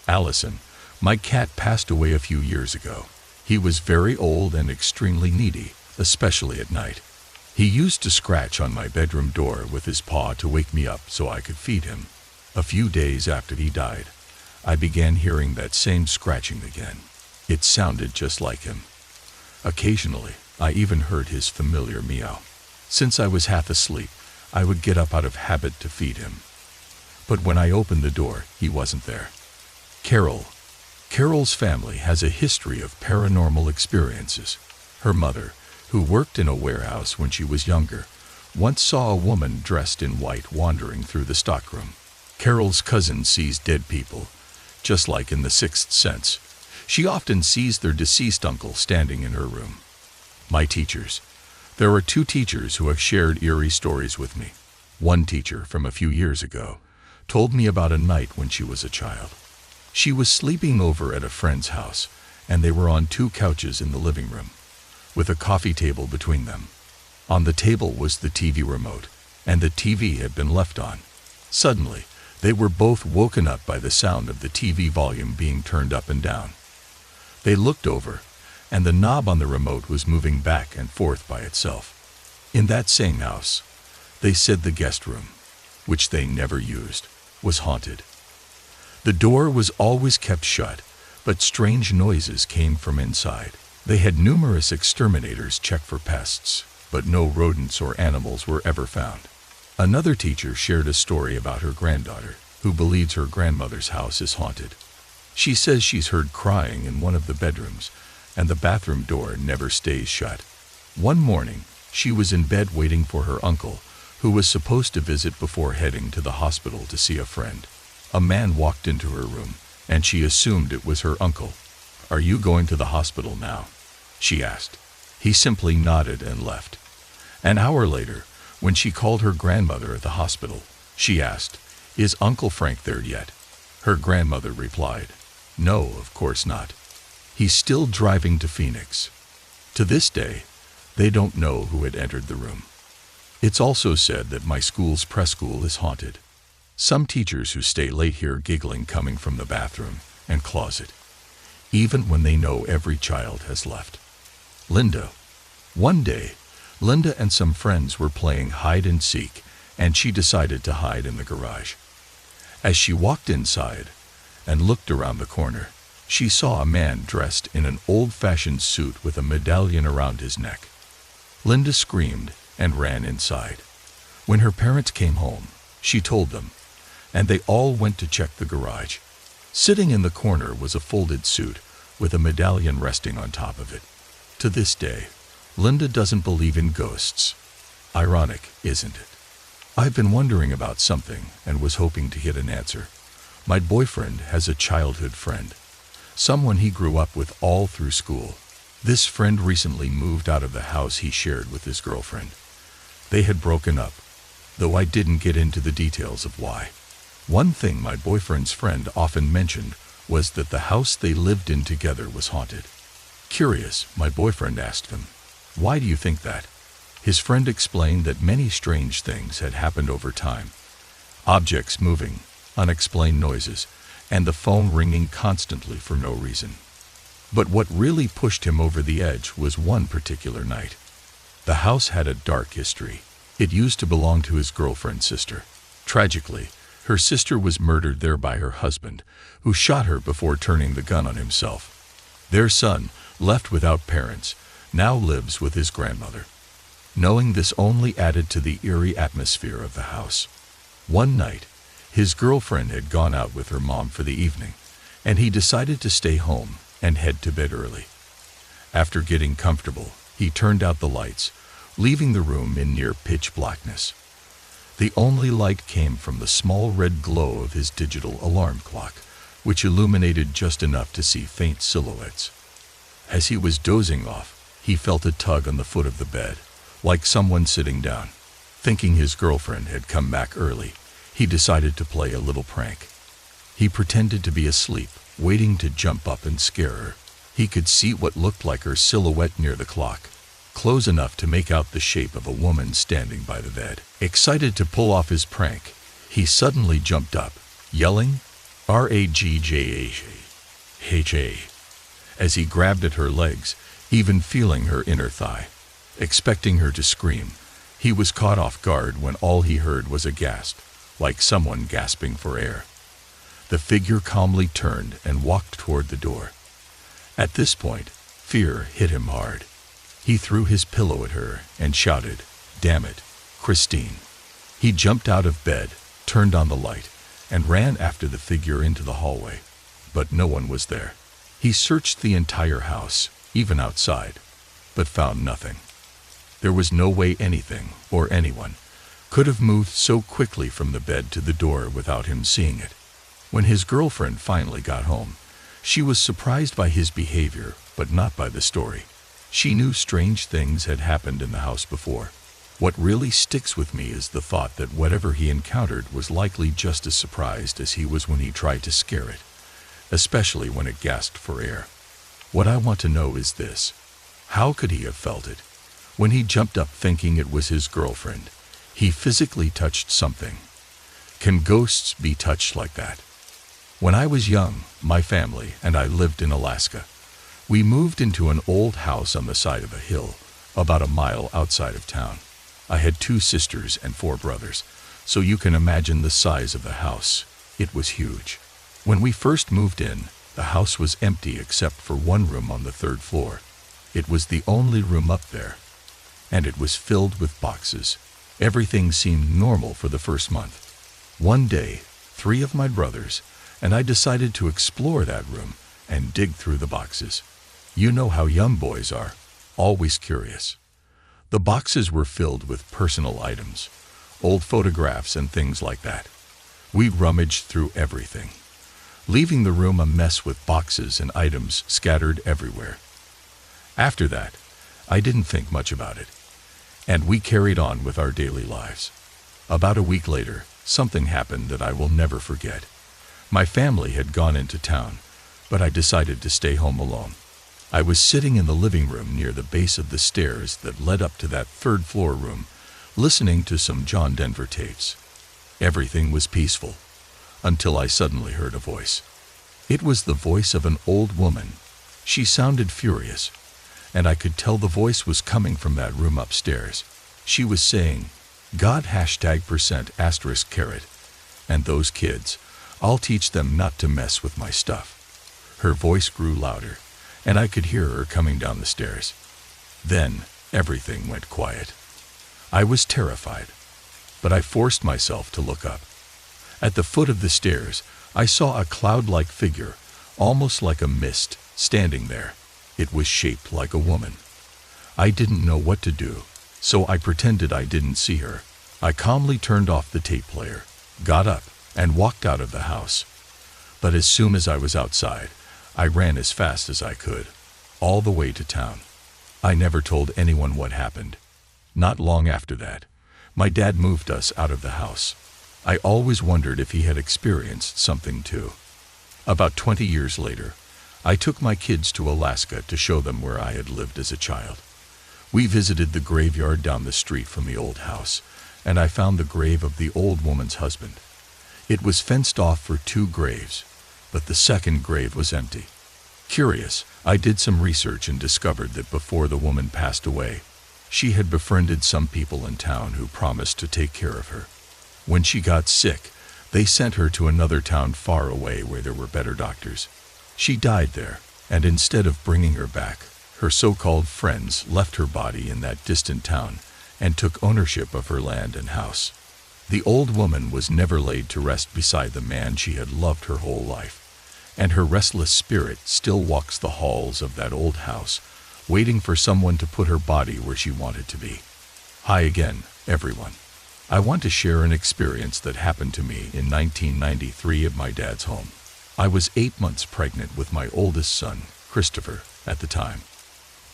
Allison, my cat, passed away a few years ago. He was very old and extremely needy, especially at night. He used to scratch on my bedroom door with his paw to wake me up so I could feed him. A few days after he died, I began hearing that same scratching again. It sounded just like him. Occasionally, I even heard his familiar meow. Since I was half asleep, I would get up out of habit to feed him. But when I opened the door, he wasn't there. Carol's family has a history of paranormal experiences. Her mother, who worked in a warehouse when she was younger, once saw a woman dressed in white wandering through the stockroom. Carol's cousin sees dead people, just like in The Sixth Sense. She often sees their deceased uncle standing in her room. My teachers. There are 2 teachers who have shared eerie stories with me. One teacher from a few years ago told me about a night when she was a child. She was sleeping over at a friend's house, and they were on 2 couches in the living room, with a coffee table between them. On the table was the TV remote, and the TV had been left on. Suddenly, they were both woken up by the sound of the TV volume being turned up and down. They looked over, and the knob on the remote was moving back and forth by itself. In that same house, they said the guest room, which they never used, was haunted. The door was always kept shut, but strange noises came from inside. They had numerous exterminators check for pests, but no rodents or animals were ever found. Another teacher shared a story about her granddaughter, who believes her grandmother's house is haunted. She says she's heard crying in one of the bedrooms, and the bathroom door never stays shut. One morning, she was in bed waiting for her uncle, who was supposed to visit before heading to the hospital to see a friend. A man walked into her room, and she assumed it was her uncle. "Are you going to the hospital now?" she asked. He simply nodded and left. An hour later, when she called her grandmother at the hospital, she asked, "Is Uncle Frank there yet?" Her grandmother replied, "No, of course not. He's still driving to Phoenix." To this day, they don't know who had entered the room. It's also said that my school's preschool is haunted. Some teachers who stay late hear giggling coming from the bathroom and closet, even when they know every child has left. Linda. One day, Linda and some friends were playing hide and seek, and she decided to hide in the garage. As she walked inside and looked around the corner, she saw a man dressed in an old-fashioned suit with a medallion around his neck. Linda screamed and ran inside. When her parents came home, she told them, and they all went to check the garage. Sitting in the corner was a folded suit with a medallion resting on top of it. To this day, Linda doesn't believe in ghosts. Ironic, isn't it? I've been wondering about something and was hoping to get an answer. My boyfriend has a childhood friend, someone he grew up with all through school. This friend recently moved out of the house he shared with his girlfriend. They had broken up, though I didn't get into the details of why. One thing my boyfriend's friend often mentioned was that the house they lived in together was haunted. Curious, my boyfriend asked him, "Why do you think that?" His friend explained that many strange things had happened over time. Objects moving, unexplained noises, and the phone ringing constantly for no reason. But what really pushed him over the edge was one particular night. The house had a dark history. It used to belong to his girlfriend's sister. Tragically, her sister was murdered there by her husband, who shot her before turning the gun on himself. Their son, left without parents, now lives with his grandmother. Knowing this only added to the eerie atmosphere of the house. One night, his girlfriend had gone out with her mom for the evening, and he decided to stay home and head to bed early. After getting comfortable, he turned out the lights, leaving the room in near pitch blackness. The only light came from the small red glow of his digital alarm clock, which illuminated just enough to see faint silhouettes. As he was dozing off, he felt a tug on the foot of the bed, like someone sitting down. Thinking his girlfriend had come back early, he decided to play a little prank. He pretended to be asleep, waiting to jump up and scare her. He could see what looked like her silhouette near the clock, close enough to make out the shape of a woman standing by the bed. Excited to pull off his prank, he suddenly jumped up, yelling, "Rajah," as he grabbed at her legs, even feeling her inner thigh. Expecting her to scream, he was caught off guard when all he heard was a gasp, like someone gasping for air. The figure calmly turned and walked toward the door. At this point, fear hit him hard. He threw his pillow at her and shouted, "Damn it, Christine." He jumped out of bed, turned on the light, and ran after the figure into the hallway. But no one was there. He searched the entire house, even outside, but found nothing. There was no way anything, or anyone, could have moved so quickly from the bed to the door without him seeing it. When his girlfriend finally got home, she was surprised by his behavior, but not by the story. She knew strange things had happened in the house before. What really sticks with me is the thought that whatever he encountered was likely just as surprised as he was when he tried to scare it, especially when it gasped for air. What I want to know is this: how could he have felt it? When he jumped up thinking it was his girlfriend, he physically touched something. Can ghosts be touched like that? When I was young, my family and I lived in Alaska. We moved into an old house on the side of a hill, about a mile outside of town. I had 2 sisters and 4 brothers, so you can imagine the size of the house. It was huge. When we first moved in, the house was empty except for one room on the 3rd floor. It was the only room up there, and it was filled with boxes. Everything seemed normal for the first month. One day, 3 of my brothers and I decided to explore that room and dig through the boxes. You know how young boys are, always curious. The boxes were filled with personal items, old photographs and things like that. We rummaged through everything, leaving the room a mess with boxes and items scattered everywhere. After that, I didn't think much about it, and we carried on with our daily lives. About a week later, something happened that I will never forget. My family had gone into town, but I decided to stay home alone. I was sitting in the living room near the base of the stairs that led up to that 3rd floor room, listening to some John Denver tapes. Everything was peaceful, until I suddenly heard a voice. It was the voice of an old woman. She sounded furious, and I could tell the voice was coming from that room upstairs. She was saying, "God %*, and those kids, I'll teach them not to mess with my stuff." Her voice grew louder, and I could hear her coming down the stairs. Then everything went quiet. I was terrified, but I forced myself to look up. At the foot of the stairs, I saw a cloud-like figure, almost like a mist, standing there. It was shaped like a woman. I didn't know what to do, so I pretended I didn't see her. I calmly turned off the tape player, got up, and walked out of the house. But as soon as I was outside, I ran as fast as I could, all the way to town. I never told anyone what happened. Not long after that, my dad moved us out of the house. I always wondered if he had experienced something too. About 20 years later, I took my kids to Alaska to show them where I had lived as a child. We visited the graveyard down the street from the old house, and I found the grave of the old woman's husband. It was fenced off for 2 graves, but the 2nd grave was empty. Curious, I did some research and discovered that before the woman passed away, she had befriended some people in town who promised to take care of her. When she got sick, they sent her to another town far away where there were better doctors. She died there, and instead of bringing her back, her so-called friends left her body in that distant town and took ownership of her land and house. The old woman was never laid to rest beside the man she had loved her whole life, and her restless spirit still walks the halls of that old house, waiting for someone to put her body where she wanted to be. Hi again, everyone. I want to share an experience that happened to me in 1993 at my dad's home. I was 8 months pregnant with my oldest son, Christopher, at the time.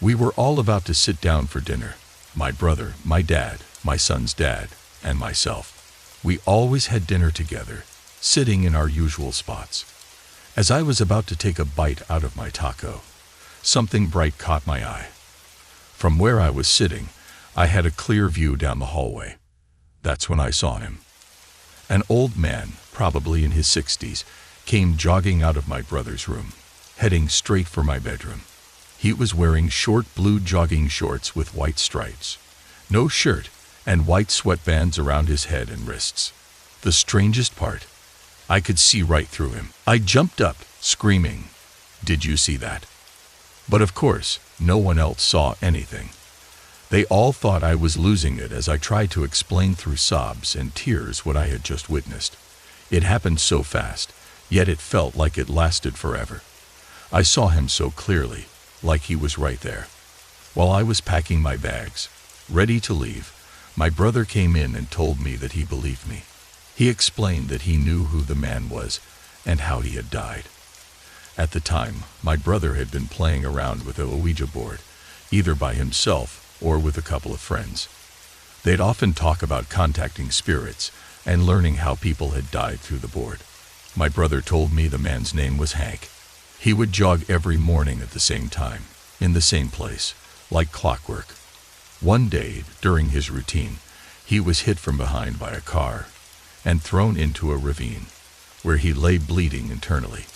We were all about to sit down for dinner. My brother, my dad, my son's dad, and myself. We always had dinner together, sitting in our usual spots. As I was about to take a bite out of my taco, something bright caught my eye. From where I was sitting, I had a clear view down the hallway. That's when I saw him. An old man, probably in his 60s, came jogging out of my brother's room, heading straight for my bedroom. He was wearing short blue jogging shorts with white stripes, no shirt, and white sweatbands around his head and wrists. The strangest part, I could see right through him. I jumped up, screaming, "Did you see that?" But of course, no one else saw anything. They all thought I was losing it as I tried to explain through sobs and tears what I had just witnessed. It happened so fast, yet it felt like it lasted forever. I saw him so clearly, like he was right there. While I was packing my bags, Ready to leave, my brother came in and told me that he believed me. He explained that he knew who the man was and how he had died. At the time, my brother had been playing around with a Ouija board, either by himself or with a couple of friends. They'd often talk about contacting spirits and learning how people had died through the board. My brother told me the man's name was Hank. He would jog every morning at the same time, in the same place, like clockwork. One day, during his routine, he was hit from behind by a car and thrown into a ravine, where he lay bleeding internally.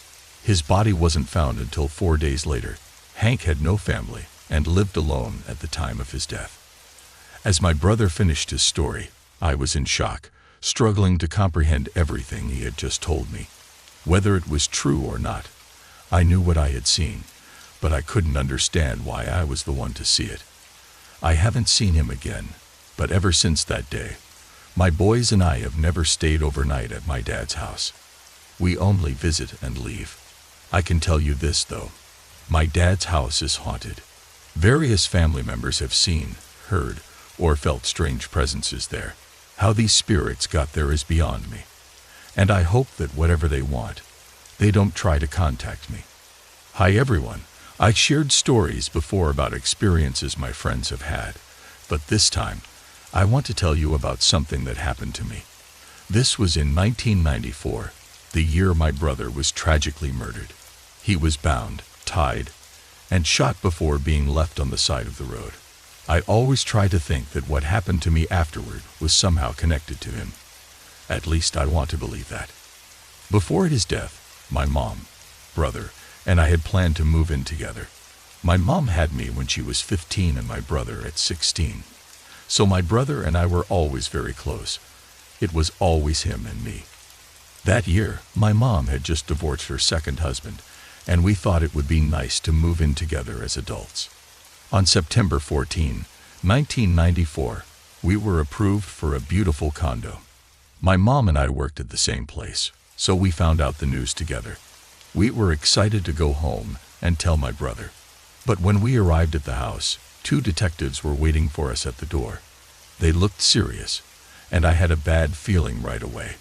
His body wasn't found until 4 days later. Hank had no family and lived alone at the time of his death. As my brother finished his story, I was in shock, struggling to comprehend everything he had just told me. Whether it was true or not, I knew what I had seen, but I couldn't understand why I was the one to see it. I haven't seen him again, but ever since that day, my boys and I have never stayed overnight at my dad's house. We only visit and leave. I can tell you this, though. My dad's house is haunted. Various family members have seen, heard, or felt strange presences there. How these spirits got there is beyond me. And I hope that whatever they want, they don't try to contact me. Hi everyone. I shared stories before about experiences my friends have had, but this time, I want to tell you about something that happened to me. This was in 1994, the year my brother was tragically murdered. He was bound, tied, and shot before being left on the side of the road. I always try to think that what happened to me afterward was somehow connected to him. At least I want to believe that. Before his death, my mom, brother, and I had planned to move in together. My mom had me when she was 15 and my brother at 16. So my brother and I were always very close. It was always him and me. That year, my mom had just divorced her second husband, and we thought it would be nice to move in together as adults. On September 14, 1994, we were approved for a beautiful condo. My mom and I worked at the same place, so we found out the news together. We were excited to go home and tell my brother. But when we arrived at the house, 2 detectives were waiting for us at the door. They looked serious, and I had a bad feeling right away.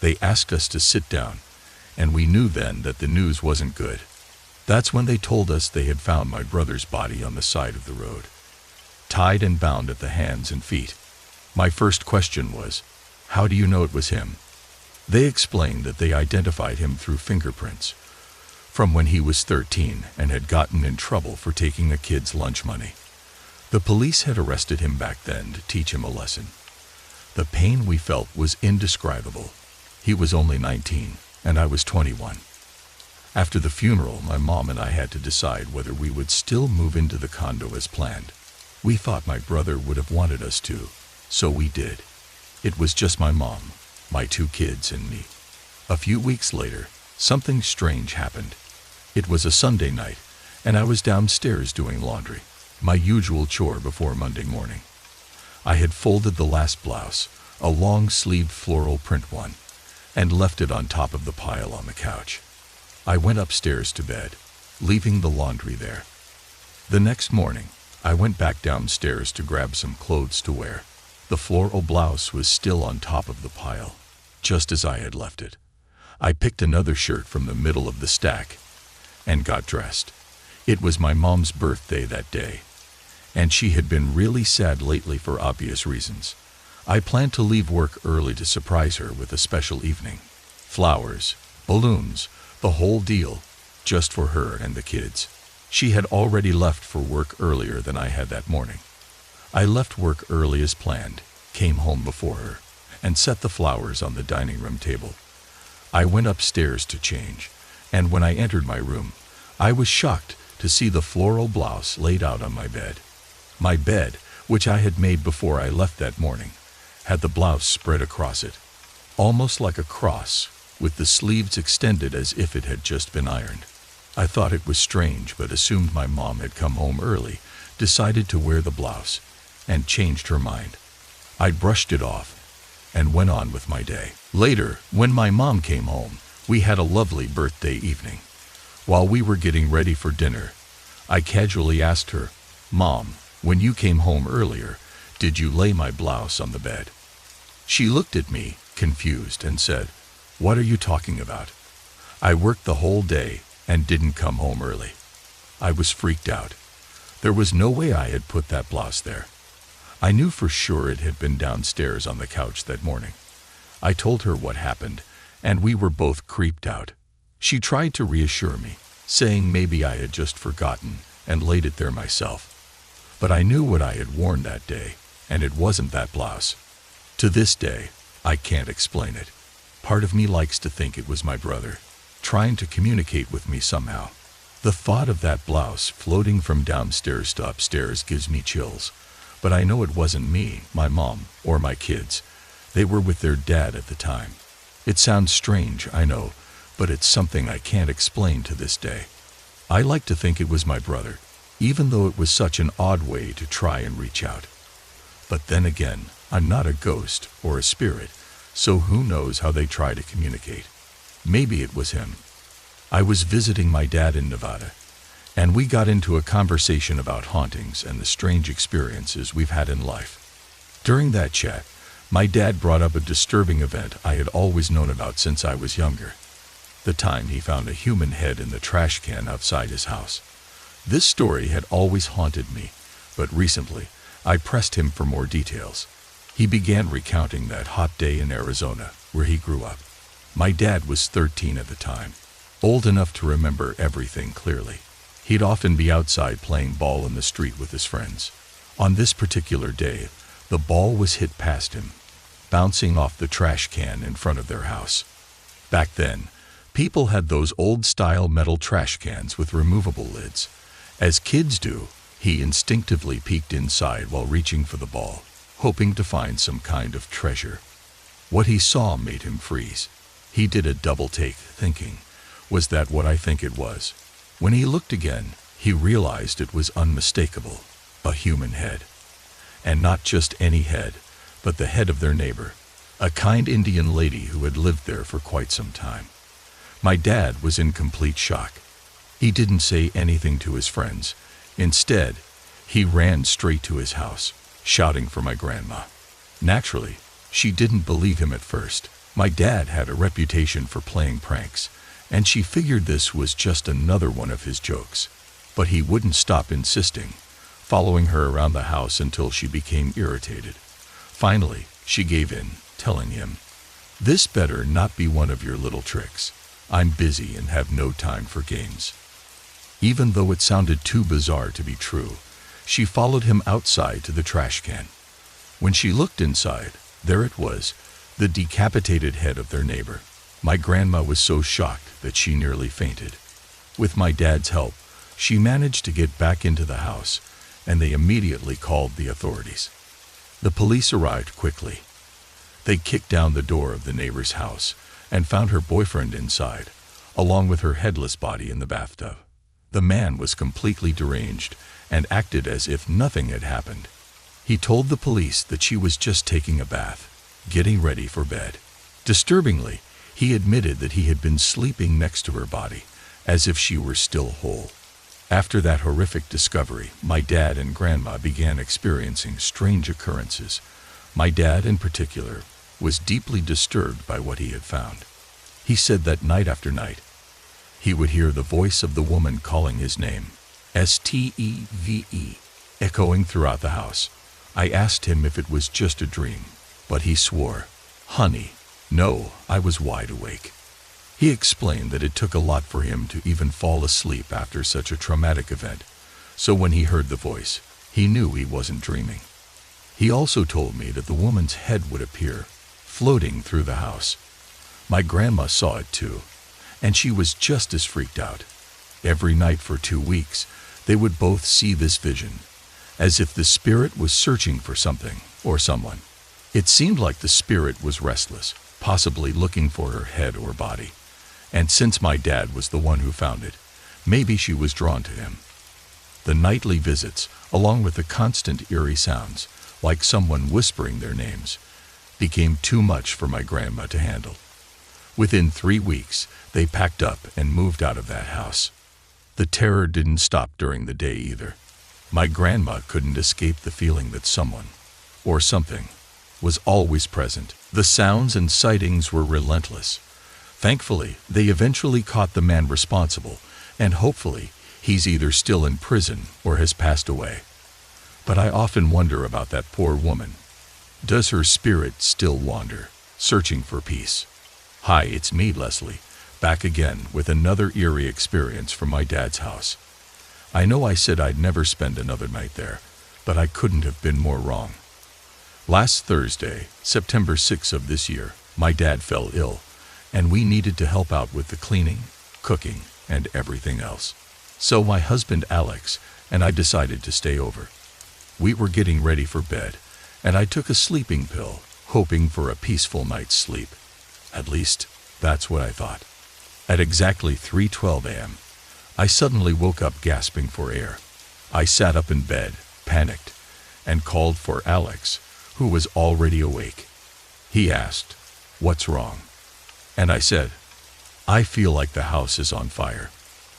They asked us to sit down, and we knew then that the news wasn't good. That's when they told us they had found my brother's body on the side of the road, tied and bound at the hands and feet. My first question was, how do you know it was him? They explained that they identified him through fingerprints from when he was 13 and had gotten in trouble for taking a kid's lunch money. The police had arrested him back then to teach him a lesson. The pain we felt was indescribable. He was only 19 and I was 21. After the funeral, my mom and I had to decide whether we would still move into the condo as planned. We thought my brother would have wanted us to, so we did. It was just my mom, my 2 kids, and me. A few weeks later, something strange happened. It was a Sunday night, and I was downstairs doing laundry, my usual chore before Monday morning. I had folded the last blouse, a long-sleeved floral print one, and left it on top of the pile on the couch. I went upstairs to bed, leaving the laundry there. The next morning, I went back downstairs to grab some clothes to wear. The floral blouse was still on top of the pile, just as I had left it. I picked another shirt from the middle of the stack and got dressed. It was my mom's birthday that day, and she had been really sad lately for obvious reasons. I planned to leave work early to surprise her with a special evening. Flowers, balloons, the whole deal, just for her and the kids. She had already left for work earlier than I had that morning. I left work early as planned, came home before her, and set the flowers on the dining room table. I went upstairs to change, and when I entered my room, I was shocked to see the floral blouse laid out on my bed. My bed, which I had made before I left that morning, had the blouse spread across it, almost like a cross, with the sleeves extended as if it had just been ironed. I thought it was strange, but assumed my mom had come home early, decided to wear the blouse, and changed her mind. I brushed it off and went on with my day. Later, when my mom came home, we had a lovely birthday evening. While we were getting ready for dinner, I casually asked her, "Mom, when you came home earlier, Did you lay my blouse on the bed?" She looked at me, confused, and said, "What are you talking about? I worked the whole day and didn't come home early." I was freaked out. There was no way I had put that blouse there. I knew for sure it had been downstairs on the couch that morning. I told her what happened, and we were both creeped out. She tried to reassure me, saying maybe I had just forgotten and laid it there myself. But I knew what I had worn that day, and it wasn't that blouse. To this day, I can't explain it. Part of me likes to think it was my brother, trying to communicate with me somehow. The thought of that blouse floating from downstairs to upstairs gives me chills, but I know it wasn't me, my mom, or my kids. They were with their dad at the time. It sounds strange, I know, but it's something I can't explain to this day. I like to think it was my brother, even though it was such an odd way to try and reach out. But then again, I'm not a ghost or a spirit, so who knows how they try to communicate. Maybe it was him. I was visiting my dad in Nevada, and we got into a conversation about hauntings and the strange experiences we've had in life. During that chat, my dad brought up a disturbing event I had always known about since I was younger. The time he found a human head in the trash can outside his house. This story had always haunted me, but recently, I pressed him for more details. He began recounting that hot day in Arizona, where he grew up. My dad was 13 at the time, old enough to remember everything clearly. He'd often be outside playing ball in the street with his friends. On this particular day, the ball was hit past him, bouncing off the trash can in front of their house. Back then, people had those old-style metal trash cans with removable lids. As kids do, he instinctively peeked inside while reaching for the ball, hoping to find some kind of treasure. What he saw made him freeze. He did a double take, thinking, "Was that what I think it was?" When he looked again, he realized it was unmistakable, a human head. And not just any head, but the head of their neighbor, a kind Indian lady who had lived there for quite some time. My dad was in complete shock. He didn't say anything to his friends. Instead, he ran straight to his house, shouting for my grandma. Naturally, she didn't believe him at first. My dad had a reputation for playing pranks, and she figured this was just another one of his jokes. But he wouldn't stop insisting, following her around the house until she became irritated. Finally, she gave in, telling him, "This better not be one of your little tricks. I'm busy and have no time for games." Even though it sounded too bizarre to be true, she followed him outside to the trash can. When she looked inside, there it was, the decapitated head of their neighbor. My grandma was so shocked that she nearly fainted. With my dad's help, she managed to get back into the house, and they immediately called the authorities. The police arrived quickly. They kicked down the door of the neighbor's house and found her boyfriend inside, along with her headless body in the bathtub. The man was completely deranged and acted as if nothing had happened. He told the police that she was just taking a bath, getting ready for bed. Disturbingly, he admitted that he had been sleeping next to her body, as if she were still whole. After that horrific discovery, my dad and grandma began experiencing strange occurrences. My dad, in particular, was deeply disturbed by what he had found. He said that night after night, he would hear the voice of the woman calling his name, Steve, echoing throughout the house. I asked him if it was just a dream, but he swore, "Honey, no, I was wide awake." He explained that it took a lot for him to even fall asleep after such a traumatic event, so when he heard the voice, he knew he wasn't dreaming. He also told me that the woman's head would appear, floating through the house. My grandma saw it too, and she was just as freaked out. Every night for 2 weeks, they would both see this vision, as if the spirit was searching for something or someone. It seemed like the spirit was restless, possibly looking for her head or body. And since my dad was the one who found it, maybe she was drawn to him. The nightly visits, along with the constant eerie sounds, like someone whispering their names, became too much for my grandma to handle. Within 3 weeks, they packed up and moved out of that house. The terror didn't stop during the day either. My grandma couldn't escape the feeling that someone, or something, was always present. The sounds and sightings were relentless. Thankfully, they eventually caught the man responsible, and hopefully, he's either still in prison or has passed away. But I often wonder about that poor woman. Does her spirit still wander, searching for peace? Hi, it's me, Leslie, back again with another eerie experience from my dad's house. I know I said I'd never spend another night there, but I couldn't have been more wrong. Last Thursday, September 6th of this year, my dad fell ill, and we needed to help out with the cleaning, cooking, and everything else. So my husband Alex and I decided to stay over. We were getting ready for bed, and I took a sleeping pill, hoping for a peaceful night's sleep. At least, that's what I thought. At exactly 3:12 a.m., I suddenly woke up gasping for air. I sat up in bed, panicked, and called for Alex, who was already awake. He asked, "What's wrong?" And I said, "I feel like the house is on fire."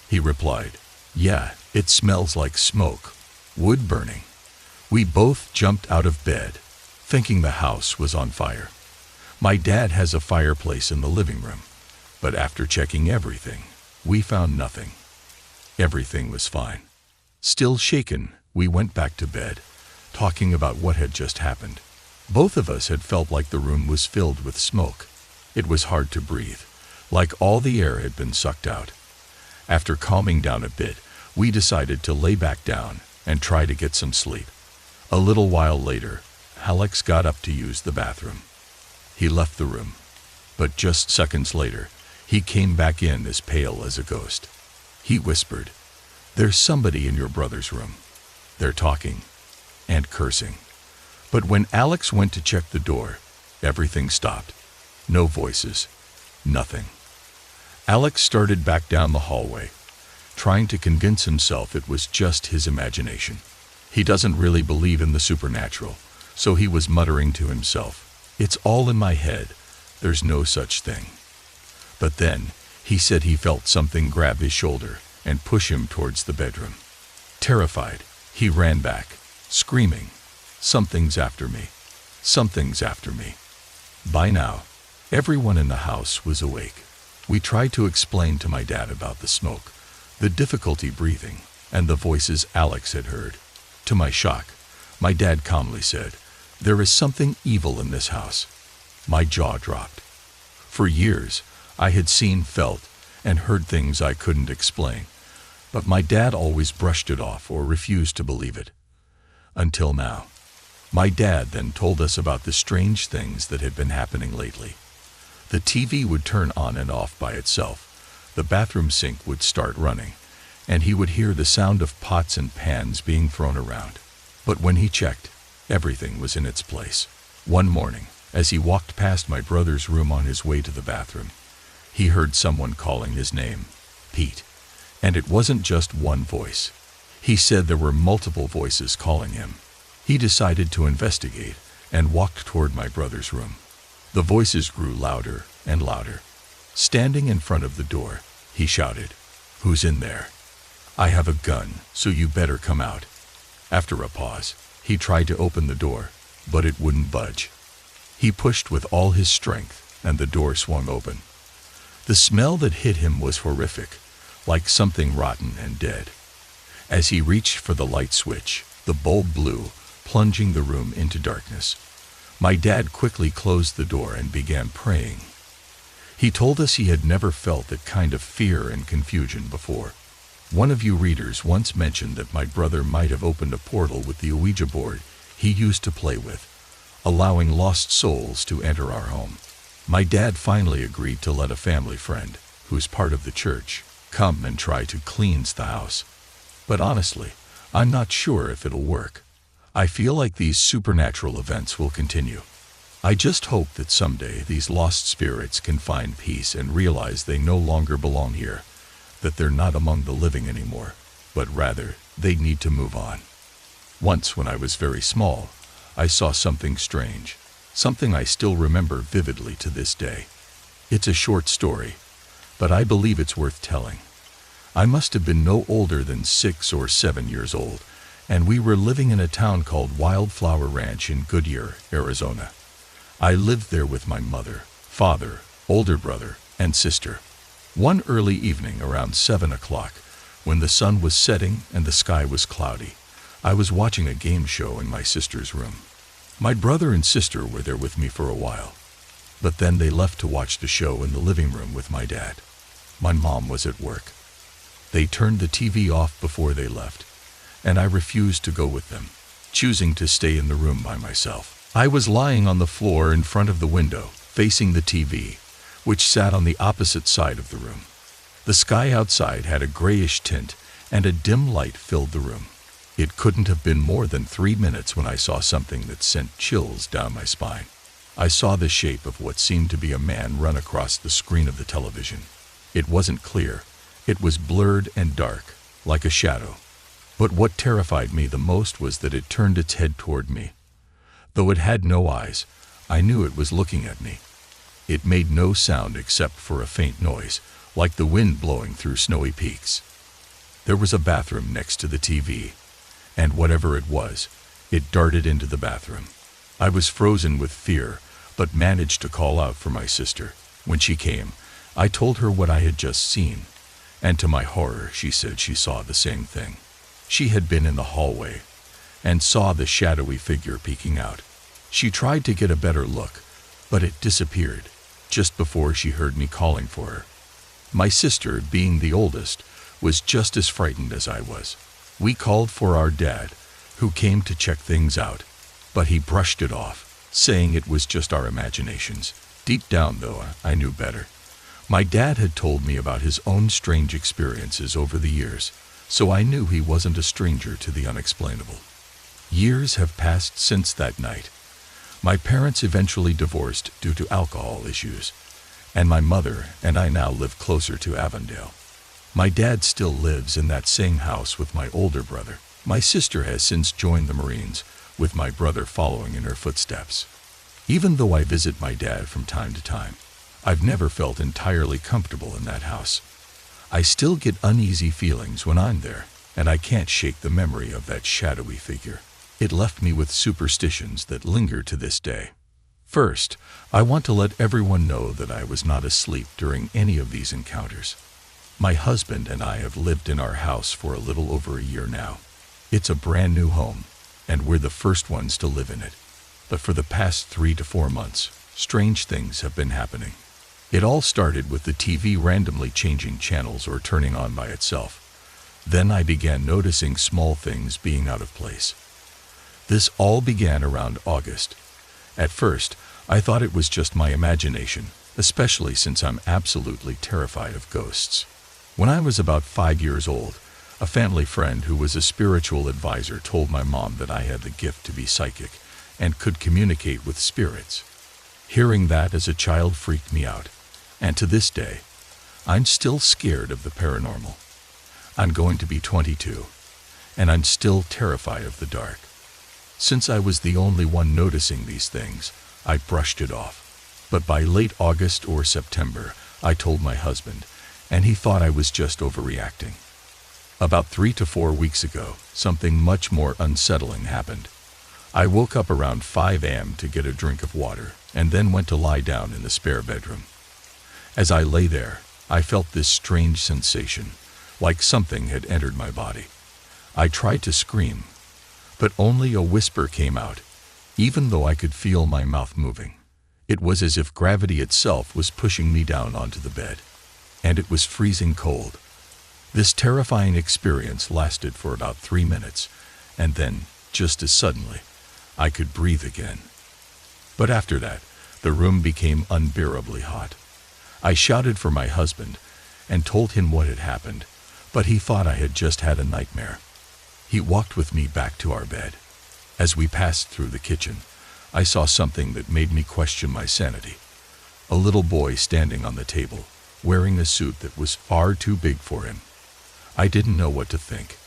He replied, "Yeah, it smells like smoke, wood burning." We both jumped out of bed, thinking the house was on fire. My dad has a fireplace in the living room, but after checking everything, we found nothing. Everything was fine. Still shaken, we went back to bed, talking about what had just happened. Both of us had felt like the room was filled with smoke. It was hard to breathe, like all the air had been sucked out. After calming down a bit, we decided to lay back down and try to get some sleep. A little while later, Alex got up to use the bathroom. He left the room, but just seconds later, he came back in as pale as a ghost. He whispered, "There's somebody in your brother's room. They're talking and cursing." But when Alex went to check the door, everything stopped. No voices, nothing. Alex started back down the hallway, trying to convince himself it was just his imagination. He doesn't really believe in the supernatural, so he was muttering to himself, "It's all in my head. There's no such thing." But then, he said he felt something grab his shoulder and push him towards the bedroom. Terrified, he ran back, screaming, "Something's after me. Something's after me." By now, everyone in the house was awake. We tried to explain to my dad about the smoke, the difficulty breathing, and the voices Alex had heard. To my shock, my dad calmly said, "There is something evil in this house." My jaw dropped. For years, I had seen, felt, and heard things I couldn't explain, but my dad always brushed it off or refused to believe it. Until now. My dad then told us about the strange things that had been happening lately. The TV would turn on and off by itself, the bathroom sink would start running, and he would hear the sound of pots and pans being thrown around. But when he checked, everything was in its place. One morning, as he walked past my brother's room on his way to the bathroom, he heard someone calling his name, Pete. And it wasn't just one voice. He said there were multiple voices calling him. He decided to investigate and walked toward my brother's room. The voices grew louder and louder. Standing in front of the door, he shouted, "Who's in there? I have a gun, so you better come out." After a pause, he tried to open the door, but it wouldn't budge. He pushed with all his strength, and the door swung open. The smell that hit him was horrific, like something rotten and dead. As he reached for the light switch, the bulb blew, plunging the room into darkness. My dad quickly closed the door and began praying. He told us he had never felt that kind of fear and confusion before. One of you readers once mentioned that my brother might have opened a portal with the Ouija board he used to play with, allowing lost souls to enter our home. My dad finally agreed to let a family friend, who's part of the church, come and try to cleanse the house. But honestly, I'm not sure if it'll work. I feel like these supernatural events will continue. I just hope that someday these lost spirits can find peace and realize they no longer belong here, that they're not among the living anymore, but rather they need to move on. Once when I was very small, I saw something strange, something I still remember vividly to this day. It's a short story, but I believe it's worth telling. I must have been no older than 6 or 7 years old, and we were living in a town called Wildflower Ranch in Goodyear, Arizona. I lived there with my mother, father, older brother, and sister. One early evening around 7 o'clock, when the sun was setting and the sky was cloudy, I was watching a game show in my sister's room. My brother and sister were there with me for a while, but then they left to watch the show in the living room with my dad. My mom was at work. They turned the TV off before they left, and I refused to go with them, choosing to stay in the room by myself. I was lying on the floor in front of the window, facing the TV, which sat on the opposite side of the room. The sky outside had a grayish tint, and a dim light filled the room. It couldn't have been more than 3 minutes when I saw something that sent chills down my spine. I saw the shape of what seemed to be a man run across the screen of the television. It wasn't clear. It was blurred and dark, like a shadow. But what terrified me the most was that it turned its head toward me. Though it had no eyes, I knew it was looking at me. It made no sound except for a faint noise, like the wind blowing through snowy peaks. There was a bathroom next to the TV, and whatever it was, it darted into the bathroom. I was frozen with fear, but managed to call out for my sister. When she came, I told her what I had just seen, and to my horror, she said she saw the same thing. She had been in the hallway and saw the shadowy figure peeking out. She tried to get a better look, but it disappeared just before she heard me calling for her. My sister, being the oldest, was just as frightened as I was. We called for our dad, who came to check things out, but he brushed it off, saying it was just our imaginations. Deep down, though, I knew better. My dad had told me about his own strange experiences over the years, so I knew he wasn't a stranger to the unexplainable. Years have passed since that night. My parents eventually divorced due to alcohol issues, and my mother and I now live closer to Avondale. My dad still lives in that same house with my older brother. My sister has since joined the Marines, with my brother following in her footsteps. Even though I visit my dad from time to time, I've never felt entirely comfortable in that house. I still get uneasy feelings when I'm there, and I can't shake the memory of that shadowy figure. It left me with superstitions that linger to this day. First, I want to let everyone know that I was not asleep during any of these encounters. My husband and I have lived in our house for a little over a year now. It's a brand new home, and we're the first ones to live in it. But for the past 3 to 4 months, strange things have been happening. It all started with the TV randomly changing channels or turning on by itself. Then I began noticing small things being out of place. This all began around August. At first, I thought it was just my imagination, especially since I'm absolutely terrified of ghosts. When I was about 5 years old, a family friend who was a spiritual advisor told my mom that I had the gift to be psychic and could communicate with spirits. Hearing that as a child freaked me out, and to this day, I'm still scared of the paranormal. I'm going to be 22, and I'm still terrified of the dark. Since I was the only one noticing these things, I brushed it off. But by late August or September, I told my husband, and he thought I was just overreacting. About 3 to 4 weeks ago, something much more unsettling happened. I woke up around 5 a.m. to get a drink of water, and then went to lie down in the spare bedroom. As I lay there, I felt this strange sensation, like something had entered my body. I tried to scream, but only a whisper came out, even though I could feel my mouth moving. It was as if gravity itself was pushing me down onto the bed, and it was freezing cold. This terrifying experience lasted for about 3 minutes, and then, just as suddenly, I could breathe again. But after that, the room became unbearably hot. I shouted for my husband and told him what had happened, but he thought I had just had a nightmare. He walked with me back to our bed. As we passed through the kitchen, I saw something that made me question my sanity. A little boy standing on the table, wearing a suit that was far too big for him. I didn't know what to think.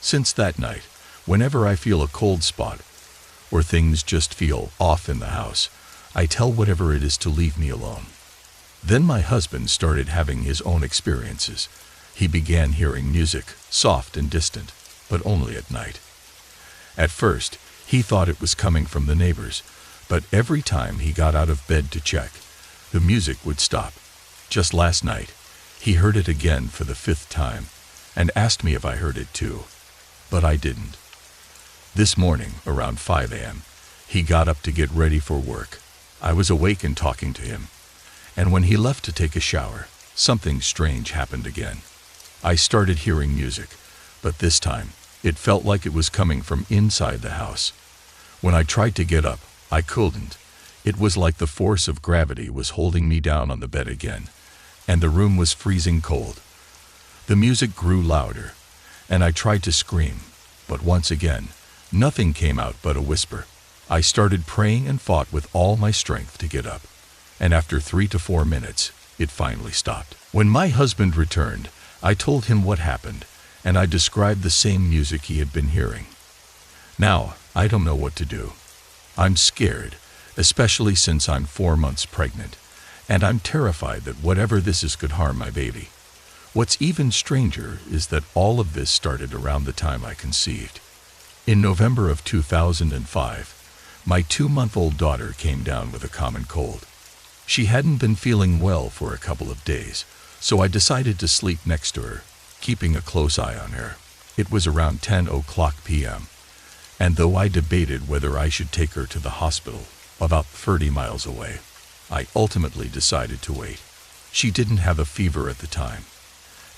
Since that night, whenever I feel a cold spot, or things just feel off in the house, I tell whatever it is to leave me alone. Then my husband started having his own experiences. He began hearing music, soft and distant, but only at night. At first, he thought it was coming from the neighbors, but every time he got out of bed to check, the music would stop. Just last night, he heard it again for the 5th time and asked me if I heard it too, but I didn't. This morning, around 5 a.m., he got up to get ready for work. I was awake and talking to him, and when he left to take a shower, something strange happened again. I started hearing music, but this time, it felt like it was coming from inside the house. When I tried to get up, I couldn't. It was like the force of gravity was holding me down on the bed again, and the room was freezing cold. The music grew louder, and I tried to scream, but once again, nothing came out but a whisper. I started praying and fought with all my strength to get up, and after 3 to 4 minutes, it finally stopped. When my husband returned, I told him what happened, and I described the same music he had been hearing. Now, I don't know what to do. I'm scared, especially since I'm 4 months pregnant, and I'm terrified that whatever this is could harm my baby. What's even stranger is that all of this started around the time I conceived. In November of 2005, my 2-month-old daughter came down with a common cold. She hadn't been feeling well for a couple of days, so I decided to sleep next to her, keeping a close eye on her. It was around 10:00 p.m., and though I debated whether I should take her to the hospital, about 30 miles away, I ultimately decided to wait. She didn't have a fever at the time,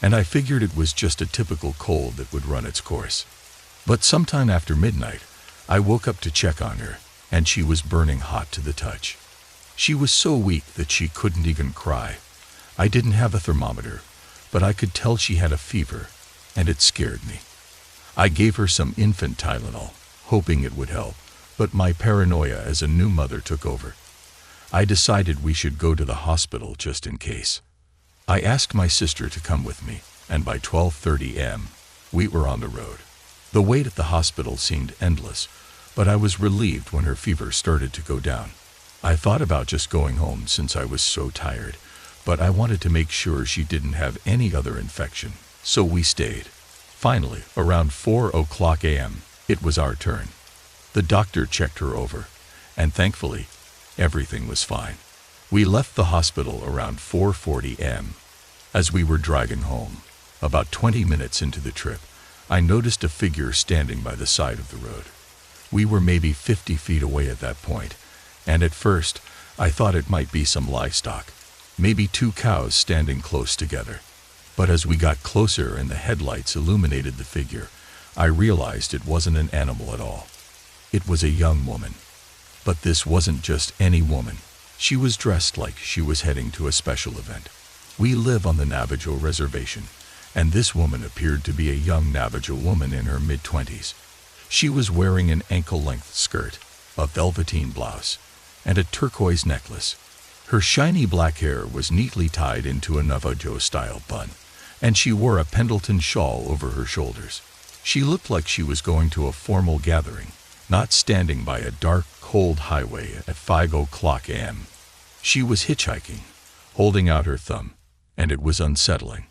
and I figured it was just a typical cold that would run its course. But sometime after midnight, I woke up to check on her, and she was burning hot to the touch. She was so weak that she couldn't even cry. I didn't have a thermometer, but I could tell she had a fever, and it scared me. I gave her some infant Tylenol, hoping it would help, but my paranoia as a new mother took over. I decided we should go to the hospital just in case. I asked my sister to come with me, and by 12:30 a.m., we were on the road. The wait at the hospital seemed endless, but I was relieved when her fever started to go down. I thought about just going home since I was so tired, but I wanted to make sure she didn't have any other infection, so we stayed. Finally, around 4:00 a.m., it was our turn. The doctor checked her over, and thankfully, everything was fine. We left the hospital around 4:40 a.m. As we were driving home, about 20 minutes into the trip, I noticed a figure standing by the side of the road. We were maybe 50 feet away at that point, and at first, I thought it might be some livestock, maybe 2 cows standing close together. But as we got closer and the headlights illuminated the figure, I realized it wasn't an animal at all. It was a young woman. But this wasn't just any woman. She was dressed like she was heading to a special event. We live on the Navajo reservation, and this woman appeared to be a young Navajo woman in her mid-20s. She was wearing an ankle-length skirt, a velveteen blouse, and a turquoise necklace. Her shiny black hair was neatly tied into a Navajo-style bun, and she wore a Pendleton shawl over her shoulders. She looked like she was going to a formal gathering, not standing by a dark, cold highway at 5:00 a.m. She was hitchhiking, holding out her thumb, and it was unsettling.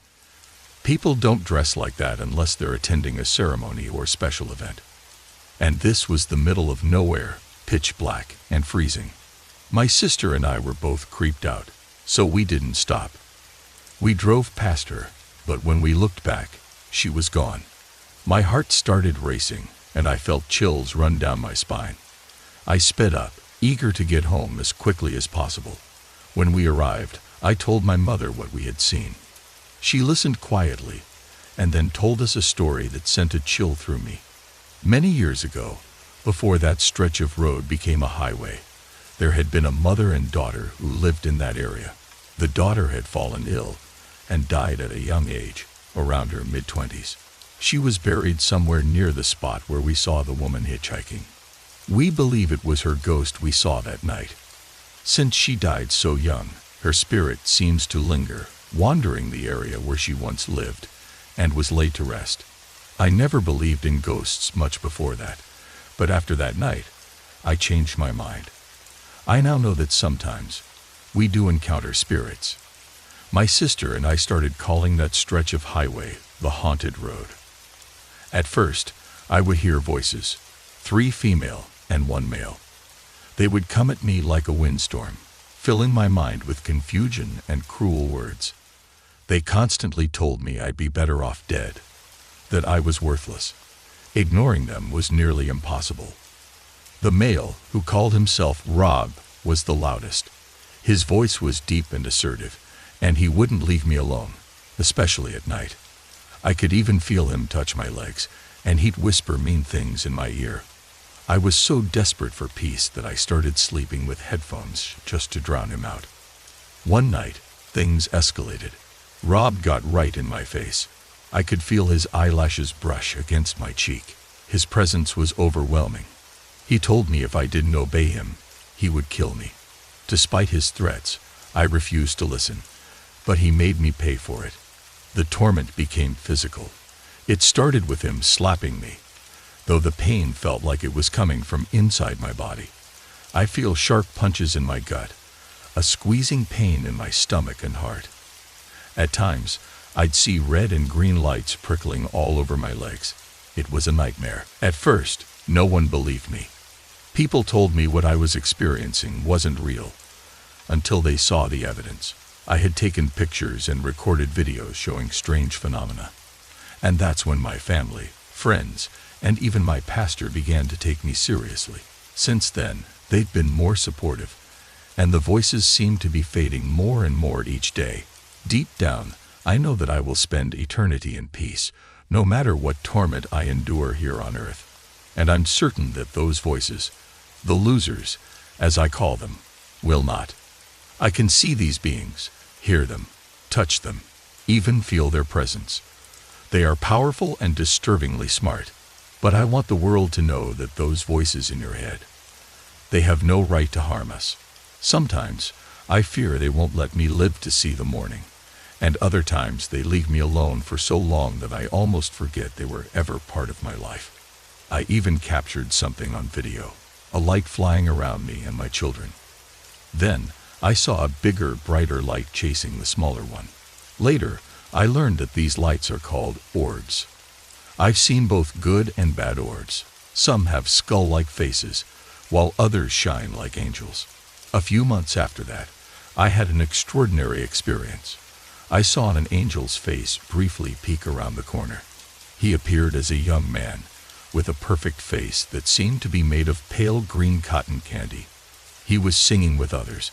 People don't dress like that unless they're attending a ceremony or special event. And this was the middle of nowhere, pitch black and freezing. My sister and I were both creeped out, so we didn't stop. We drove past her, but when we looked back, she was gone. My heart started racing, and I felt chills run down my spine. I sped up, eager to get home as quickly as possible. When we arrived, I told my mother what we had seen. She listened quietly, and then told us a story that sent a chill through me. Many years ago, before that stretch of road became a highway, there had been a mother and daughter who lived in that area. The daughter had fallen ill and died at a young age, around her mid-20s. She was buried somewhere near the spot where we saw the woman hitchhiking. We believe it was her ghost we saw that night. Since she died so young, her spirit seems to linger, wandering the area where she once lived and was laid to rest. I never believed in ghosts much before that, but after that night, I changed my mind. I now know that sometimes we do encounter spirits. My sister and I started calling that stretch of highway the haunted road. At first, I would hear voices, 3 female and 1 male. They would come at me like a windstorm, filling my mind with confusion and cruel words. They constantly told me I'd be better off dead, that I was worthless. Ignoring them was nearly impossible. The male, who called himself Rob, was the loudest. His voice was deep and assertive, and he wouldn't leave me alone, especially at night. I could even feel him touch my legs, and he'd whisper mean things in my ear. I was so desperate for peace that I started sleeping with headphones just to drown him out. One night, things escalated. Rob got right in my face. I could feel his eyelashes brush against my cheek. His presence was overwhelming. He told me if I didn't obey him, he would kill me. Despite his threats, I refused to listen, but he made me pay for it. The torment became physical. It started with him slapping me, though the pain felt like it was coming from inside my body. I feel sharp punches in my gut, a squeezing pain in my stomach and heart. At times, I'd see red and green lights prickling all over my legs. It was a nightmare. At first, no one believed me. People told me what I was experiencing wasn't real, until they saw the evidence. I had taken pictures and recorded videos showing strange phenomena. And that's when my family, friends, and even my pastor began to take me seriously. Since then, they've been more supportive, and the voices seem to be fading more and more each day. Deep down, I know that I will spend eternity in peace, no matter what torment I endure here on earth. And I'm certain that those voices, the losers, as I call them, will not. I can see these beings, hear them, touch them, even feel their presence. They are powerful and disturbingly smart, but I want the world to know that those voices in your head, they have no right to harm us. Sometimes, I fear they won't let me live to see the morning, and other times they leave me alone for so long that I almost forget they were ever part of my life. I even captured something on video, a light flying around me and my children. Then, I saw a bigger, brighter light chasing the smaller one. Later, I learned that these lights are called orbs. I've seen both good and bad orbs. Some have skull-like faces, while others shine like angels. A few months after that, I had an extraordinary experience. I saw an angel's face briefly peek around the corner. He appeared as a young man, with a perfect face that seemed to be made of pale green cotton candy. He was singing with others,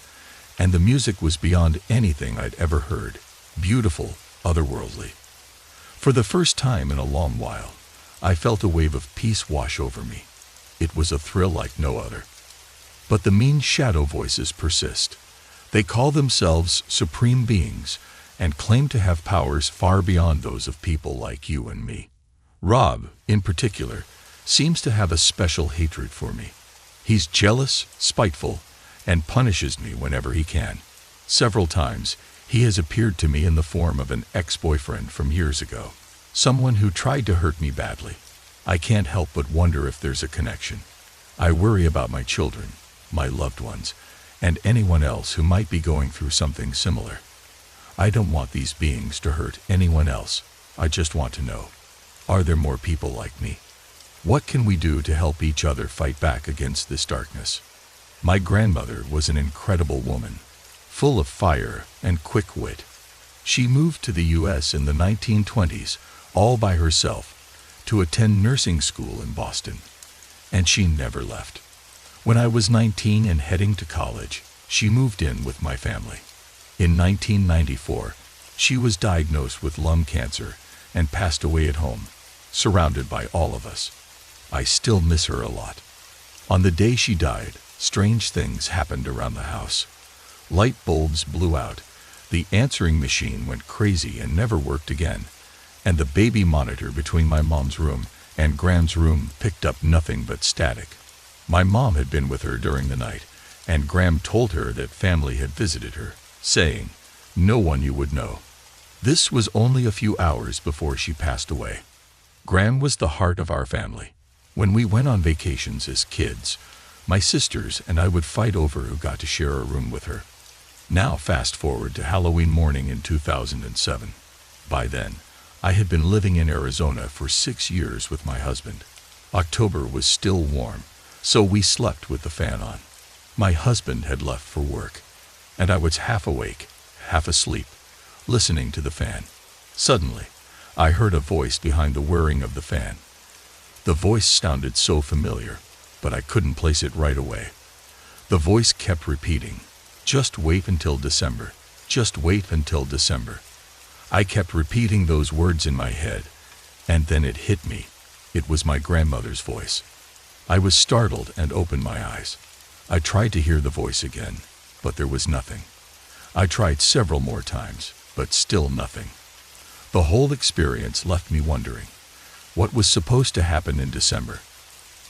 and the music was beyond anything I'd ever heard. Beautiful, otherworldly. For the first time in a long while, I felt a wave of peace wash over me. It was a thrill like no other. But the mean shadow voices persist. They call themselves supreme beings and claim to have powers far beyond those of people like you and me. Rob, in particular, seems to have a special hatred for me. He's jealous, spiteful, and punishes me whenever he can. Several times, he has appeared to me in the form of an ex-boyfriend from years ago, someone who tried to hurt me badly. I can't help but wonder if there's a connection. I worry about my children, my loved ones, and anyone else who might be going through something similar. I don't want these beings to hurt anyone else. I just want to know, are there more people like me? What can we do to help each other fight back against this darkness? My grandmother was an incredible woman, full of fire and quick wit. She moved to the U.S. in the 1920s, all by herself, to attend nursing school in Boston, and she never left. When I was 19 and heading to college, she moved in with my family. In 1994, she was diagnosed with lung cancer and passed away at home, surrounded by all of us. I still miss her a lot. On the day she died, strange things happened around the house. Light bulbs blew out, the answering machine went crazy and never worked again, and the baby monitor between my mom's room and Graham's room picked up nothing but static. My mom had been with her during the night, and Graham told her that family had visited her, saying, "No one you would know." This was only a few hours before she passed away. Graham was the heart of our family. When we went on vacations as kids, my sisters and I would fight over who got to share a room with her. Now fast forward to Halloween morning in 2007. By then, I had been living in Arizona for 6 years with my husband. October was still warm, so we slept with the fan on. My husband had left for work, and I was half awake, half asleep, listening to the fan. Suddenly, I heard a voice behind the whirring of the fan. The voice sounded so familiar, but I couldn't place it right away. The voice kept repeating, "Just wait until December. Just wait until December." I kept repeating those words in my head, and then it hit me. It was my grandmother's voice. I was startled and opened my eyes. I tried to hear the voice again, but there was nothing. I tried several more times, but still nothing. The whole experience left me wondering, what was supposed to happen in December?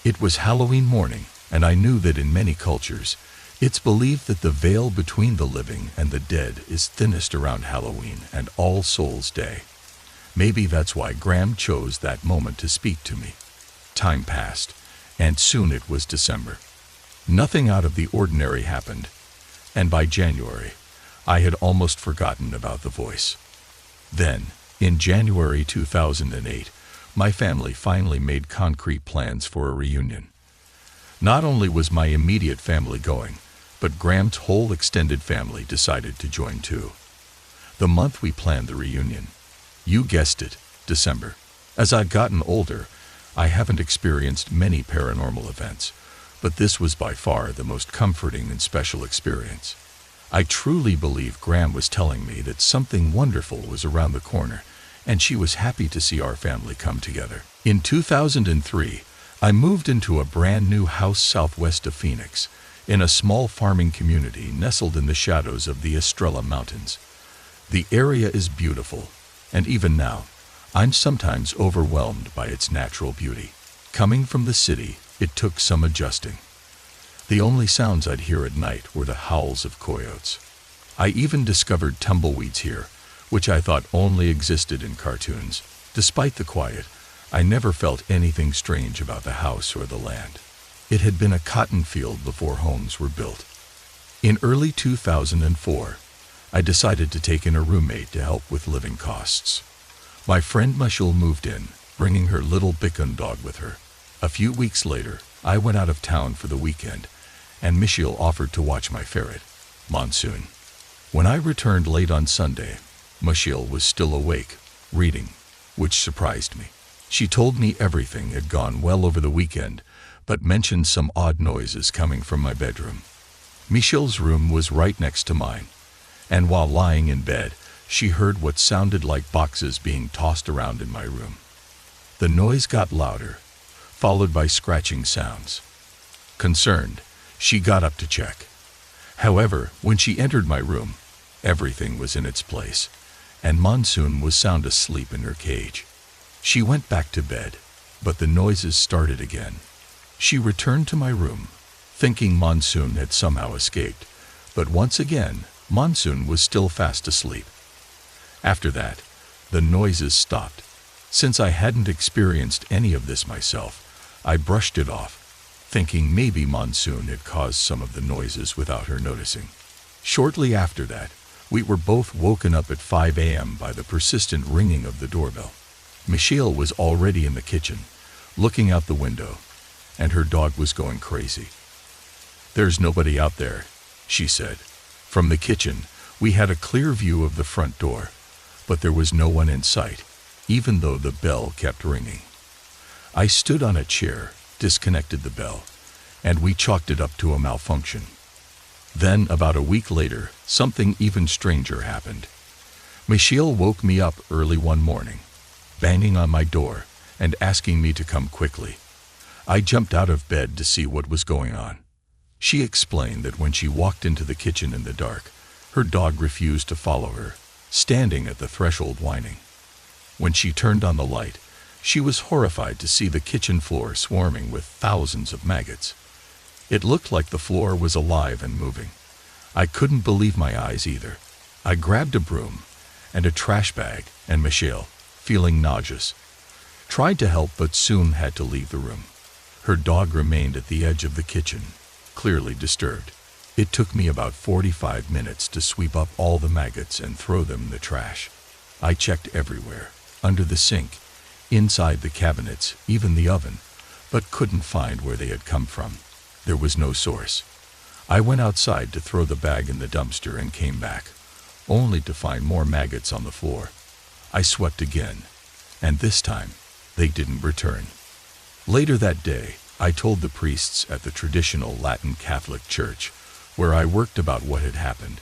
It was Halloween morning, and I knew that in many cultures, it's believed that the veil between the living and the dead is thinnest around Halloween and All Souls' Day. Maybe that's why Graham chose that moment to speak to me. Time passed, and soon it was December. Nothing out of the ordinary happened, and by January, I had almost forgotten about the voice. Then, in January 2008, my family finally made concrete plans for a reunion. Not only was my immediate family going, but Graham's whole extended family decided to join too. The month we planned the reunion, you guessed it, December. As I've gotten older, I haven't experienced many paranormal events, but this was by far the most comforting and special experience. I truly believe Graham was telling me that something wonderful was around the corner, and she was happy to see our family come together. In 2003, I moved into a brand new house southwest of Phoenix, in a small farming community nestled in the shadows of the Estrella Mountains. The area is beautiful, and even now, I'm sometimes overwhelmed by its natural beauty. Coming from the city, it took some adjusting. The only sounds I'd hear at night were the howls of coyotes. I even discovered tumbleweeds here, which I thought only existed in cartoons. Despite the quiet, I never felt anything strange about the house or the land. It had been a cotton field before homes were built. In early 2004, I decided to take in a roommate to help with living costs. My friend Michelle moved in, bringing her little Bichon dog with her. A few weeks later, I went out of town for the weekend, and Michelle offered to watch my ferret, Monsoon. When I returned late on Sunday, Michelle was still awake, reading, which surprised me. She told me everything had gone well over the weekend, but mentioned some odd noises coming from my bedroom. Michelle's room was right next to mine, and while lying in bed, she heard what sounded like boxes being tossed around in my room. The noise got louder, followed by scratching sounds. Concerned, she got up to check. However, when she entered my room, everything was in its place, and Monsoon was sound asleep in her cage. She went back to bed, but the noises started again. She returned to my room, thinking Monsoon had somehow escaped, but once again, Monsoon was still fast asleep. After that, the noises stopped. Since I hadn't experienced any of this myself, I brushed it off, thinking maybe Monsoon had caused some of the noises without her noticing. Shortly after that, we were both woken up at 5 a.m. by the persistent ringing of the doorbell. Michelle was already in the kitchen, looking out the window, and her dog was going crazy. "There's nobody out there," she said. From the kitchen, we had a clear view of the front door, but there was no one in sight, even though the bell kept ringing. I stood on a chair, disconnected the bell, and we chalked it up to a malfunction. Then, about a week later, something even stranger happened. Michelle woke me up early one morning, banging on my door and asking me to come quickly. I jumped out of bed to see what was going on. She explained that when she walked into the kitchen in the dark, her dog refused to follow her, standing at the threshold whining. When she turned on the light, she was horrified to see the kitchen floor swarming with thousands of maggots. It looked like the floor was alive and moving. I couldn't believe my eyes either. I grabbed a broom and a trash bag, and Michelle, feeling nauseous, tried to help but soon had to leave the room. Her dog remained at the edge of the kitchen, clearly disturbed. It took me about 45 minutes to sweep up all the maggots and throw them in the trash. I checked everywhere, under the sink, inside the cabinets, even the oven, but couldn't find where they had come from. There was no source. I went outside to throw the bag in the dumpster and came back, only to find more maggots on the floor. I swept again, and this time, they didn't return. Later that day, I told the priests at the traditional Latin Catholic Church, where I worked, about what had happened.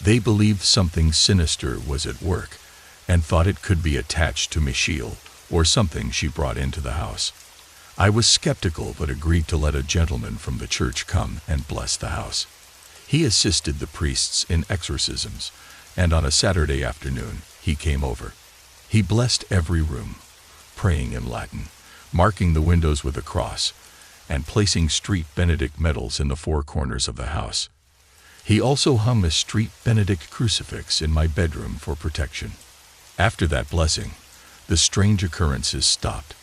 They believed something sinister was at work, and thought it could be attached to Michelle, or something she brought into the house. I was skeptical, but agreed to let a gentleman from the church come and bless the house. He assisted the priests in exorcisms, and on a Saturday afternoon, he came over. He blessed every room, praying in Latin, marking the windows with a cross, and placing Street Benedict medals in the four corners of the house. He also hung a Street Benedict crucifix in my bedroom for protection. After that blessing, the strange occurrences stopped.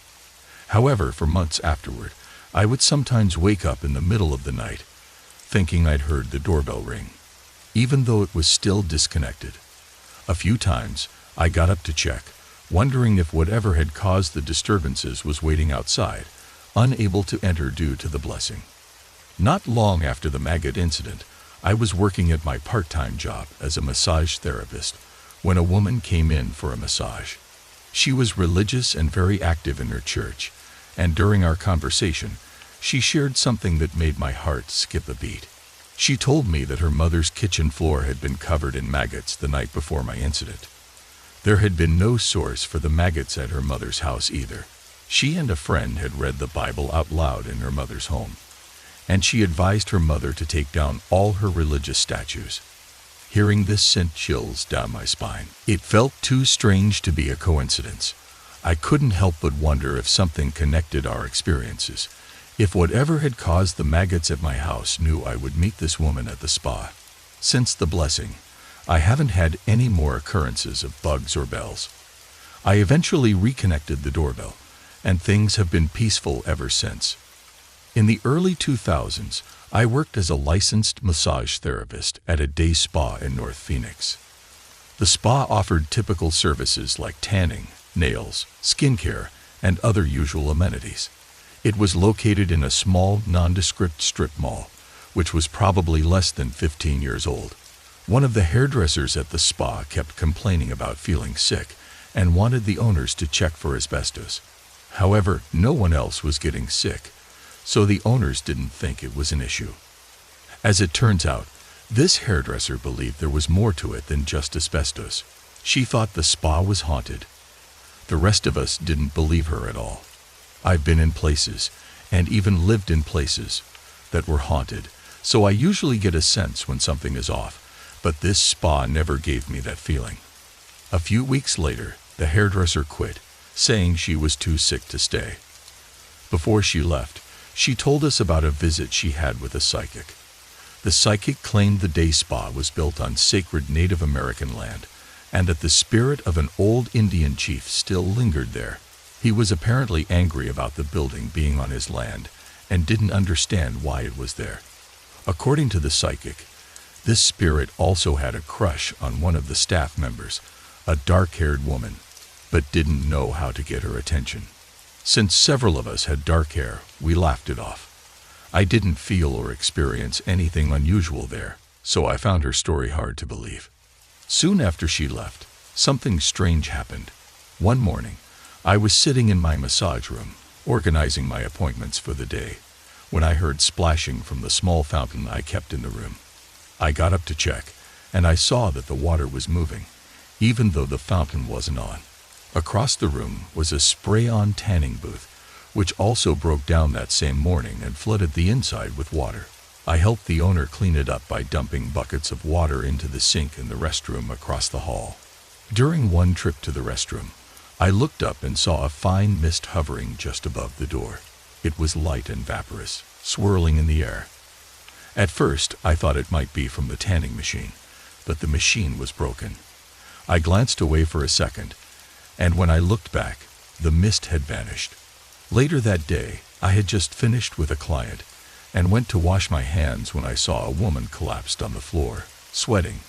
However, for months afterward, I would sometimes wake up in the middle of the night, thinking I'd heard the doorbell ring, even though it was still disconnected. A few times, I got up to check, wondering if whatever had caused the disturbances was waiting outside, unable to enter due to the blessing. Not long after the maggot incident, I was working at my part-time job as a massage therapist when a woman came in for a massage. She was religious and very active in her church, and during our conversation, she shared something that made my heart skip a beat. She told me that her mother's kitchen floor had been covered in maggots the night before my incident. There had been no source for the maggots at her mother's house either. She and a friend had read the Bible out loud in her mother's home, and she advised her mother to take down all her religious statues. Hearing this sent chills down my spine. It felt too strange to be a coincidence. I couldn't help but wonder if something connected our experiences, if whatever had caused the maggots at my house knew I would meet this woman at the spa. Since the blessing, I haven't had any more occurrences of bugs or bells. I eventually reconnected the doorbell, and things have been peaceful ever since. In the early 2000s, I worked as a licensed massage therapist at a day spa in North Phoenix. The spa offered typical services like tanning, nails, skincare, and other usual amenities. It was located in a small, nondescript strip mall, which was probably less than 15 years old. One of the hairdressers at the spa kept complaining about feeling sick and wanted the owners to check for asbestos. However, no one else was getting sick, so the owners didn't think it was an issue. As it turns out, this hairdresser believed there was more to it than just asbestos. She thought the spa was haunted. The rest of us didn't believe her at all. I've been in places, and even lived in places, that were haunted, so I usually get a sense when something is off, but this spa never gave me that feeling. A few weeks later, the hairdresser quit, saying she was too sick to stay. Before she left, she told us about a visit she had with a psychic. The psychic claimed the day spa was built on sacred Native American land, and that the spirit of an old Indian chief still lingered there. He was apparently angry about the building being on his land, and didn't understand why it was there. According to the psychic, this spirit also had a crush on one of the staff members, a dark-haired woman, but didn't know how to get her attention. Since several of us had dark hair, we laughed it off. I didn't feel or experience anything unusual there, so I found her story hard to believe. Soon after she left, something strange happened. One morning, I was sitting in my massage room, organizing my appointments for the day, when I heard splashing from the small fountain I kept in the room. I got up to check, and I saw that the water was moving, even though the fountain wasn't on. Across the room was a spray-on tanning booth, which also broke down that same morning and flooded the inside with water. I helped the owner clean it up by dumping buckets of water into the sink in the restroom across the hall. During one trip to the restroom, I looked up and saw a fine mist hovering just above the door. It was light and vaporous, swirling in the air. At first, I thought it might be from the tanning machine, but the machine was broken. I glanced away for a second, and when I looked back, the mist had vanished. Later that day, I had just finished with a client and went to wash my hands when I saw a woman collapsed on the floor, sweating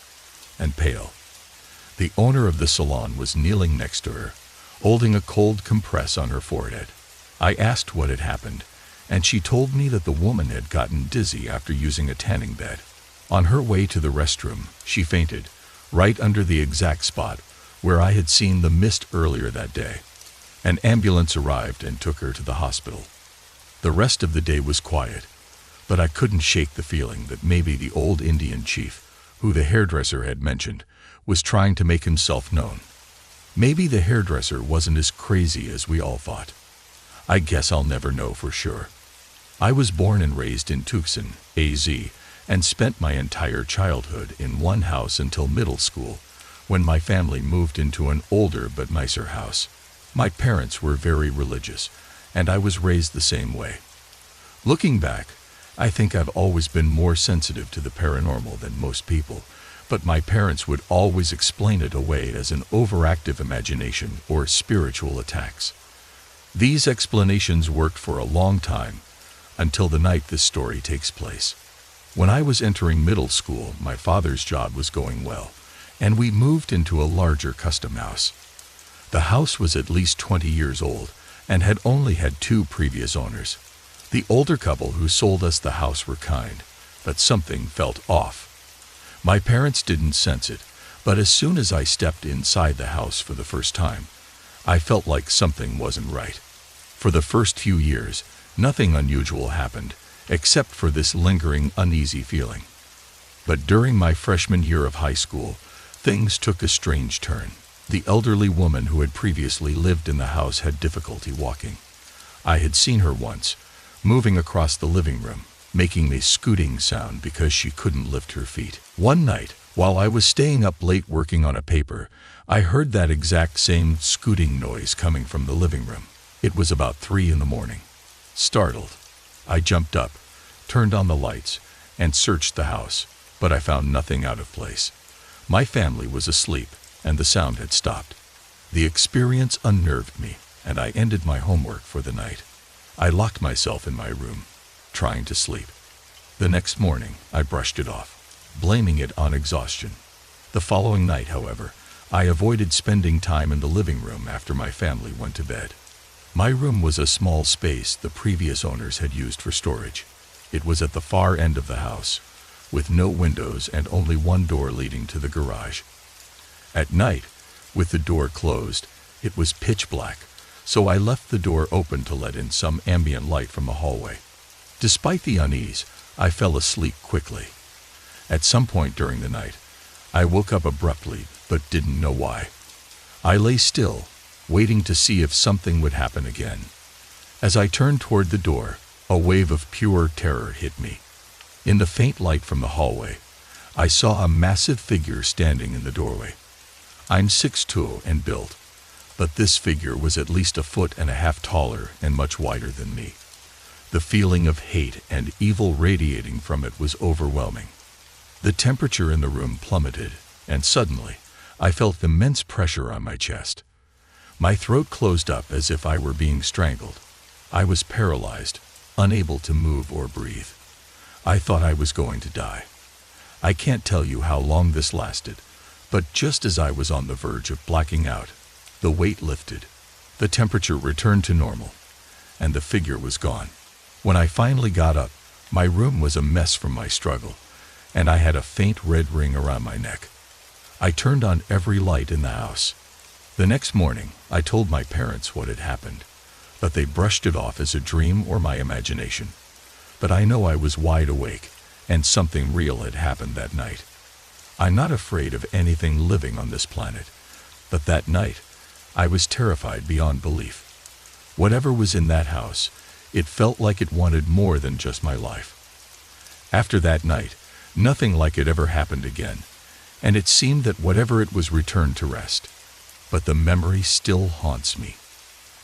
and pale. The owner of the salon was kneeling next to her, holding a cold compress on her forehead. I asked what had happened, and she told me that the woman had gotten dizzy after using a tanning bed. On her way to the restroom, she fainted, right under the exact spot where I had seen the mist earlier that day. An ambulance arrived and took her to the hospital. The rest of the day was quiet, but I couldn't shake the feeling that maybe the old Indian chief, who the hairdresser had mentioned, was trying to make himself known. Maybe the hairdresser wasn't as crazy as we all thought. I guess I'll never know for sure. I was born and raised in Tucson, AZ, and spent my entire childhood in one house until middle school, when my family moved into an older but nicer house. My parents were very religious, and I was raised the same way. Looking back, I think I've always been more sensitive to the paranormal than most people, but my parents would always explain it away as an overactive imagination or spiritual attacks. These explanations worked for a long time, until the night this story takes place. When I was entering middle school, my father's job was going well, and we moved into a larger custom house. The house was at least 20 years old and had only had 2 previous owners. The older couple who sold us the house were kind, but something felt off. My parents didn't sense it, but as soon as I stepped inside the house for the first time, I felt like something wasn't right. For the first few years, nothing unusual happened, except for this lingering uneasy feeling. But during my freshman year of high school, things took a strange turn. The elderly woman who had previously lived in the house had difficulty walking. I had seen her once, moving across the living room, making a scooting sound because she couldn't lift her feet. One night, while I was staying up late working on a paper, I heard that exact same scooting noise coming from the living room. It was about 3 in the morning. Startled, I jumped up, turned on the lights, and searched the house, but I found nothing out of place. My family was asleep, and the sound had stopped. The experience unnerved me, and I ended my homework for the night. I locked myself in my room, trying to sleep. The next morning, I brushed it off, blaming it on exhaustion. The following night, however, I avoided spending time in the living room after my family went to bed. My room was a small space the previous owners had used for storage. It was at the far end of the house, with no windows and only one door leading to the garage. At night, with the door closed, it was pitch black, so I left the door open to let in some ambient light from the hallway. Despite the unease, I fell asleep quickly. At some point during the night, I woke up abruptly but didn't know why. I lay still, waiting to see if something would happen again. As I turned toward the door, a wave of pure terror hit me. In the faint light from the hallway, I saw a massive figure standing in the doorway. I'm 6'2" and built, but this figure was at least 1.5 feet taller and much wider than me. The feeling of hate and evil radiating from it was overwhelming. The temperature in the room plummeted, and suddenly, I felt immense pressure on my chest. My throat closed up as if I were being strangled. I was paralyzed, unable to move or breathe. I thought I was going to die. I can't tell you how long this lasted, but just as I was on the verge of blacking out, the weight lifted, the temperature returned to normal, and the figure was gone. When I finally got up, my room was a mess from my struggle, and I had a faint red ring around my neck. I turned on every light in the house. The next morning, I told my parents what had happened, but they brushed it off as a dream or my imagination. But I know I was wide awake, and something real had happened that night. I'm not afraid of anything living on this planet, but that night, I was terrified beyond belief. Whatever was in that house, it felt like it wanted more than just my life. After that night, nothing like it ever happened again, and it seemed that whatever it was returned to rest. But the memory still haunts me.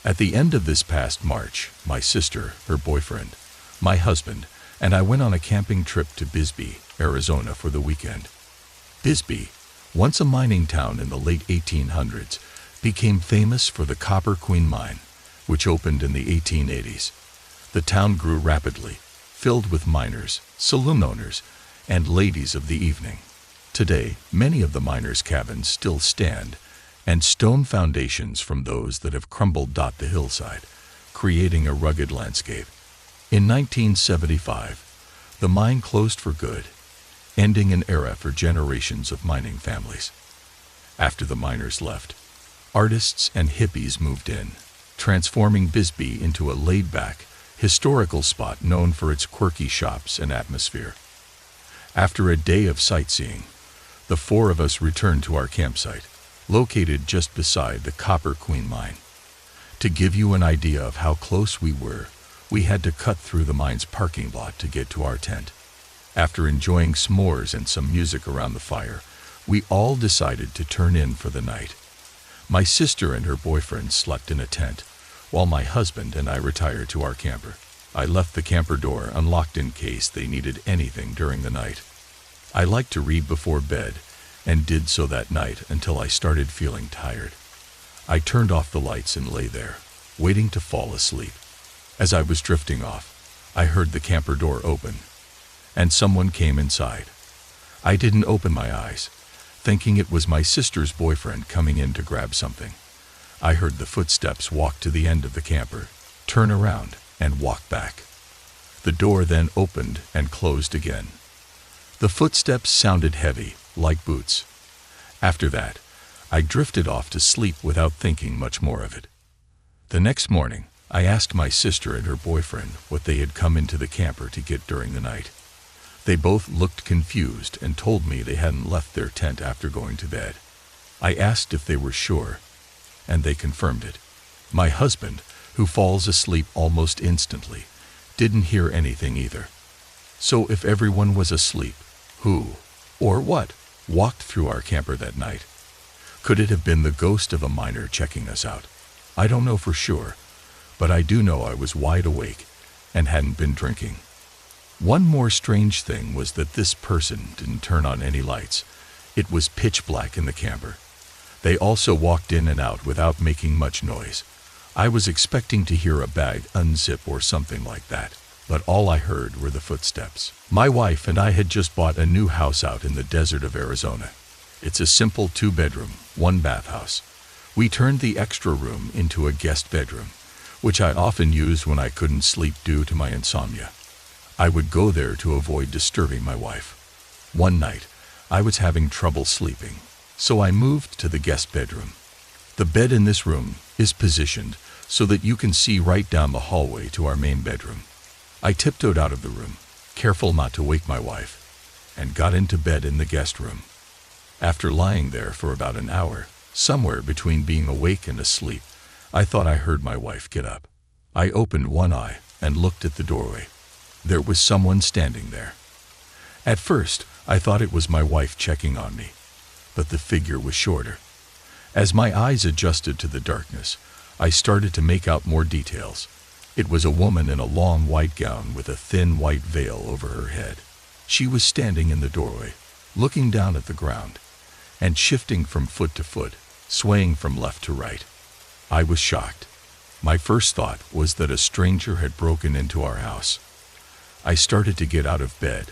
At the end of this past March, my sister, her boyfriend, my husband, and I went on a camping trip to Bisbee, Arizona for the weekend. Bisbee, once a mining town in the late 1800s, became famous for the Copper Queen mine, which opened in the 1880s. The town grew rapidly, filled with miners, saloon owners, and ladies of the evening. Today, many of the miners' cabins still stand, and stone foundations from those that have crumbled dot the hillside, creating a rugged landscape. In 1975, the mine closed for good, ending an era for generations of mining families. After the miners left, artists and hippies moved in, transforming Bisbee into a laid-back, historical spot known for its quirky shops and atmosphere. After a day of sightseeing, the four of us returned to our campsite, located just beside the Copper Queen mine. To give you an idea of how close we were, we had to cut through the mine's parking lot to get to our tent. After enjoying s'mores and some music around the fire, we all decided to turn in for the night. My sister and her boyfriend slept in a tent, while my husband and I retired to our camper. I left the camper door unlocked in case they needed anything during the night. I like to read before bed, and did so that night until I started feeling tired. I turned off the lights and lay there, waiting to fall asleep. As I was drifting off, I heard the camper door open, and someone came inside. I didn't open my eyes, thinking it was my sister's boyfriend coming in to grab something. I heard the footsteps walk to the end of the camper, turn around, and walk back. The door then opened and closed again. The footsteps sounded heavy, like boots. After that, I drifted off to sleep without thinking much more of it. The next morning, I asked my sister and her boyfriend what they had come into the camper to get during the night. They both looked confused and told me they hadn't left their tent after going to bed. I asked if they were sure, and they confirmed it. My husband, who falls asleep almost instantly, didn't hear anything either. So if everyone was asleep, who, or what, walked through our camper that night? Could it have been the ghost of a miner checking us out? I don't know for sure, but I do know I was wide awake and hadn't been drinking. One more strange thing was that this person didn't turn on any lights. It was pitch black in the camper. They also walked in and out without making much noise. I was expecting to hear a bag unzip or something like that, but all I heard were the footsteps. My wife and I had just bought a new house out in the desert of Arizona. It's a simple 2-bedroom, 1-bath house. We turned the extra room into a guest bedroom, which I often used when I couldn't sleep due to my insomnia. I would go there to avoid disturbing my wife. One night, I was having trouble sleeping, so I moved to the guest bedroom. The bed in this room is positioned so that you can see right down the hallway to our main bedroom. I tiptoed out of the room, careful not to wake my wife, and got into bed in the guest room. After lying there for about an hour, somewhere between being awake and asleep, I thought I heard my wife get up. I opened one eye and looked at the doorway. There was someone standing there. At first, I thought it was my wife checking on me, but the figure was shorter. As my eyes adjusted to the darkness, I started to make out more details. It was a woman in a long white gown with a thin white veil over her head. She was standing in the doorway, looking down at the ground, and shifting from foot to foot, swaying from left to right. I was shocked. My first thought was that a stranger had broken into our house. I started to get out of bed,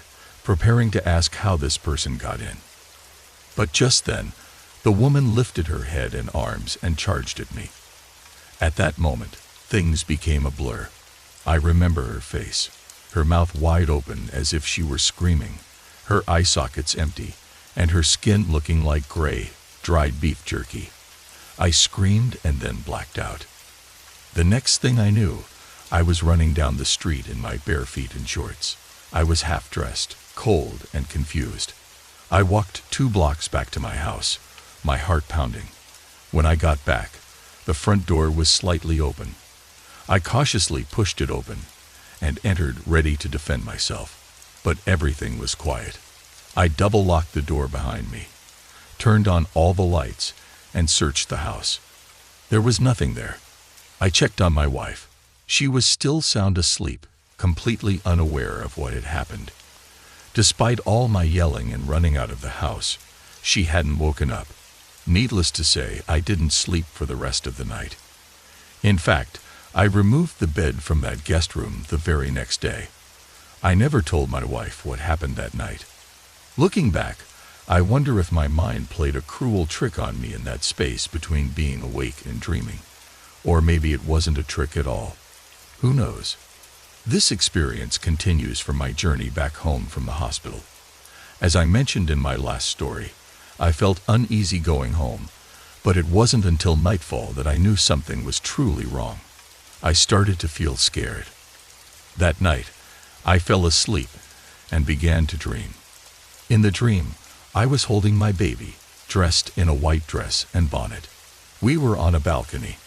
preparing to ask how this person got in. But just then, the woman lifted her head and arms and charged at me. At that moment, things became a blur. I remember her face, her mouth wide open as if she were screaming, her eye sockets empty, and her skin looking like gray, dried beef jerky. I screamed and then blacked out. The next thing I knew, I was running down the street in my bare feet and shorts. I was half-dressed, cold, and confused. I walked 2 blocks back to my house, my heart pounding. When I got back, the front door was slightly open. I cautiously pushed it open and entered, ready to defend myself. But everything was quiet. I double-locked the door behind me, turned on all the lights, and searched the house. There was nothing there. I checked on my wife. She was still sound asleep, completely unaware of what had happened. Despite all my yelling and running out of the house, she hadn't woken up. Needless to say, I didn't sleep for the rest of the night. In fact, I removed the bed from that guest room the very next day. I never told my wife what happened that night. Looking back, I wonder if my mind played a cruel trick on me in that space between being awake and dreaming. Or maybe it wasn't a trick at all. Who knows? This experience continues from my journey back home from the hospital. As I mentioned in my last story, I felt uneasy going home, but it wasn't until nightfall that I knew something was truly wrong. I started to feel scared. That night, I fell asleep and began to dream. In the dream, I was holding my baby, dressed in a white dress and bonnet. We were on a balcony,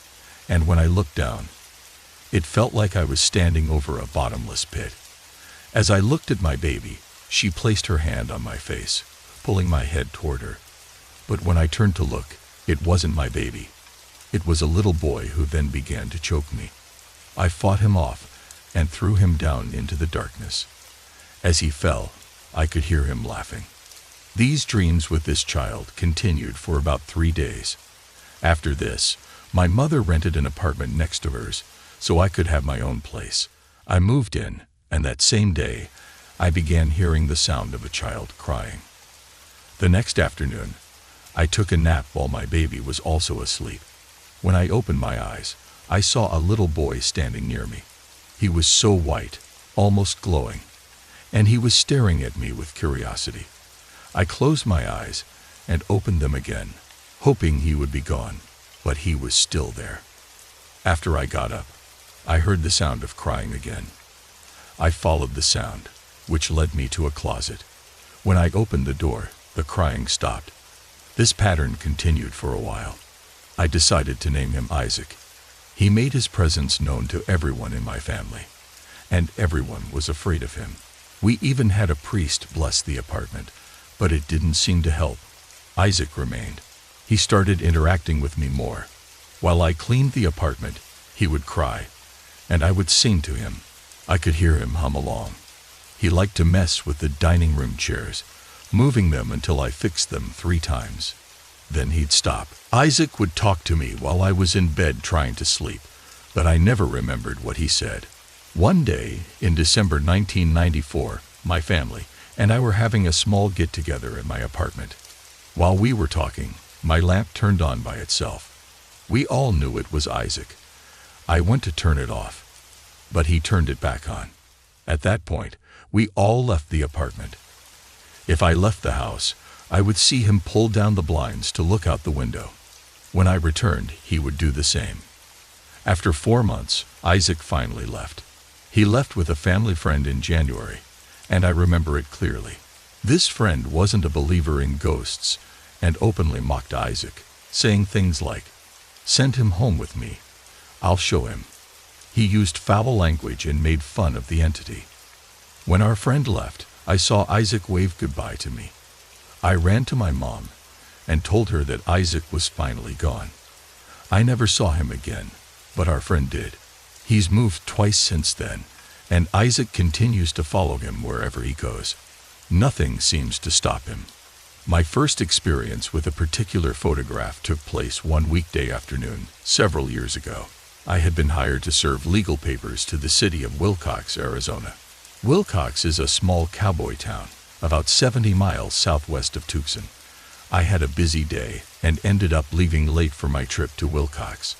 and when I looked down, it felt like I was standing over a bottomless pit. As I looked at my baby, she placed her hand on my face, pulling my head toward her. But when I turned to look, it wasn't my baby. It was a little boy who then began to choke me. I fought him off and threw him down into the darkness. As he fell, I could hear him laughing. These dreams with this child continued for about 3 days. After this, my mother rented an apartment next to hers so I could have my own place. I moved in, and that same day, I began hearing the sound of a child crying. The next afternoon, I took a nap while my baby was also asleep. When I opened my eyes, I saw a little boy standing near me. He was so white, almost glowing, and he was staring at me with curiosity. I closed my eyes and opened them again, hoping he would be gone, but he was still there. After I got up, I heard the sound of crying again. I followed the sound, which led me to a closet. When I opened the door, the crying stopped. This pattern continued for a while. I decided to name him Isaac. He made his presence known to everyone in my family, and everyone was afraid of him. We even had a priest bless the apartment, but it didn't seem to help. Isaac remained. He started interacting with me more. While I cleaned the apartment, he would cry, and I would sing to him. I could hear him hum along. He liked to mess with the dining room chairs, moving them until I fixed them 3 times. Then he'd stop. Isaac would talk to me while I was in bed trying to sleep, but I never remembered what he said. One day, in December 1994, my family and I were having a small get-together at my apartment. While we were talking, my lamp turned on by itself. We all knew it was Isaac. I went to turn it off, but he turned it back on. At that point, we all left the apartment. If I left the house, I would see him pull down the blinds to look out the window. When I returned, he would do the same. After 4 months, Isaac finally left. He left with a family friend in January, and I remember it clearly. This friend wasn't a believer in ghosts and openly mocked Isaac, saying things like, "Send him home with me. I'll show him." He used foul language and made fun of the entity. When our friend left, I saw Isaac wave goodbye to me. I ran to my mom and told her that Isaac was finally gone. I never saw him again, but our friend did. He's moved twice since then, and Isaac continues to follow him wherever he goes. Nothing seems to stop him. My first experience with a particular photograph took place one weekday afternoon, several years ago. I had been hired to serve legal papers to the city of Wilcox, Arizona. Wilcox is a small cowboy town, about 70 miles southwest of Tucson. I had a busy day and ended up leaving late for my trip to Wilcox.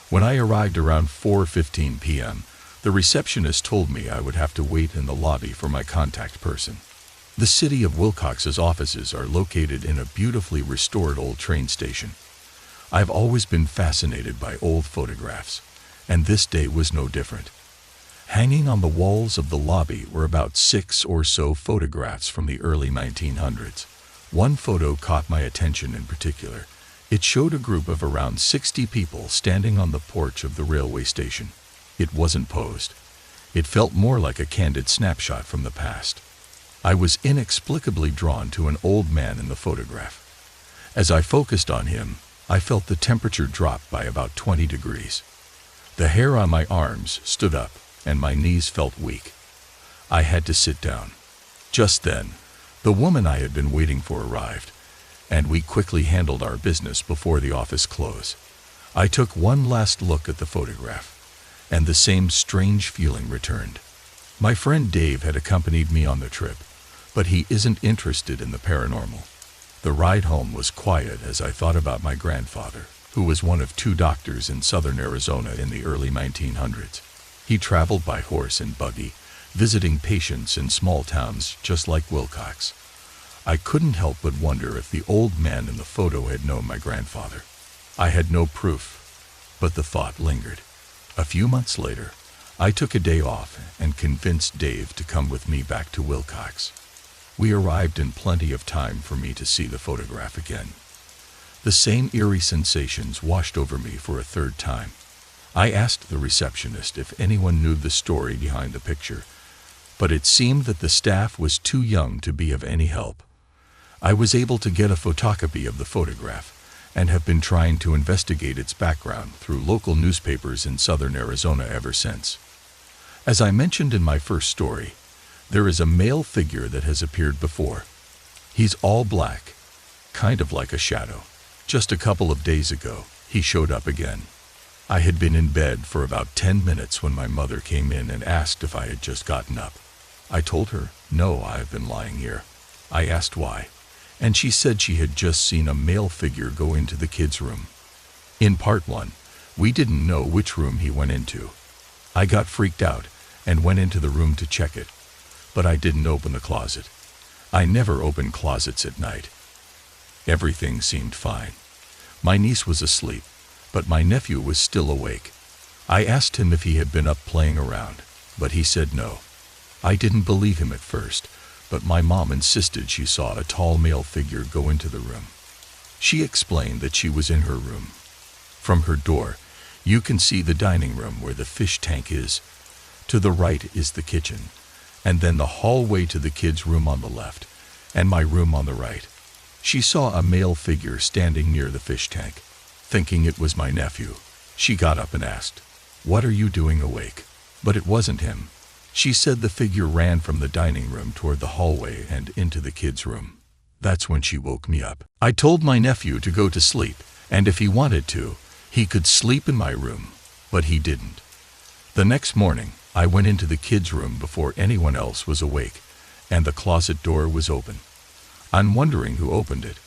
When I arrived around 4:15 p.m., the receptionist told me I would have to wait in the lobby for my contact person. The city of Wilcox's offices are located in a beautifully restored old train station. I've always been fascinated by old photographs, and this day was no different. Hanging on the walls of the lobby were about 6 or so photographs from the early 1900s. One photo caught my attention in particular. It showed a group of around 60 people standing on the porch of the railway station. It wasn't posed. It felt more like a candid snapshot from the past. I was inexplicably drawn to an old man in the photograph. As I focused on him, I felt the temperature drop by about 20 degrees. The hair on my arms stood up, and my knees felt weak. I had to sit down. Just then, the woman I had been waiting for arrived, and we quickly handled our business before the office closed. I took one last look at the photograph, and the same strange feeling returned. My friend Dave had accompanied me on the trip, but he isn't interested in the paranormal. The ride home was quiet as I thought about my grandfather, who was one of 2 doctors in southern Arizona in the early 1900s. He traveled by horse and buggy, visiting patients in small towns just like Wilcox. I couldn't help but wonder if the old man in the photo had known my grandfather. I had no proof, but the thought lingered. A few months later, I took a day off and convinced Dave to come with me back to Wilcox. We arrived in plenty of time for me to see the photograph again. The same eerie sensations washed over me for a third time. I asked the receptionist if anyone knew the story behind the picture, but it seemed that the staff was too young to be of any help. I was able to get a photocopy of the photograph and have been trying to investigate its background through local newspapers in southern Arizona ever since. As I mentioned in my first story, there is a male figure that has appeared before. He's all black, kind of like a shadow. Just a couple of days ago, he showed up again. I had been in bed for about 10 minutes when my mother came in and asked if I had just gotten up. I told her, no, I've been lying here. I asked why, and she said she had just seen a male figure go into the kids' room. In part 1, we didn't know which room he went into. I got freaked out and went into the room to check it, but I didn't open the closet. I never open closets at night. Everything seemed fine. My niece was asleep, but my nephew was still awake. I asked him if he had been up playing around, but he said no. I didn't believe him at first, but my mom insisted she saw a tall male figure go into the room. She explained that she was in her room. From her door, you can see the dining room where the fish tank is. To the right is the kitchen, and then the hallway to the kids' room on the left, and my room on the right. She saw a male figure standing near the fish tank. Thinking it was my nephew, she got up and asked, "What are you doing awake?" But it wasn't him. She said the figure ran from the dining room toward the hallway and into the kids' room. That's when she woke me up. I told my nephew to go to sleep, and if he wanted to, he could sleep in my room, but he didn't. The next morning, I went into the kids' room before anyone else was awake, and the closet door was open. I'm wondering who opened it.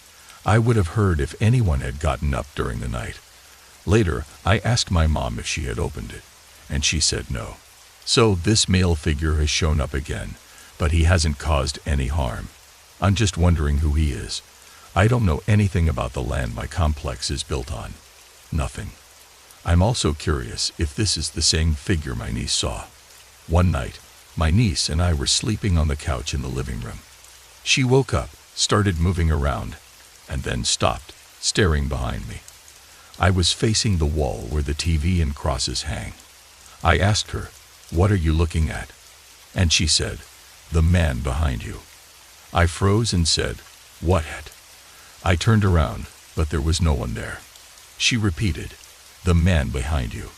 I would have heard if anyone had gotten up during the night. Later, I asked my mom if she had opened it, and she said no. So this male figure has shown up again, but he hasn't caused any harm. I'm just wondering who he is. I don't know anything about the land my complex is built on. Nothing. I'm also curious if this is the same figure my niece saw. One night, my niece and I were sleeping on the couch in the living room. She woke up, started moving around, and then stopped, staring behind me. I was facing the wall where the TV and crosses hang. I asked her, "What are you looking at?" And she said, "The man behind you." I froze and said, "What at?" I turned around, but there was no one there. She repeated, "The man behind you."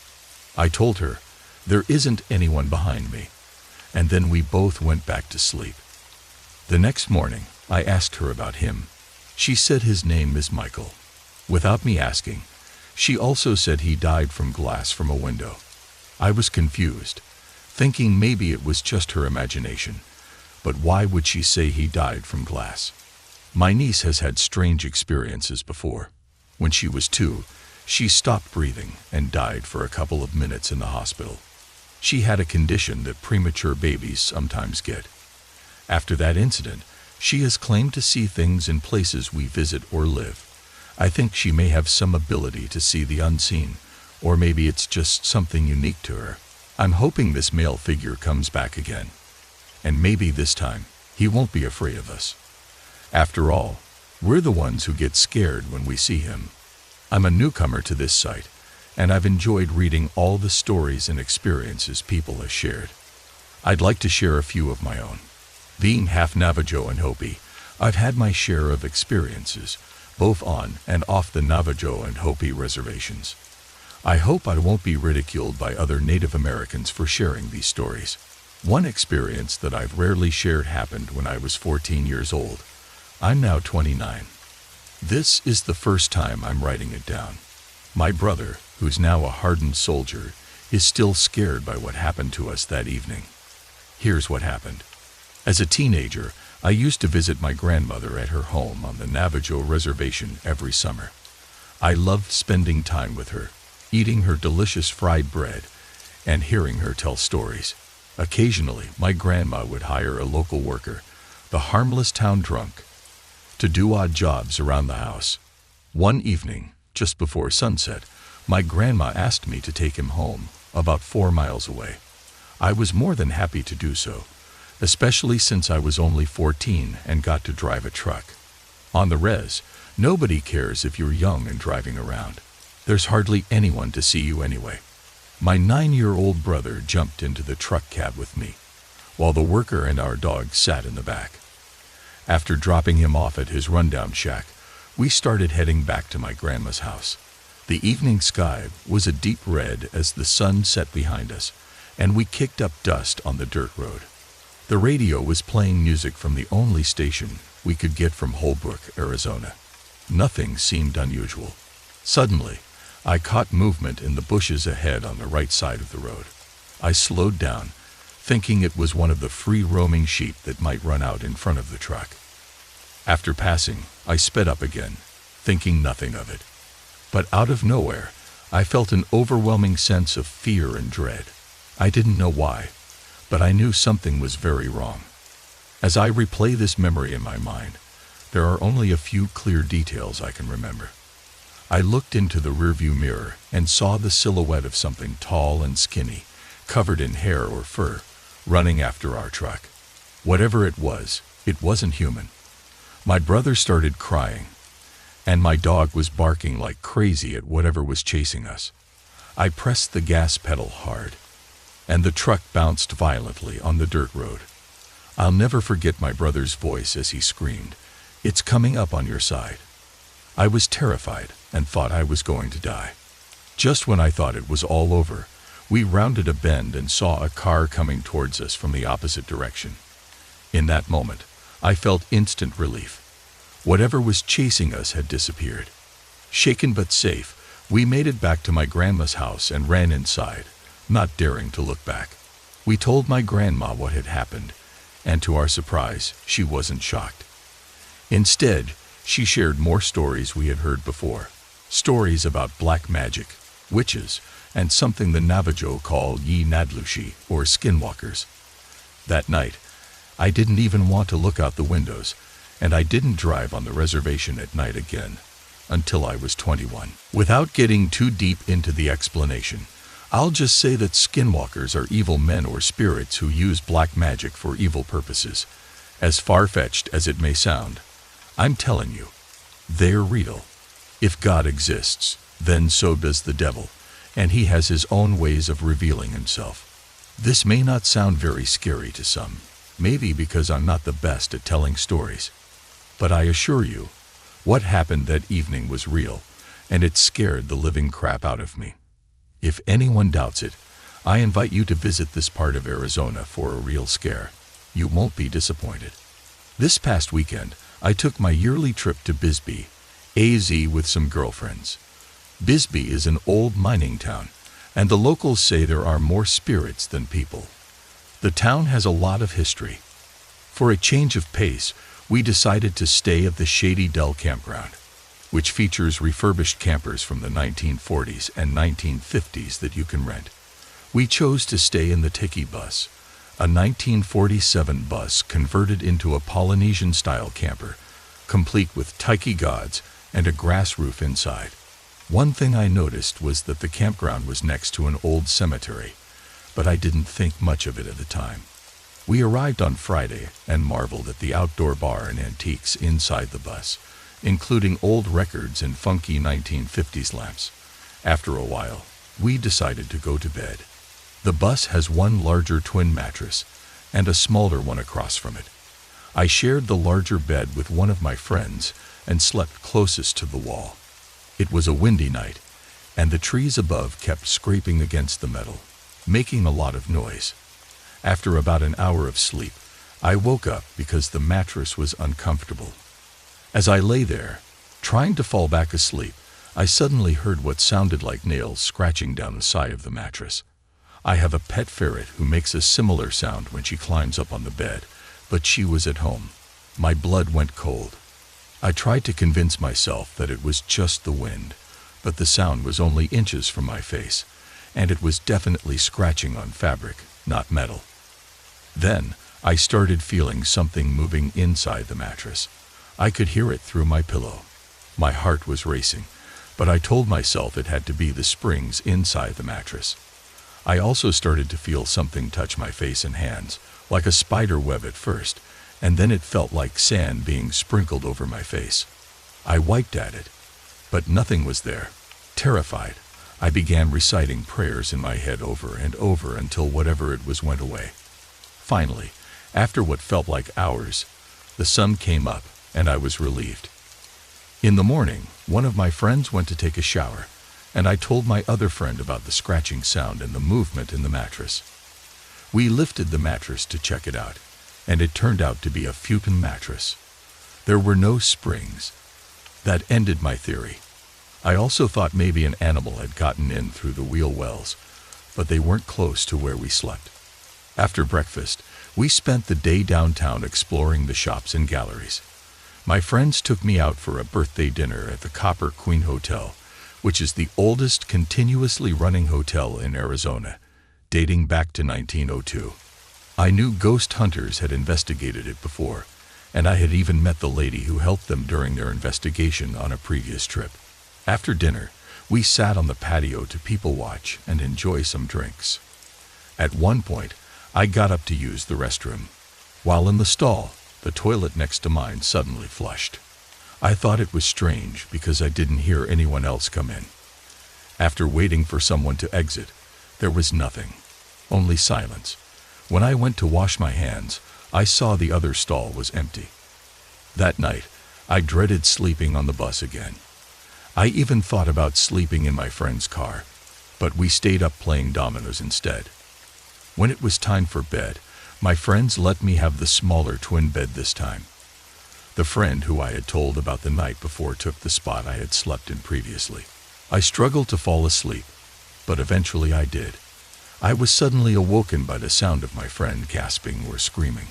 I told her, "There isn't anyone behind me," and then we both went back to sleep. The next morning, I asked her about him. She said his name is Michael. Without me asking, she also said he died from glass from a window. I was confused, thinking maybe it was just her imagination, but why would she say he died from glass? My niece has had strange experiences before. When she was 2, she stopped breathing and died for a couple of minutes in the hospital. She had a condition that premature babies sometimes get. After that incident, she has claimed to see things in places we visit or live. I think she may have some ability to see the unseen, or maybe it's just something unique to her. I'm hoping this male figure comes back again. And maybe this time, he won't be afraid of us. After all, we're the ones who get scared when we see him. I'm a newcomer to this site, and I've enjoyed reading all the stories and experiences people have shared. I'd like to share a few of my own. Being half Navajo and Hopi, I've had my share of experiences, both on and off the Navajo and Hopi reservations. I hope I won't be ridiculed by other Native Americans for sharing these stories. One experience that I've rarely shared happened when I was 14 years old. I'm now 29. This is the first time I'm writing it down. My brother, who's now a hardened soldier, is still scared by what happened to us that evening. Here's what happened. As a teenager, I used to visit my grandmother at her home on the Navajo reservation every summer. I loved spending time with her, eating her delicious fried bread, and hearing her tell stories. Occasionally, my grandma would hire a local worker, the harmless town drunk, to do odd jobs around the house. One evening, just before sunset, my grandma asked me to take him home, about 4 miles away. I was more than happy to do so, especially since I was only 14 and got to drive a truck. On the res, nobody cares if you're young and driving around. There's hardly anyone to see you anyway. My 9-year-old brother jumped into the truck cab with me, while the worker and our dog sat in the back. After dropping him off at his rundown shack, we started heading back to my grandma's house. The evening sky was a deep red as the sun set behind us, and we kicked up dust on the dirt road. The radio was playing music from the only station we could get from Holbrook, Arizona. Nothing seemed unusual. Suddenly, I caught movement in the bushes ahead on the right side of the road. I slowed down, thinking it was one of the free-roaming sheep that might run out in front of the truck. After passing, I sped up again, thinking nothing of it. But out of nowhere, I felt an overwhelming sense of fear and dread. I didn't know why, but I knew something was very wrong. As I replay this memory in my mind, there are only a few clear details I can remember. I looked into the rearview mirror and saw the silhouette of something tall and skinny, covered in hair or fur, running after our truck. Whatever it wasn't human. My brother started crying, and my dog was barking like crazy at whatever was chasing us. I pressed the gas pedal hard, and the truck bounced violently on the dirt road. I'll never forget my brother's voice as he screamed, "It's coming up on your side." I was terrified and thought I was going to die. Just when I thought it was all over, we rounded a bend and saw a car coming towards us from the opposite direction. In that moment, I felt instant relief. Whatever was chasing us had disappeared. Shaken but safe, we made it back to my grandma's house and ran inside, not daring to look back. We told my grandma what had happened, and to our surprise, she wasn't shocked. Instead, she shared more stories we had heard before. Stories about black magic, witches, and something the Navajo call Yi Nadlushi, or skinwalkers. That night, I didn't even want to look out the windows, and I didn't drive on the reservation at night again, until I was 21. Without getting too deep into the explanation, I'll just say that skinwalkers are evil men or spirits who use black magic for evil purposes. As far-fetched as it may sound, I'm telling you, they're real. If God exists, then so does the devil, and he has his own ways of revealing himself. This may not sound very scary to some, maybe because I'm not the best at telling stories. But I assure you, what happened that evening was real, and it scared the living crap out of me. If anyone doubts it, I invite you to visit this part of Arizona for a real scare. You won't be disappointed. This past weekend, I took my yearly trip to Bisbee, AZ, with some girlfriends. Bisbee is an old mining town, and the locals say there are more spirits than people. The town has a lot of history. For a change of pace, we decided to stay at the Shady Dell campground, which features refurbished campers from the 1940s and 1950s that you can rent. We chose to stay in the Tiki bus, a 1947 bus converted into a Polynesian-style camper, complete with tiki gods and a grass roof inside. One thing I noticed was that the campground was next to an old cemetery, but I didn't think much of it at the time. We arrived on Friday and marveled at the outdoor bar and antiques inside the bus, including old records and funky 1950s lamps. After a while, we decided to go to bed. The bus has one larger twin mattress and a smaller one across from it. I shared the larger bed with one of my friends and slept closest to the wall. It was a windy night, and the trees above kept scraping against the metal, making a lot of noise. After about an hour of sleep, I woke up because the mattress was uncomfortable. As I lay there, trying to fall back asleep, I suddenly heard what sounded like nails scratching down the side of the mattress. I have a pet ferret who makes a similar sound when she climbs up on the bed, but she was at home. My blood went cold. I tried to convince myself that it was just the wind, but the sound was only inches from my face, and it was definitely scratching on fabric, not metal. Then, I started feeling something moving inside the mattress. I could hear it through my pillow. My heart was racing, but I told myself it had to be the springs inside the mattress. I also started to feel something touch my face and hands, like a spider web at first, and then it felt like sand being sprinkled over my face. I wiped at it, but nothing was there. Terrified, I began reciting prayers in my head over and over until whatever it was went away. Finally, after what felt like hours, the sun came up and I was relieved. In the morning, one of my friends went to take a shower, and I told my other friend about the scratching sound and the movement in the mattress. We lifted the mattress to check it out, and it turned out to be a futon mattress. There were no springs. That ended my theory. I also thought maybe an animal had gotten in through the wheel wells, but they weren't close to where we slept. After breakfast, we spent the day downtown exploring the shops and galleries. My friends took me out for a birthday dinner at the Copper Queen Hotel, which is the oldest continuously running hotel in Arizona, dating back to 1902. I knew ghost hunters had investigated it before, and I had even met the lady who helped them during their investigation on a previous trip. After dinner, we sat on the patio to people watch and enjoy some drinks. At one point, I got up to use the restroom. While in the stall, the toilet next to mine suddenly flushed. I thought it was strange because I didn't hear anyone else come in. After waiting for someone to exit, there was nothing, only silence. When I went to wash my hands, I saw the other stall was empty. That night, I dreaded sleeping on the bus again. I even thought about sleeping in my friend's car, but we stayed up playing dominoes instead. When it was time for bed, my friends let me have the smaller twin bed this time. The friend who I had told about the night before took the spot I had slept in previously. I struggled to fall asleep, but eventually I did. I was suddenly awoken by the sound of my friend gasping or screaming.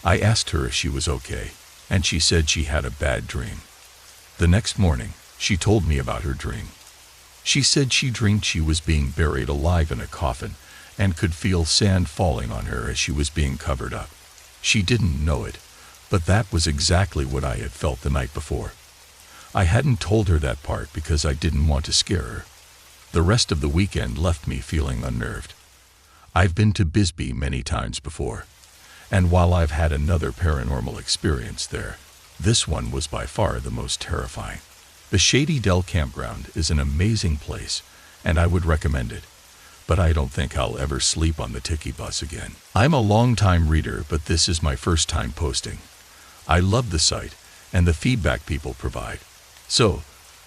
I asked her if she was okay, and she said she had a bad dream. The next morning, she told me about her dream. She said she dreamed she was being buried alive in a coffin and could feel sand falling on her as she was being covered up. She didn't know it, but that was exactly what I had felt the night before. I hadn't told her that part because I didn't want to scare her. The rest of the weekend left me feeling unnerved. I've been to Bisbee many times before, and while I've had another paranormal experience there, this one was by far the most terrifying. The Shady Dell Campground is an amazing place, and I would recommend it, but I don't think I'll ever sleep on the Tiki bus again. I'm a long-time reader, but this is my first time posting. I love the site and the feedback people provide. So,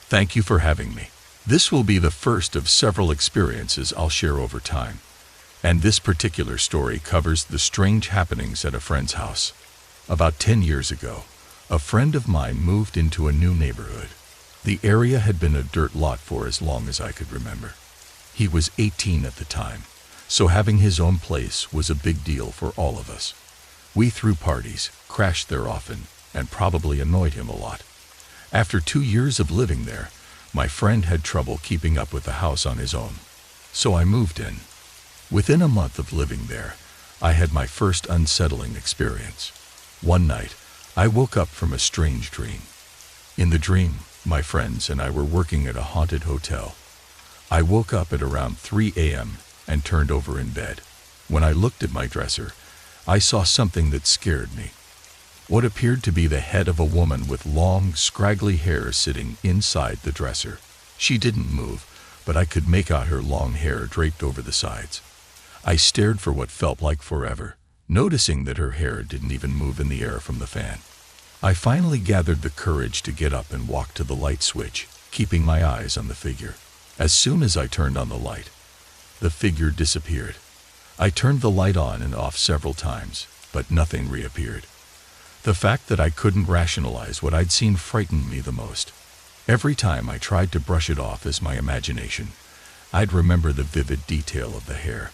thank you for having me. This will be the first of several experiences I'll share over time, and this particular story covers the strange happenings at a friend's house. About 10 years ago, a friend of mine moved into a new neighborhood. The area had been a dirt lot for as long as I could remember. He was 18 at the time, so having his own place was a big deal for all of us. We threw parties, crashed there often, and probably annoyed him a lot. After 2 years of living there, my friend had trouble keeping up with the house on his own, so I moved in. Within a month of living there, I had my first unsettling experience. One night, I woke up from a strange dream. In the dream, my friends and I were working at a haunted hotel. I woke up at around 3 a.m. and turned over in bed. When I looked at my dresser, I saw something that scared me. What appeared to be the head of a woman with long, scraggly hair sitting inside the dresser. She didn't move, but I could make out her long hair draped over the sides. I stared for what felt like forever, noticing that her hair didn't even move in the air from the fan. I finally gathered the courage to get up and walk to the light switch, keeping my eyes on the figure. As soon as I turned on the light, the figure disappeared. I turned the light on and off several times, but nothing reappeared. The fact that I couldn't rationalize what I'd seen frightened me the most. Every time I tried to brush it off as my imagination, I'd remember the vivid detail of the hair.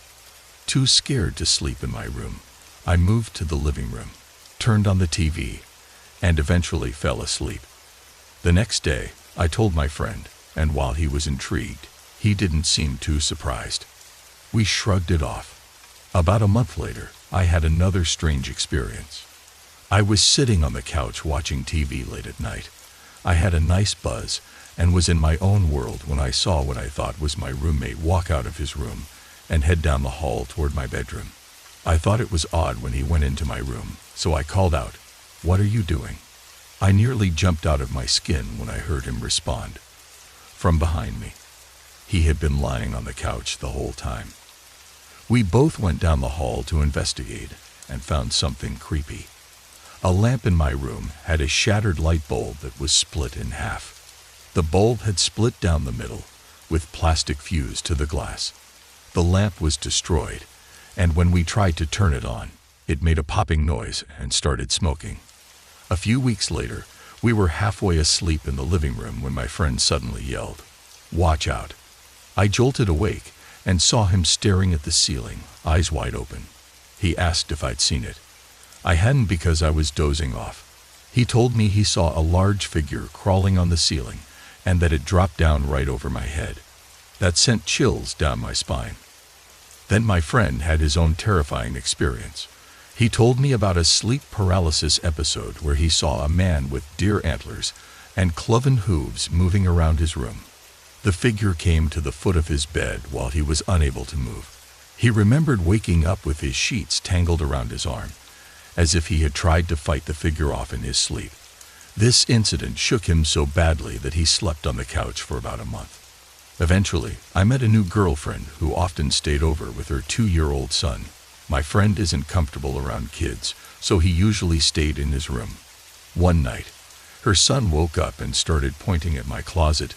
Too scared to sleep in my room, I moved to the living room, turned on the TV, and eventually fell asleep. The next day, I told my friend, and while he was intrigued, he didn't seem too surprised. We shrugged it off. About a month later, I had another strange experience. I was sitting on the couch watching TV late at night. I had a nice buzz and was in my own world when I saw what I thought was my roommate walk out of his room and head down the hall toward my bedroom. I thought it was odd when he went into my room, so I called out, "What are you doing?" I nearly jumped out of my skin when I heard him respond. From behind me. He had been lying on the couch the whole time. We both went down the hall to investigate and found something creepy. A lamp in my room had a shattered light bulb that was split in half. The bulb had split down the middle, with plastic fuse to the glass. The lamp was destroyed, and when we tried to turn it on, it made a popping noise and started smoking. A few weeks later, we were halfway asleep in the living room when my friend suddenly yelled, "Watch out." I jolted awake and saw him staring at the ceiling, eyes wide open. He asked if I'd seen it. I hadn't because I was dozing off. He told me he saw a large figure crawling on the ceiling and that it dropped down right over my head. That sent chills down my spine. Then my friend had his own terrifying experience. He told me about a sleep paralysis episode where he saw a man with deer antlers and cloven hooves moving around his room. The figure came to the foot of his bed while he was unable to move. He remembered waking up with his sheets tangled around his arm, as if he had tried to fight the figure off in his sleep. This incident shook him so badly that he slept on the couch for about a month. Eventually, I met a new girlfriend who often stayed over with her 2-year-old son. My friend isn't comfortable around kids, so he usually stayed in his room. One night, her son woke up and started pointing at my closet,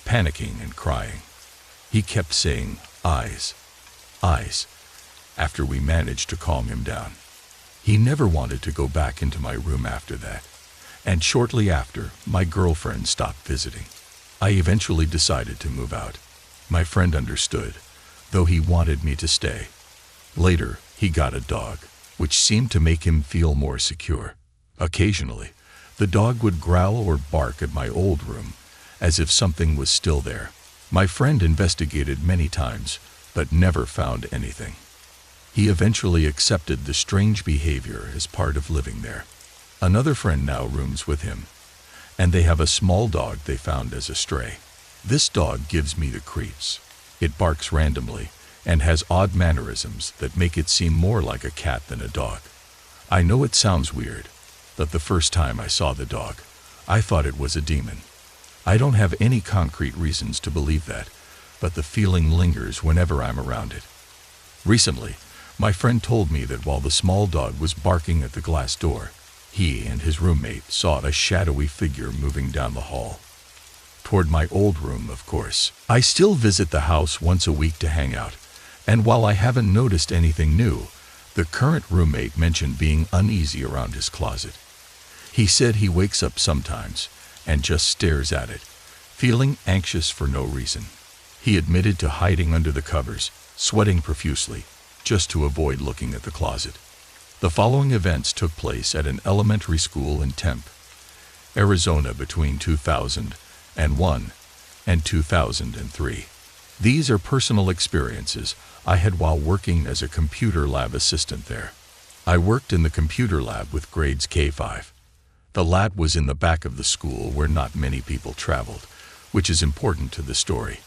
panicking and crying. He kept saying, "Eyes, eyes," after we managed to calm him down. He never wanted to go back into my room after that, and shortly after, my girlfriend stopped visiting. I eventually decided to move out. My friend understood, though he wanted me to stay. Later, he got a dog, which seemed to make him feel more secure. Occasionally, the dog would growl or bark at my old room, as if something was still there. My friend investigated many times, but never found anything. He eventually accepted the strange behavior as part of living there. Another friend now rooms with him, and they have a small dog they found as a stray. This dog gives me the creeps. It barks randomly and has odd mannerisms that make it seem more like a cat than a dog. I know it sounds weird, but the first time I saw the dog, I thought it was a demon. I don't have any concrete reasons to believe that, but the feeling lingers whenever I'm around it. Recently, my friend told me that while the small dog was barking at the glass door, he and his roommate saw a shadowy figure moving down the hall. Toward my old room, of course. I still visit the house once a week to hang out, and while I haven't noticed anything new, the current roommate mentioned being uneasy around his closet. He said he wakes up sometimes and just stares at it, feeling anxious for no reason. He admitted to hiding under the covers, sweating profusely, just to avoid looking at the closet. The following events took place at an elementary school in Tempe, Arizona between 2001 and 2003. These are personal experiences I had while working as a computer lab assistant there. I worked in the computer lab with grades K-5. The lab was in the back of the school where not many people traveled, which is important to the story.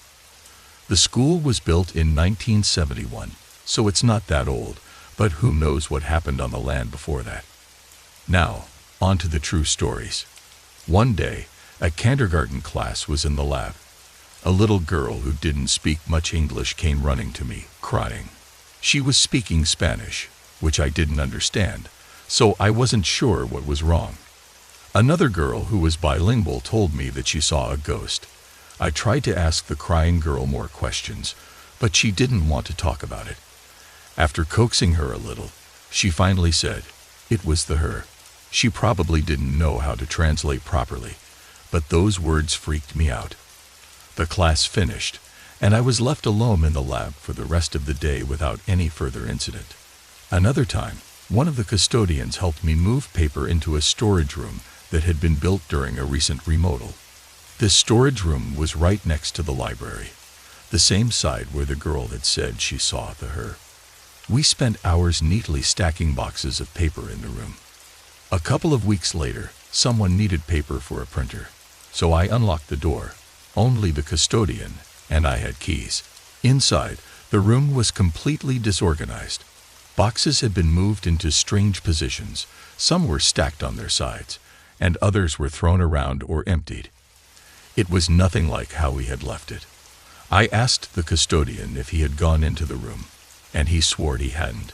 The school was built in 1971, so it's not that old, but who knows what happened on the land before that. Now, on to the true stories. One day, a kindergarten class was in the lab. A little girl who didn't speak much English came running to me, crying. She was speaking Spanish, which I didn't understand, so I wasn't sure what was wrong. Another girl who was bilingual told me that she saw a ghost. I tried to ask the crying girl more questions, but she didn't want to talk about it. After coaxing her a little, she finally said, it was her. She probably didn't know how to translate properly, but those words freaked me out. The class finished, and I was left alone in the lab for the rest of the day without any further incident. Another time, one of the custodians helped me move paper into a storage room that had been built during a recent remodel. This storage room was right next to the library. the same side where the girl had said she saw her. We spent hours neatly stacking boxes of paper in the room. A couple of weeks later, someone needed paper for a printer, so I unlocked the door. Only the custodian and I had keys. Inside, the room was completely disorganized. Boxes had been moved into strange positions. Some were stacked on their sides, and others were thrown around or emptied. It was nothing like how we had left it. I asked the custodian if he had gone into the room, and he swore he hadn't.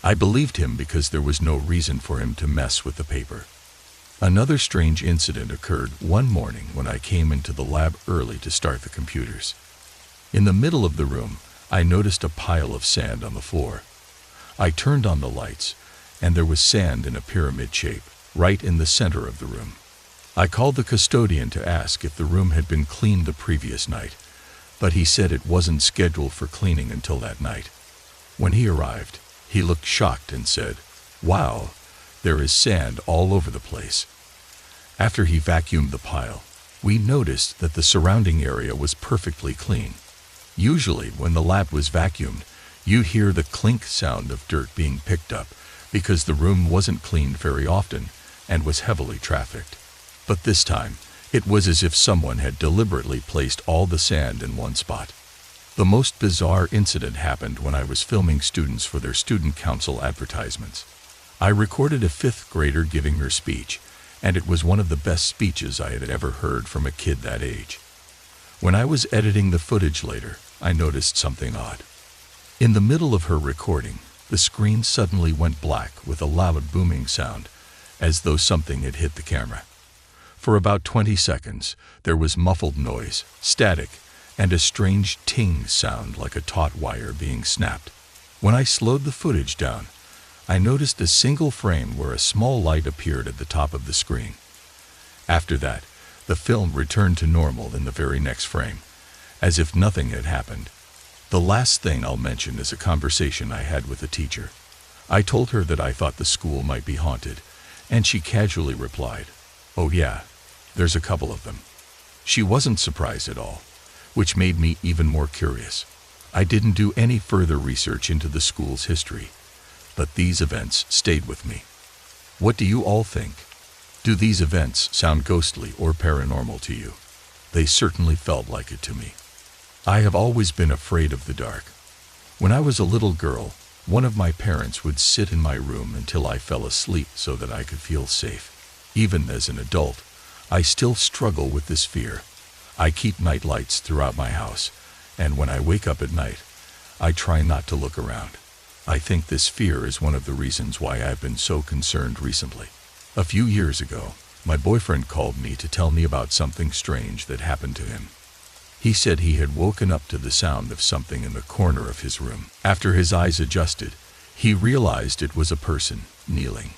I believed him because there was no reason for him to mess with the paper. Another strange incident occurred one morning when I came into the lab early to start the computers. In the middle of the room, I noticed a pile of sand on the floor. I turned on the lights, and there was sand in a pyramid shape, right in the center of the room. I called the custodian to ask if the room had been cleaned the previous night, but he said it wasn't scheduled for cleaning until that night. When he arrived, he looked shocked and said, "Wow, there is sand all over the place." After he vacuumed the pile, we noticed that the surrounding area was perfectly clean. Usually, when the lab was vacuumed, you'd hear the clink sound of dirt being picked up because the room wasn't cleaned very often and was heavily trafficked. But this time, it was as if someone had deliberately placed all the sand in one spot. The most bizarre incident happened when I was filming students for their student council advertisements. I recorded a 5th grader giving her speech, and it was one of the best speeches I had ever heard from a kid that age. When I was editing the footage later, I noticed something odd. In the middle of her recording, the screen suddenly went black with a loud booming sound, as though something had hit the camera. For about 20 seconds, there was muffled noise, static, and a strange ting sound like a taut wire being snapped. When I slowed the footage down, I noticed a single frame where a small light appeared at the top of the screen. After that, the film returned to normal in the very next frame, as if nothing had happened. The last thing I'll mention is a conversation I had with a teacher. I told her that I thought the school might be haunted, and she casually replied, "Oh yeah, there's a couple of them." She wasn't surprised at all, which made me even more curious. I didn't do any further research into the school's history, but these events stayed with me. What do you all think? Do these events sound ghostly or paranormal to you? They certainly felt like it to me. I have always been afraid of the dark. When I was a little girl, one of my parents would sit in my room until I fell asleep so that I could feel safe. Even as an adult, I still struggle with this fear. I keep night lights throughout my house, and when I wake up at night, I try not to look around. I think this fear is one of the reasons why I've been so concerned recently. A few years ago, my boyfriend called me to tell me about something strange that happened to him. He said he had woken up to the sound of something in the corner of his room. After his eyes adjusted, he realized it was a person kneeling.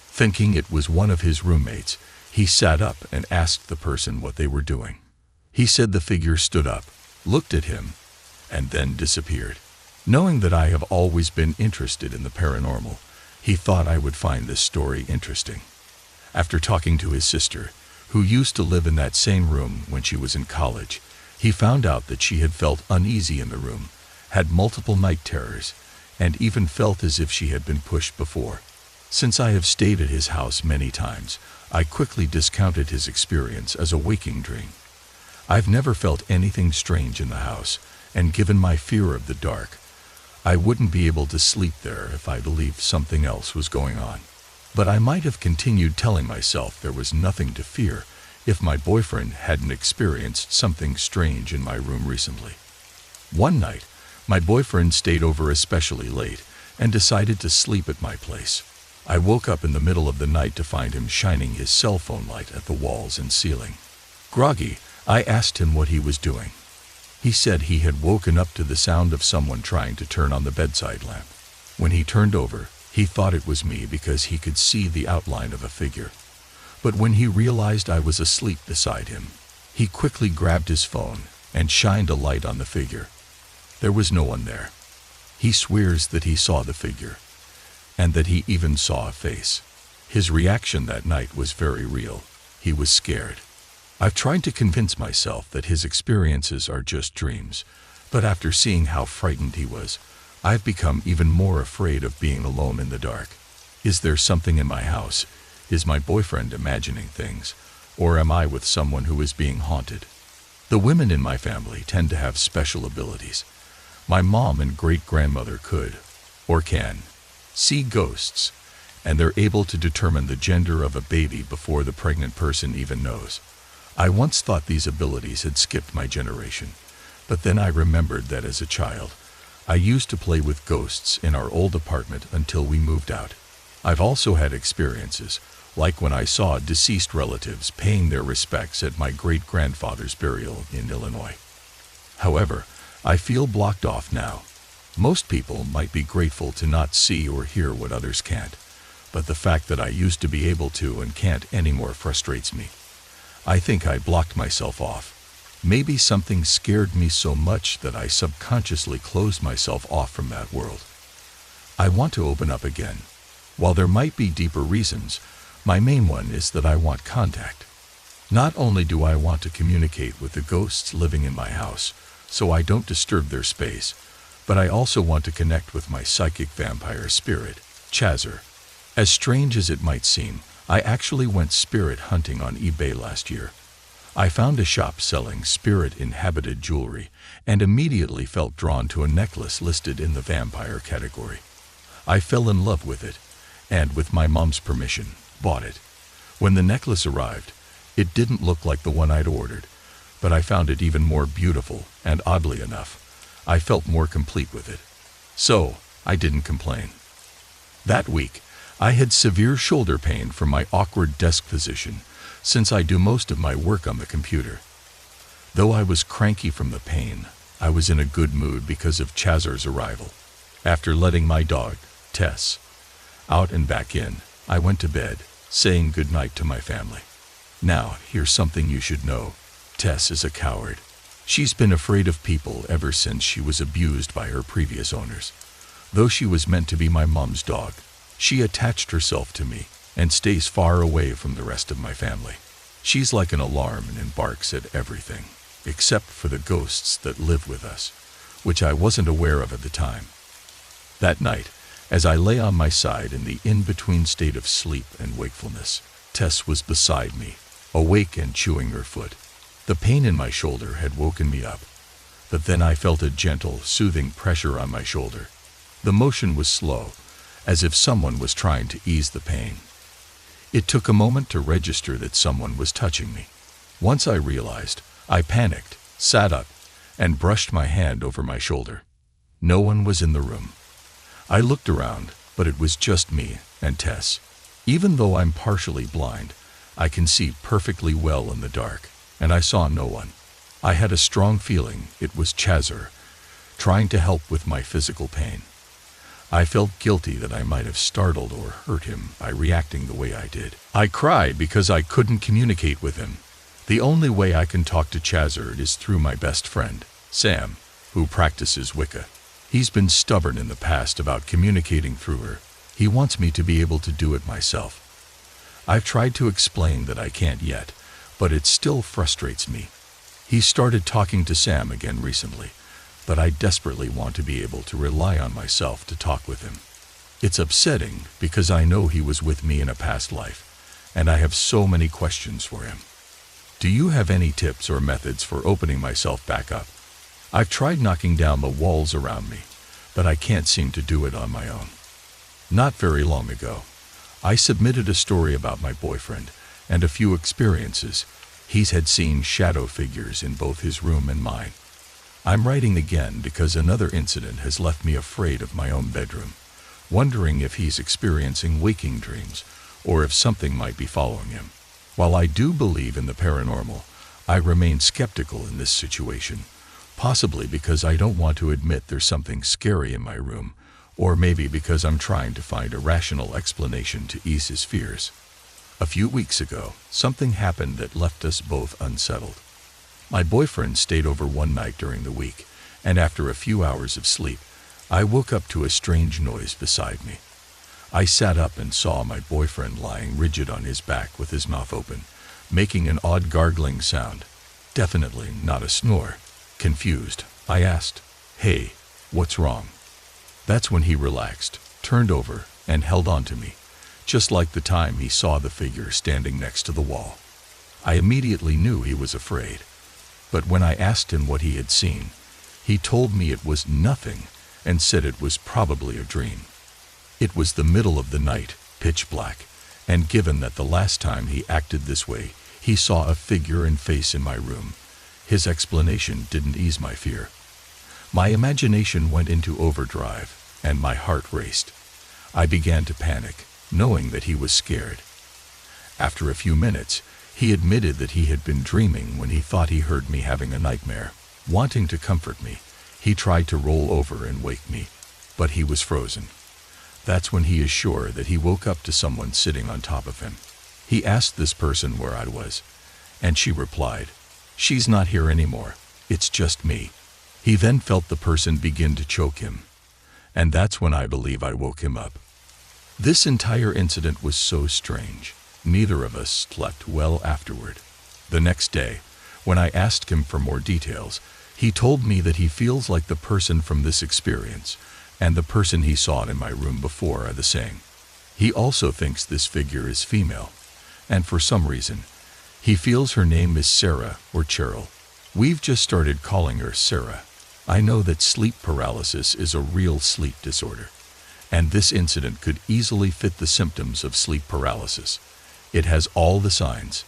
Thinking it was one of his roommates, he sat up and asked the person what they were doing. He said the figure stood up, looked at him, and then disappeared. Knowing that I have always been interested in the paranormal, he thought I would find this story interesting. After talking to his sister, who used to live in that same room when she was in college, he found out that she had felt uneasy in the room, had multiple night terrors, and even felt as if she had been pushed before. Since I have stayed at his house many times, I quickly discounted his experience as a waking dream. I've never felt anything strange in the house, and given my fear of the dark, I wouldn't be able to sleep there if I believed something else was going on. But I might have continued telling myself there was nothing to fear if my boyfriend hadn't experienced something strange in my room recently. One night, my boyfriend stayed over especially late and decided to sleep at my place. I woke up in the middle of the night to find him shining his cell phone light at the walls and ceiling. Groggy, I asked him what he was doing. He said he had woken up to the sound of someone trying to turn on the bedside lamp. When he turned over, he thought it was me because he could see the outline of a figure. But when he realized I was asleep beside him, he quickly grabbed his phone and shined a light on the figure. There was no one there. He swears that he saw the figure, and that he even saw a face. His reaction that night was very real. He was scared. I've tried to convince myself that his experiences are just dreams, but after seeing how frightened he was, I've become even more afraid of being alone in the dark. Is there something in my house? Is my boyfriend imagining things? Or am I with someone who is being haunted? The women in my family tend to have special abilities. My mom and great-grandmother could, or can, see ghosts, and they're able to determine the gender of a baby before the pregnant person even knows. I once thought these abilities had skipped my generation, but then I remembered that as a child, I used to play with ghosts in our old apartment until we moved out. I've also had experiences, like when I saw deceased relatives paying their respects at my great-grandfather's burial in Illinois. However, I feel blocked off now. Most people might be grateful to not see or hear what others can't, but the fact that I used to be able to and can't anymore frustrates me. I think I blocked myself off. Maybe something scared me so much that I subconsciously closed myself off from that world. I want to open up again. While there might be deeper reasons, my main one is that I want contact. Not only do I want to communicate with the ghosts living in my house, so I don't disturb their space, but I also want to connect with my psychic vampire spirit, Chazer. As strange as it might seem, I actually went spirit hunting on eBay last year. I found a shop selling spirit-inhabited jewelry and immediately felt drawn to a necklace listed in the vampire category. I fell in love with it, and with my mom's permission, bought it. When the necklace arrived, it didn't look like the one I'd ordered, but I found it even more beautiful, and oddly enough, I felt more complete with it. So, I didn't complain. That week, I had severe shoulder pain from my awkward desk position, since I do most of my work on the computer. Though I was cranky from the pain, I was in a good mood because of Chazer's arrival. After letting my dog, Tess, out and back in, I went to bed, saying goodnight to my family. Now, here's something you should know. Tess is a coward. She's been afraid of people ever since she was abused by her previous owners. Though she was meant to be my mom's dog, she attached herself to me and stays far away from the rest of my family. She's like an alarm and barks at everything, except for the ghosts that live with us, which I wasn't aware of at the time. That night, as I lay on my side in the in-between state of sleep and wakefulness, Tess was beside me, awake and chewing her foot. The pain in my shoulder had woken me up, but then I felt a gentle, soothing pressure on my shoulder. The motion was slow, as if someone was trying to ease the pain. It took a moment to register that someone was touching me. Once I realized, I panicked, sat up, and brushed my hand over my shoulder. No one was in the room. I looked around, but it was just me and Tess. Even though I'm partially blind, I can see perfectly well in the dark, and I saw no one. I had a strong feeling it was Chazer, trying to help with my physical pain. I felt guilty that I might have startled or hurt him by reacting the way I did. I cried because I couldn't communicate with him. The only way I can talk to Chazer is through my best friend, Sam, who practices Wicca. He's been stubborn in the past about communicating through her. He wants me to be able to do it myself. I've tried to explain that I can't yet, but it still frustrates me. He started talking to Sam again recently, but I desperately want to be able to rely on myself to talk with him. It's upsetting because I know he was with me in a past life, and I have so many questions for him. Do you have any tips or methods for opening myself back up? I've tried knocking down the walls around me, but I can't seem to do it on my own. Not very long ago, I submitted a story about my boyfriend and a few experiences he's had seen shadow figures in both his room and mine. I'm writing again because another incident has left me afraid of my own bedroom, wondering if he's experiencing waking dreams or if something might be following him. While I do believe in the paranormal, I remain skeptical in this situation, possibly because I don't want to admit there's something scary in my room, or maybe because I'm trying to find a rational explanation to ease his fears. A few weeks ago, something happened that left us both unsettled. My boyfriend stayed over one night during the week, and after a few hours of sleep, I woke up to a strange noise beside me. I sat up and saw my boyfriend lying rigid on his back with his mouth open, making an odd gargling sound. Definitely not a snore. Confused, I asked, "Hey, what's wrong?" That's when he relaxed, turned over, and held on to me, just like the time he saw the figure standing next to the wall. I immediately knew he was afraid, but when I asked him what he had seen, he told me it was nothing and said it was probably a dream. It was the middle of the night, pitch black, and given that the last time he acted this way, he saw a figure and face in my room, his explanation didn't ease my fear. My imagination went into overdrive, and my heart raced. I began to panic, knowing that he was scared. After a few minutes, he admitted that he had been dreaming when he thought he heard me having a nightmare. Wanting to comfort me, he tried to roll over and wake me, but he was frozen. That's when he is sure that he woke up to someone sitting on top of him. He asked this person where I was, and she replied, "She's not here anymore, it's just me." He then felt the person begin to choke him, and that's when I believe I woke him up. This entire incident was so strange. Neither of us slept well afterward. The next day, when I asked him for more details, he told me that he feels like the person from this experience and the person he saw in my room before are the same. He also thinks this figure is female, and for some reason, he feels her name is Sarah or Cheryl. We've just started calling her Sarah. I know that sleep paralysis is a real sleep disorder, and this incident could easily fit the symptoms of sleep paralysis. It has all the signs.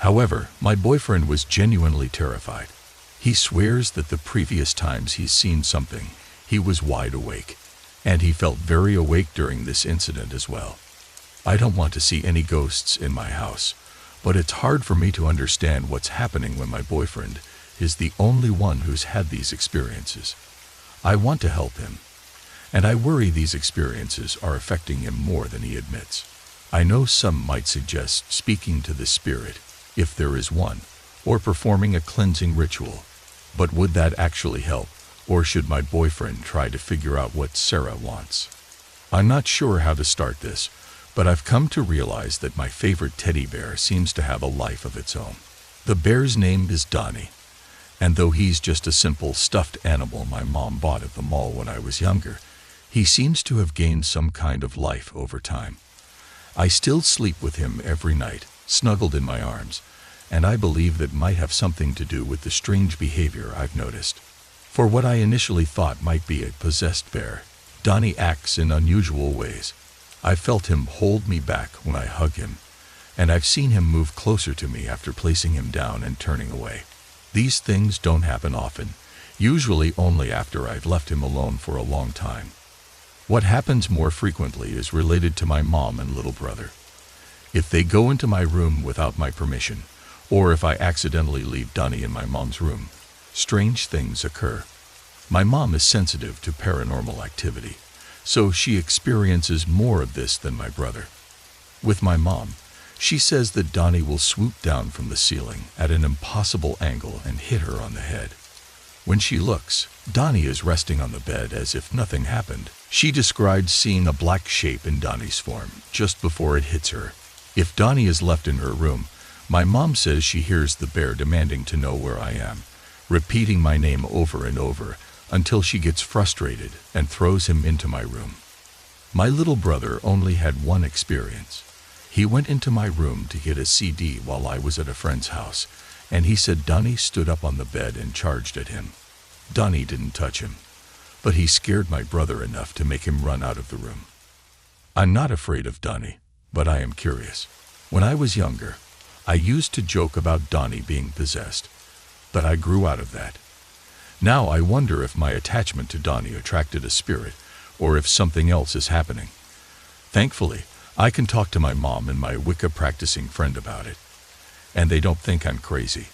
However, my boyfriend was genuinely terrified. He swears that the previous times he's seen something, he was wide awake, and he felt very awake during this incident as well. I don't want to see any ghosts in my house, but it's hard for me to understand what's happening when my boyfriend is the only one who's had these experiences. I want to help him, and I worry these experiences are affecting him more than he admits. I know some might suggest speaking to the spirit, if there is one, or performing a cleansing ritual, but would that actually help, or should my boyfriend try to figure out what Sarah wants? I'm not sure how to start this, but I've come to realize that my favorite teddy bear seems to have a life of its own. The bear's name is Donnie, and though he's just a simple stuffed animal my mom bought at the mall when I was younger, he seems to have gained some kind of life over time. I still sleep with him every night, snuggled in my arms, and I believe that might have something to do with the strange behavior I've noticed. For what I initially thought might be a possessed bear, Donnie acts in unusual ways. I've felt him hold me back when I hug him, and I've seen him move closer to me after placing him down and turning away. These things don't happen often, usually only after I've left him alone for a long time. What happens more frequently is related to my mom and little brother. If they go into my room without my permission, or if I accidentally leave Donnie in my mom's room, strange things occur. My mom is sensitive to paranormal activity, so she experiences more of this than my brother. With my mom, she says that Donnie will swoop down from the ceiling at an impossible angle and hit her on the head. When she looks, Donnie is resting on the bed as if nothing happened. She described seeing a black shape in Donnie's form just before it hits her. If Donnie is left in her room, my mom says she hears the bear demanding to know where I am, repeating my name over and over until she gets frustrated and throws him into my room. My little brother only had one experience. He went into my room to get a CD while I was at a friend's house, and he said Donnie stood up on the bed and charged at him. Donnie didn't touch him, but he scared my brother enough to make him run out of the room. I'm not afraid of Donnie, but I am curious. When I was younger, I used to joke about Donnie being possessed, but I grew out of that. Now I wonder if my attachment to Donnie attracted a spirit, or if something else is happening. Thankfully, I can talk to my mom and my Wicca practicing friend about it, and they don't think I'm crazy.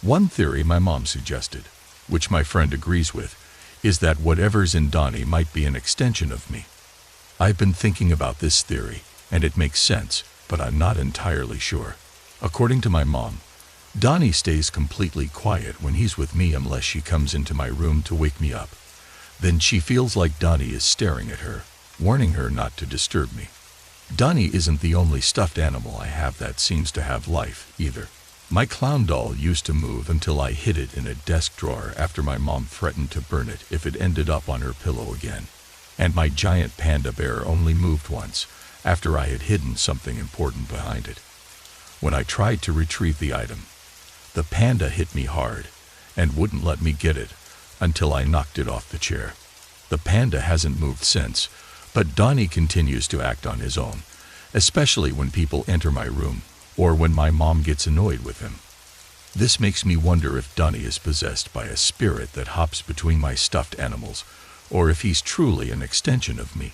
One theory my mom suggested, which my friend agrees with, is that whatever's in Donnie might be an extension of me. I've been thinking about this theory, and it makes sense, but I'm not entirely sure. According to my mom, Donnie stays completely quiet when he's with me unless she comes into my room to wake me up. Then she feels like Donnie is staring at her, warning her not to disturb me. Dunny isn't the only stuffed animal I have that seems to have life, either. My clown doll used to move until I hid it in a desk drawer after my mom threatened to burn it if it ended up on her pillow again. And my giant panda bear only moved once, after I had hidden something important behind it. When I tried to retrieve the item, the panda hit me hard and wouldn't let me get it until I knocked it off the chair. The panda hasn't moved since, but Donnie continues to act on his own, especially when people enter my room or when my mom gets annoyed with him. This makes me wonder if Donnie is possessed by a spirit that hops between my stuffed animals, or if he's truly an extension of me.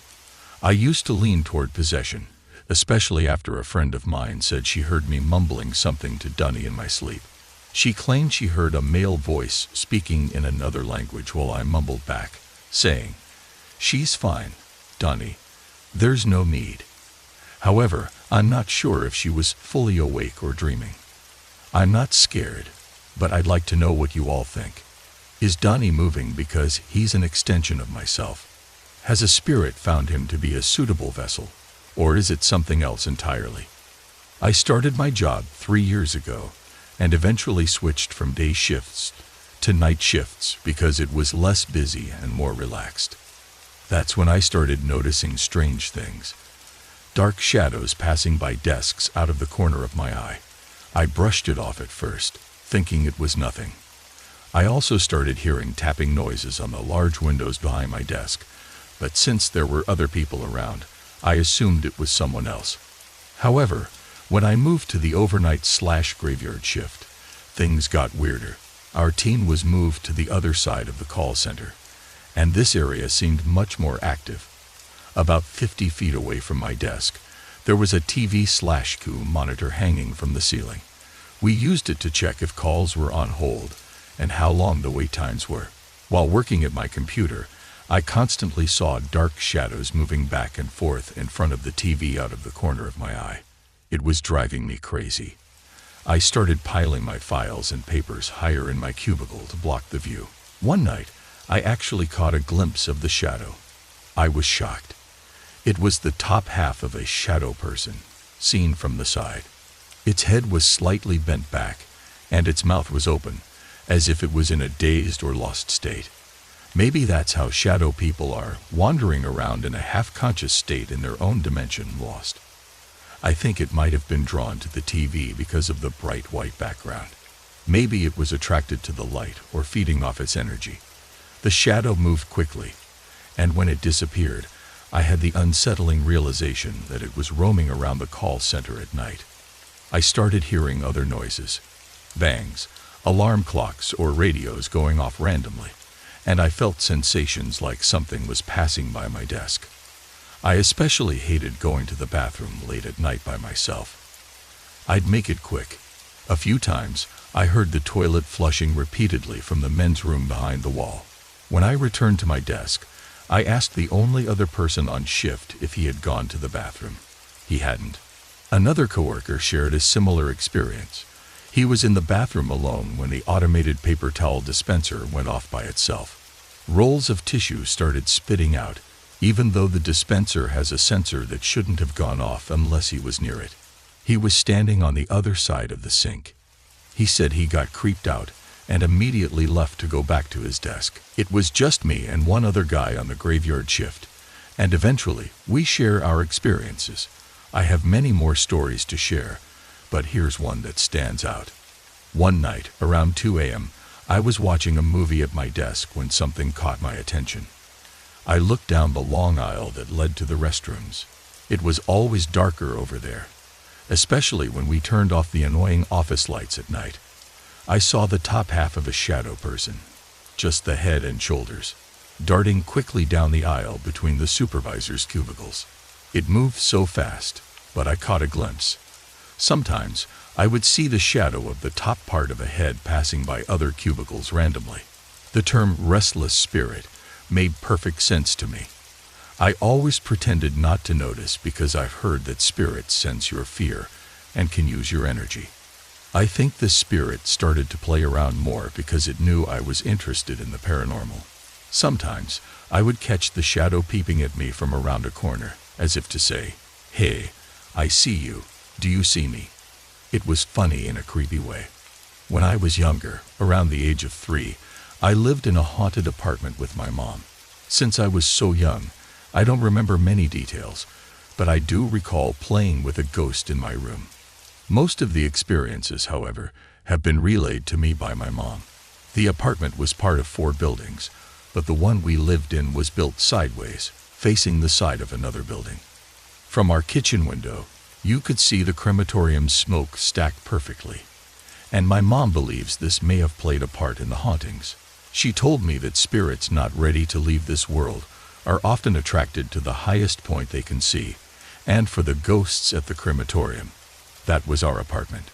I used to lean toward possession, especially after a friend of mine said she heard me mumbling something to Donnie in my sleep. She claimed she heard a male voice speaking in another language while I mumbled back, saying, "She's fine, Donnie. There's no need." However, I'm not sure if she was fully awake or dreaming. I'm not scared, but I'd like to know what you all think. Is Donnie moving because he's an extension of myself? Has a spirit found him to be a suitable vessel, or is it something else entirely? I started my job 3 years ago and eventually switched from day shifts to night shifts because it was less busy and more relaxed. That's when I started noticing strange things. Dark shadows passing by desks out of the corner of my eye. I brushed it off at first, thinking it was nothing. I also started hearing tapping noises on the large windows behind my desk, but since there were other people around, I assumed it was someone else. However, when I moved to the overnight/graveyard shift, things got weirder. Our team was moved to the other side of the call center, and this area seemed much more active. About 50 feet away from my desk, there was a TV/Q monitor hanging from the ceiling. We used it to check if calls were on hold and how long the wait times were. While working at my computer, I constantly saw dark shadows moving back and forth in front of the TV out of the corner of my eye. It was driving me crazy. I started piling my files and papers higher in my cubicle to block the view. One night, I actually caught a glimpse of the shadow. I was shocked. It was the top half of a shadow person, seen from the side. Its head was slightly bent back, and its mouth was open, as if it was in a dazed or lost state. Maybe that's how shadow people are, wandering around in a half-conscious state in their own dimension, lost. I think it might have been drawn to the TV because of the bright white background. Maybe it was attracted to the light or feeding off its energy. The shadow moved quickly, and when it disappeared, I had the unsettling realization that it was roaming around the call center at night. I started hearing other noises, bangs, alarm clocks, or radios going off randomly, and I felt sensations like something was passing by my desk. I especially hated going to the bathroom late at night by myself. I'd make it quick. A few times, I heard the toilet flushing repeatedly from the men's room behind the wall. When I returned to my desk, I asked the only other person on shift if he had gone to the bathroom. He hadn't. Another coworker shared a similar experience. He was in the bathroom alone when the automated paper towel dispenser went off by itself. Rolls of tissue started spitting out, even though the dispenser has a sensor that shouldn't have gone off unless he was near it. He was standing on the other side of the sink. He said he got creeped out and immediately left to go back to his desk. It was just me and one other guy on the graveyard shift, and eventually we share our experiences. I have many more stories to share, but here's one that stands out. One night, around 2 a.m., I was watching a movie at my desk when something caught my attention. I looked down the long aisle that led to the restrooms. It was always darker over there, especially when we turned off the annoying office lights at night. I saw the top half of a shadow person, just the head and shoulders, darting quickly down the aisle between the supervisor's cubicles. It moved so fast, but I caught a glimpse. Sometimes, I would see the shadow of the top part of a head passing by other cubicles randomly. The term restless spirit made perfect sense to me. I always pretended not to notice because I've heard that spirits sense your fear and can use your energy. I think the spirit started to play around more because it knew I was interested in the paranormal. Sometimes, I would catch the shadow peeping at me from around a corner, as if to say, "Hey, I see you. Do you see me?" It was funny in a creepy way. When I was younger, around the age of 3, I lived in a haunted apartment with my mom. Since I was so young, I don't remember many details, but I do recall playing with a ghost in my room. Most of the experiences, however, have been relayed to me by my mom. The apartment was part of 4 buildings, but the one we lived in was built sideways, facing the side of another building. From our kitchen window, you could see the crematorium smoke stacked perfectly, and my mom believes this may have played a part in the hauntings. She told me that spirits not ready to leave this world are often attracted to the highest point they can see, and for the ghosts at the crematorium, that was our apartment.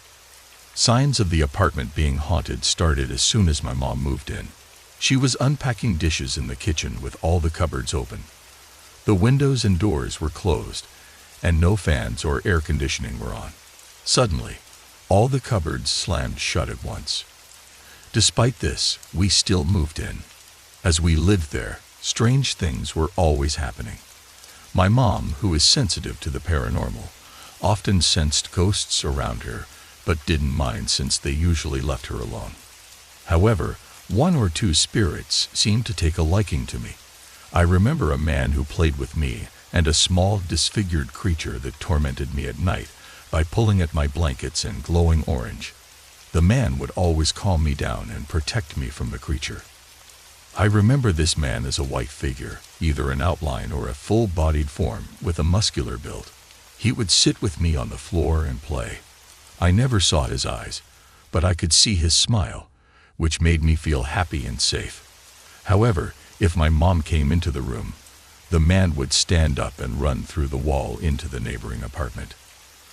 Signs of the apartment being haunted started as soon as my mom moved in. She was unpacking dishes in the kitchen with all the cupboards open. The windows and doors were closed, and no fans or air conditioning were on. Suddenly, all the cupboards slammed shut at once. Despite this, we still moved in. As we lived there, strange things were always happening. My mom, who is sensitive to the paranormal, often sensed ghosts around her, but didn't mind since they usually left her alone. However, 1 or 2 spirits seemed to take a liking to me. I remember a man who played with me and a small disfigured creature that tormented me at night by pulling at my blankets and glowing orange. The man would always calm me down and protect me from the creature. I remember this man as a white figure, either an outline or a full-bodied form with a muscular build. He would sit with me on the floor and play. I never saw his eyes, but I could see his smile, which made me feel happy and safe. However, if my mom came into the room, the man would stand up and run through the wall into the neighboring apartment.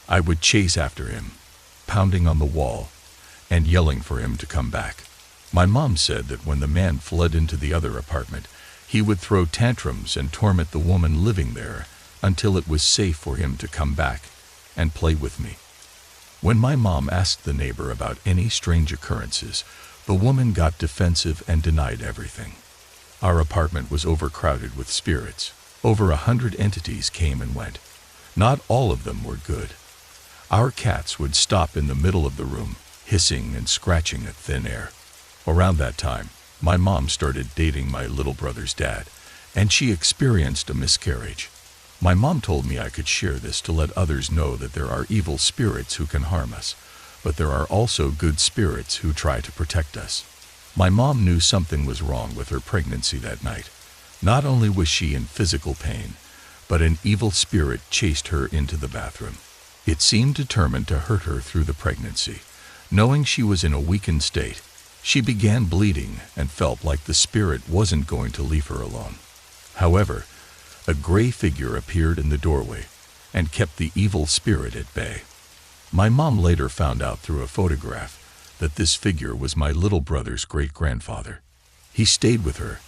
I would chase after him, pounding on the wall and yelling for him to come back. My mom said that when the man fled into the other apartment, he would throw tantrums and torment the woman living there until it was safe for him to come back and play with me. When my mom asked the neighbor about any strange occurrences, the woman got defensive and denied everything. Our apartment was overcrowded with spirits. Over 100 entities came and went. Not all of them were good. Our cats would stop in the middle of the room, hissing and scratching at thin air. Around that time, my mom started dating my little brother's dad, and she experienced a miscarriage. My mom told me I could share this to let others know that there are evil spirits who can harm us, but there are also good spirits who try to protect us. My mom knew something was wrong with her pregnancy that night. Not only was she in physical pain, but an evil spirit chased her into the bathroom. It seemed determined to hurt her through the pregnancy. Knowing she was in a weakened state, she began bleeding and felt like the spirit wasn't going to leave her alone. However, a gray figure appeared in the doorway and kept the evil spirit at bay. My mom later found out through a photograph that this figure was my little brother's great-grandfather. He stayed with her,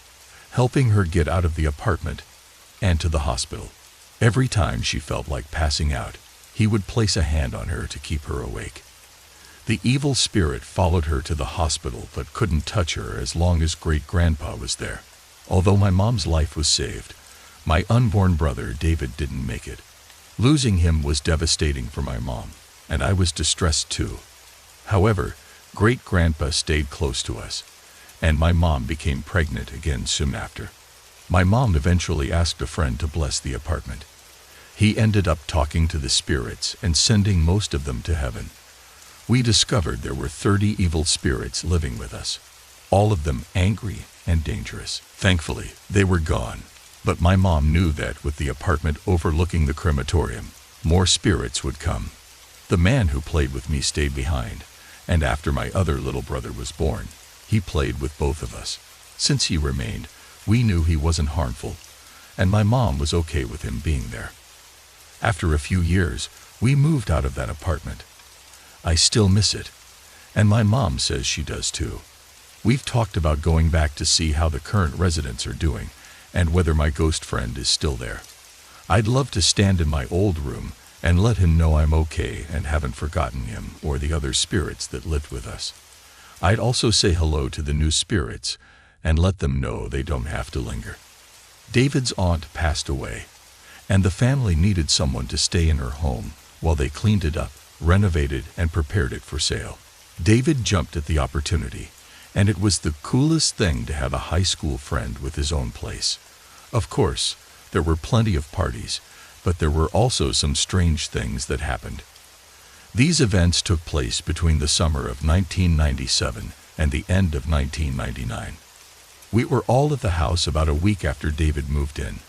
helping her get out of the apartment and to the hospital. Every time she felt like passing out, he would place a hand on her to keep her awake. The evil spirit followed her to the hospital but couldn't touch her as long as great-grandpa was there. Although my mom's life was saved, my unborn brother David didn't make it. Losing him was devastating for my mom, and I was distressed too. However, great-grandpa stayed close to us, and my mom became pregnant again soon after. My mom eventually asked a friend to bless the apartment. He ended up talking to the spirits and sending most of them to heaven. We discovered there were 30 evil spirits living with us, all of them angry and dangerous. Thankfully, they were gone, but my mom knew that with the apartment overlooking the crematorium, more spirits would come. The man who played with me stayed behind, and after my other little brother was born, he played with both of us. Since he remained, we knew he wasn't harmful, and my mom was okay with him being there. After a few years, we moved out of that apartment. I still miss it, and my mom says she does too. We've talked about going back to see how the current residents are doing, and whether my ghost friend is still there. I'd love to stand in my old room and let him know I'm okay and haven't forgotten him or the other spirits that lived with us. I'd also say hello to the new spirits and let them know they don't have to linger. David's aunt passed away, and the family needed someone to stay in her home while they cleaned it up, renovated, and prepared it for sale. David jumped at the opportunity, and it was the coolest thing to have a high school friend with his own place. Of course, there were plenty of parties, but there were also some strange things that happened. These events took place between the summer of 1997 and the end of 1999. We were all at the house about a week after David moved in,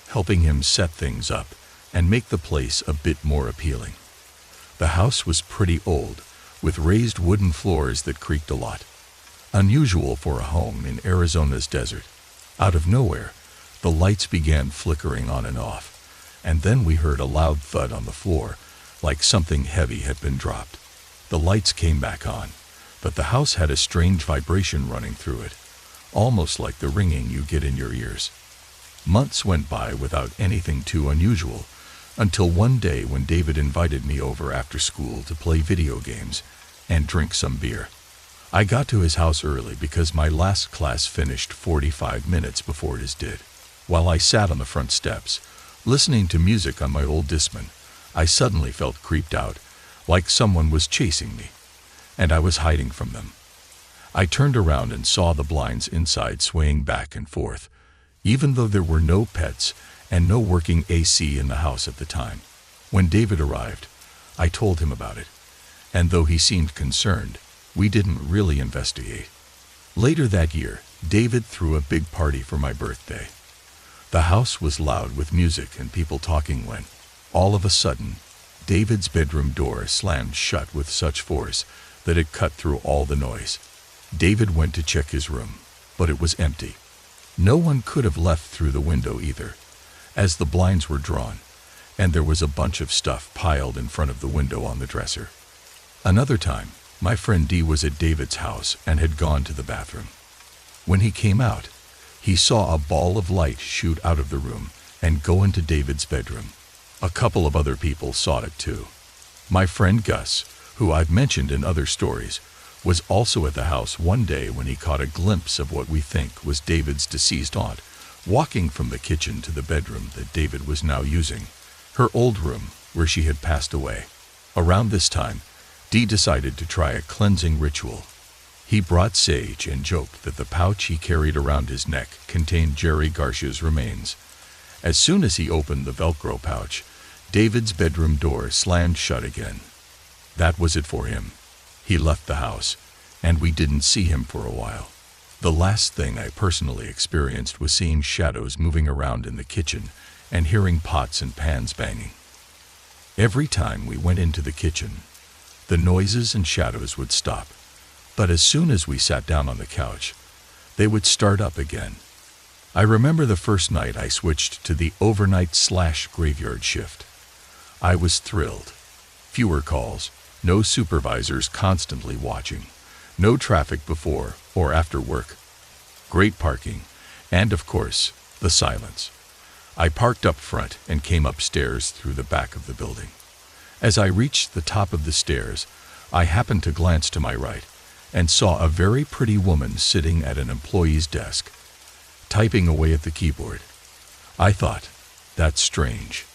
helping him set things up and make the place a bit more appealing. The house was pretty old, with raised wooden floors that creaked a lot. Unusual for a home in Arizona's desert. Out of nowhere, the lights began flickering on and off, and then we heard a loud thud on the floor, like something heavy had been dropped. The lights came back on, but the house had a strange vibration running through it, almost like the ringing you get in your ears. Months went by without anything too unusual, until one day when David invited me over after school to play video games and drink some beer. I got to his house early because my last class finished 45 minutes before his did. While I sat on the front steps, listening to music on my old Discman, I suddenly felt creeped out, like someone was chasing me, and I was hiding from them. I turned around and saw the blinds inside swaying back and forth, even though there were no pets and no working AC in the house at the time. When David arrived, I told him about it, and though he seemed concerned, we didn't really investigate. Later that year, David threw a big party for my birthday. The house was loud with music and people talking when, all of a sudden, David's bedroom door slammed shut with such force that it cut through all the noise. David went to check his room, but it was empty. No one could have left through the window either, as the blinds were drawn, and there was a bunch of stuff piled in front of the window on the dresser. Another time, my friend D was at David's house and had gone to the bathroom. When he came out, he saw a ball of light shoot out of the room and go into David's bedroom. A couple of other people saw it too. My friend Gus, who I've mentioned in other stories, was also at the house one day when he caught a glimpse of what we think was David's deceased aunt, walking from the kitchen to the bedroom that David was now using, her old room where she had passed away. Around this time, Dee decided to try a cleansing ritual. He brought sage and joked that the pouch he carried around his neck contained Jerry Garcia's remains. As soon as he opened the Velcro pouch, David's bedroom door slammed shut again. That was it for him. He left the house, and we didn't see him for a while. The last thing I personally experienced was seeing shadows moving around in the kitchen and hearing pots and pans banging. Every time we went into the kitchen, the noises and shadows would stop, but as soon as we sat down on the couch, they would start up again. I remember the first night I switched to the overnight/graveyard shift. I was thrilled. Fewer calls, no supervisors constantly watching, no traffic before or after work, great parking, and of course, the silence. I parked up front and came upstairs through the back of the building. As I reached the top of the stairs, I happened to glance to my right and saw a very pretty woman sitting at an employee's desk, typing away at the keyboard. I thought, that's strange.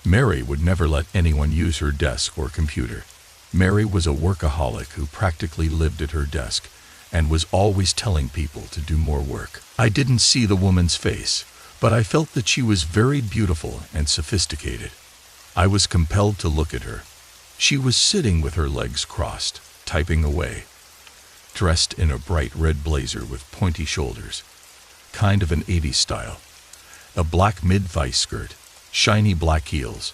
Mary would never let anyone use her desk or computer. Mary was a workaholic who practically lived at her desk and was always telling people to do more work. I didn't see the woman's face, but I felt that she was very beautiful and sophisticated. I was compelled to look at her. She was sitting with her legs crossed, typing away, dressed in a bright red blazer with pointy shoulders, kind of an 80s style, a black mid-thigh skirt, shiny black heels,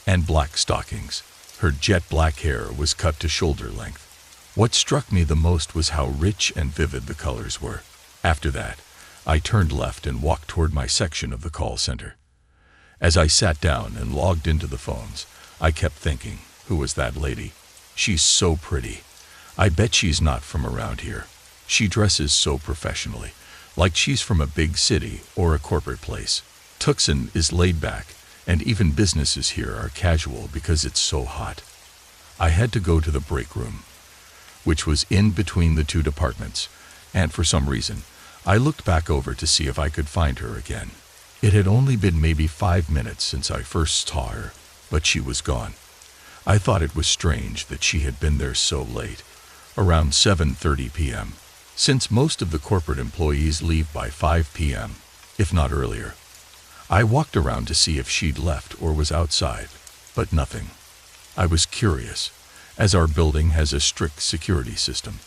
and black stockings. Her jet black hair was cut to shoulder length. What struck me the most was how rich and vivid the colors were. After that, I turned left and walked toward my section of the call center. As I sat down and logged into the phones, I kept thinking, who was that lady? She's so pretty. I bet she's not from around here. She dresses so professionally, like she's from a big city or a corporate place. Tucson is laid back, and even businesses here are casual because it's so hot. I had to go to the break room, which was in between the two departments, and for some reason, I looked back over to see if I could find her again. It had only been maybe 5 minutes since I first saw her, but she was gone. I thought it was strange that she had been there so late, around 7:30 p.m., since most of the corporate employees leave by 5 p.m., if not earlier. I walked around to see if she'd left or was outside, but nothing. I was curious, as our building has a strict security system.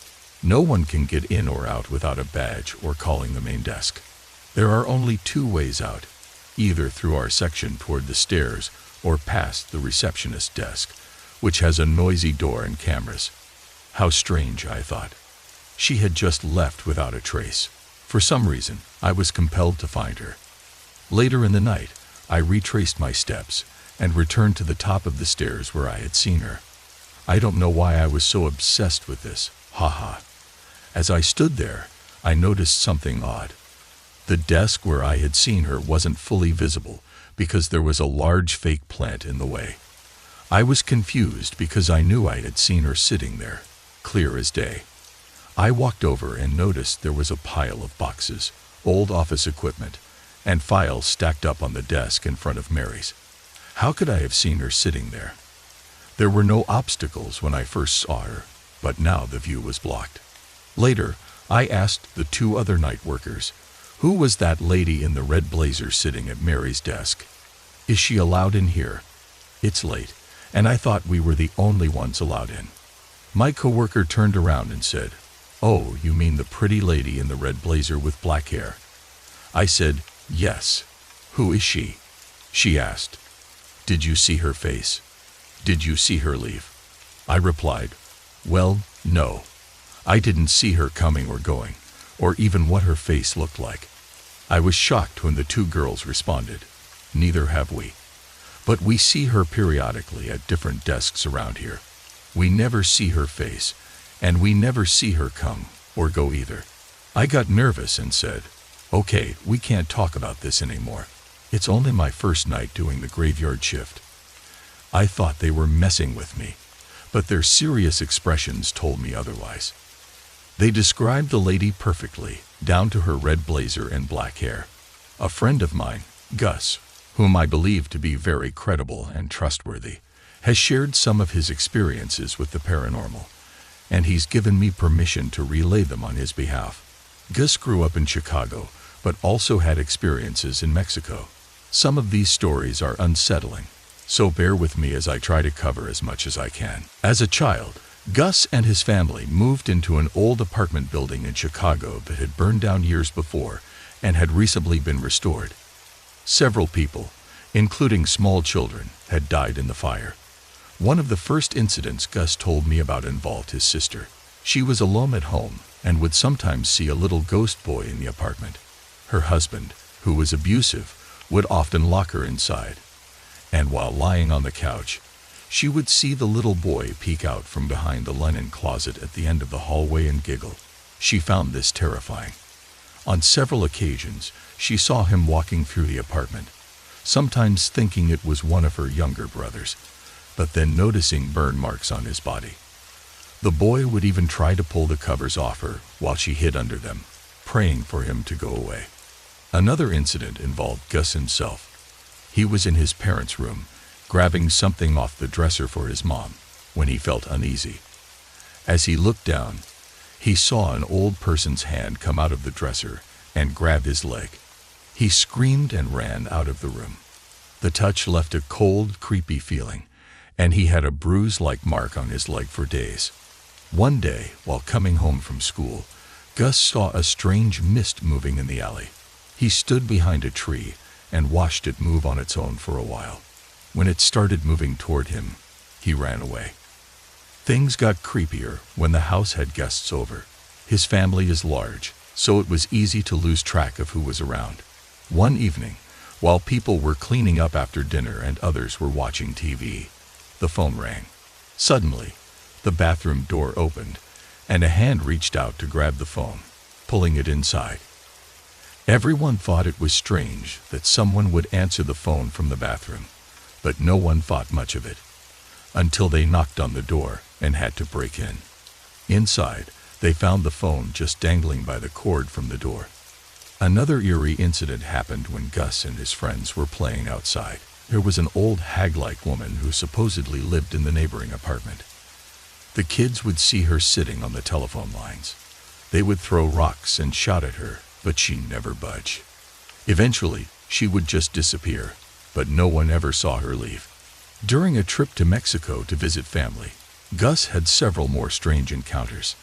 No one can get in or out without a badge or calling the main desk. There are only 2 ways out, either through our section toward the stairs or past the receptionist desk, which has a noisy door and cameras. How strange, I thought. She had just left without a trace. For some reason, I was compelled to find her. Later in the night, I retraced my steps and returned to the top of the stairs where I had seen her. I don't know why I was so obsessed with this, haha. As I stood there, I noticed something odd. The desk where I had seen her wasn't fully visible because there was a large fake plant in the way. I was confused because I knew I had seen her sitting there, clear as day. I walked over and noticed there was a pile of boxes, old office equipment, and files stacked up on the desk in front of Mary's. How could I have seen her sitting there? There were no obstacles when I first saw her, but now the view was blocked. Later, I asked the 2 other night workers, who was that lady in the red blazer sitting at Mary's desk? Is she allowed in here? It's late, and I thought we were the only ones allowed in. My coworker turned around and said, "Oh, you mean the pretty lady in the red blazer with black hair?" I said, "Yes." "Who is she?" she asked. "Did you see her face? Did you see her leave?" I replied, "Well, no. I didn't see her coming or going, or even what her face looked like." I was shocked when the 2 girls responded, "Neither have we. But we see her periodically at different desks around here. We never see her face, and we never see her come or go either." I got nervous and said, "Okay, we can't talk about this anymore. It's only my first night doing the graveyard shift." I thought they were messing with me, but their serious expressions told me otherwise. They described the lady perfectly, down to her red blazer and black hair. A friend of mine, Gus, whom I believe to be very credible and trustworthy, has shared some of his experiences with the paranormal, and he's given me permission to relay them on his behalf. Gus grew up in Chicago, but also had experiences in Mexico. Some of these stories are unsettling, so bear with me as I try to cover as much as I can. As a child, Gus and his family moved into an old apartment building in Chicago that had burned down years before and had recently been restored. Several people, including small children, had died in the fire. One of the first incidents Gus told me about involved his sister. She was alone at home and would sometimes see a little ghost boy in the apartment. Her husband, who was abusive, would often lock her inside, and while lying on the couch, she would see the little boy peek out from behind the linen closet at the end of the hallway and giggle. She found this terrifying. On several occasions, she saw him walking through the apartment, sometimes thinking it was one of her younger brothers, but then noticing burn marks on his body. The boy would even try to pull the covers off her while she hid under them, praying for him to go away. Another incident involved Gus himself. He was in his parents' room, grabbing something off the dresser for his mom, when he felt uneasy. As he looked down, he saw an old person's hand come out of the dresser and grab his leg. He screamed and ran out of the room. The touch left a cold, creepy feeling, and he had a bruise-like mark on his leg for days. One day, while coming home from school, Gus saw a strange mist moving in the alley. He stood behind a tree and watched it move on its own for a while. When it started moving toward him, he ran away. Things got creepier when the house had guests over. His family is large, so it was easy to lose track of who was around. One evening, while people were cleaning up after dinner and others were watching TV, the phone rang. Suddenly, the bathroom door opened, and a hand reached out to grab the phone, pulling it inside. Everyone thought it was strange that someone would answer the phone from the bathroom, but no one thought much of it, until they knocked on the door and had to break in. Inside, they found the phone just dangling by the cord from the door. Another eerie incident happened when Gus and his friends were playing outside. There was an old hag-like woman who supposedly lived in the neighboring apartment. The kids would see her sitting on the telephone lines. They would throw rocks and shout at her, but she never budged. Eventually, she would just disappear, but no one ever saw her leave. During a trip to Mexico to visit family, Gus had several more strange encounters.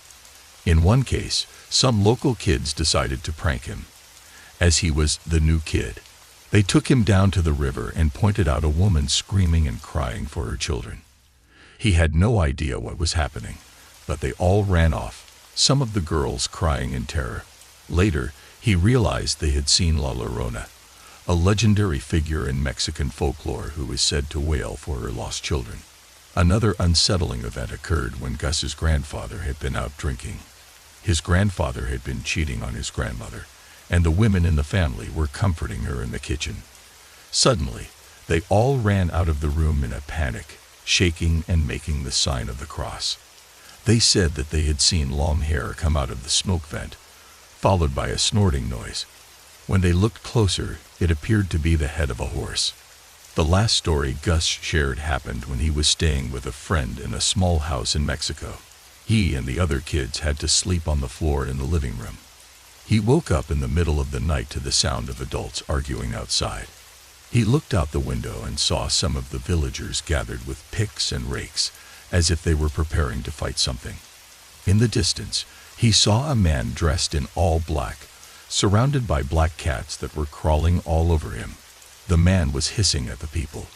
In one case, some local kids decided to prank him. As he was the new kid, they took him down to the river and pointed out a woman screaming and crying for her children. He had no idea what was happening, but they all ran off, some of the girls crying in terror. Later, he realized they had seen La Llorona, a legendary figure in Mexican folklore who is said to wail for her lost children. Another unsettling event occurred when Gus's grandfather had been out drinking. His grandfather had been cheating on his grandmother, and the women in the family were comforting her in the kitchen. Suddenly, they all ran out of the room in a panic, shaking and making the sign of the cross. They said that they had seen long hair come out of the smoke vent, followed by a snorting noise. When they looked closer, it appeared to be the head of a horse. The last story Gus shared happened when he was staying with a friend in a small house in Mexico. He and the other kids had to sleep on the floor in the living room. He woke up in the middle of the night to the sound of adults arguing outside. He looked out the window and saw some of the villagers gathered with picks and rakes, as if they were preparing to fight something. In the distance, he saw a man dressed in all black, surrounded by black cats that were crawling all over him. The man was hissing at the people.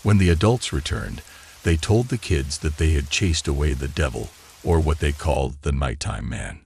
When the adults returned, they told the kids that they had chased away the devil, or what they called the nighttime man.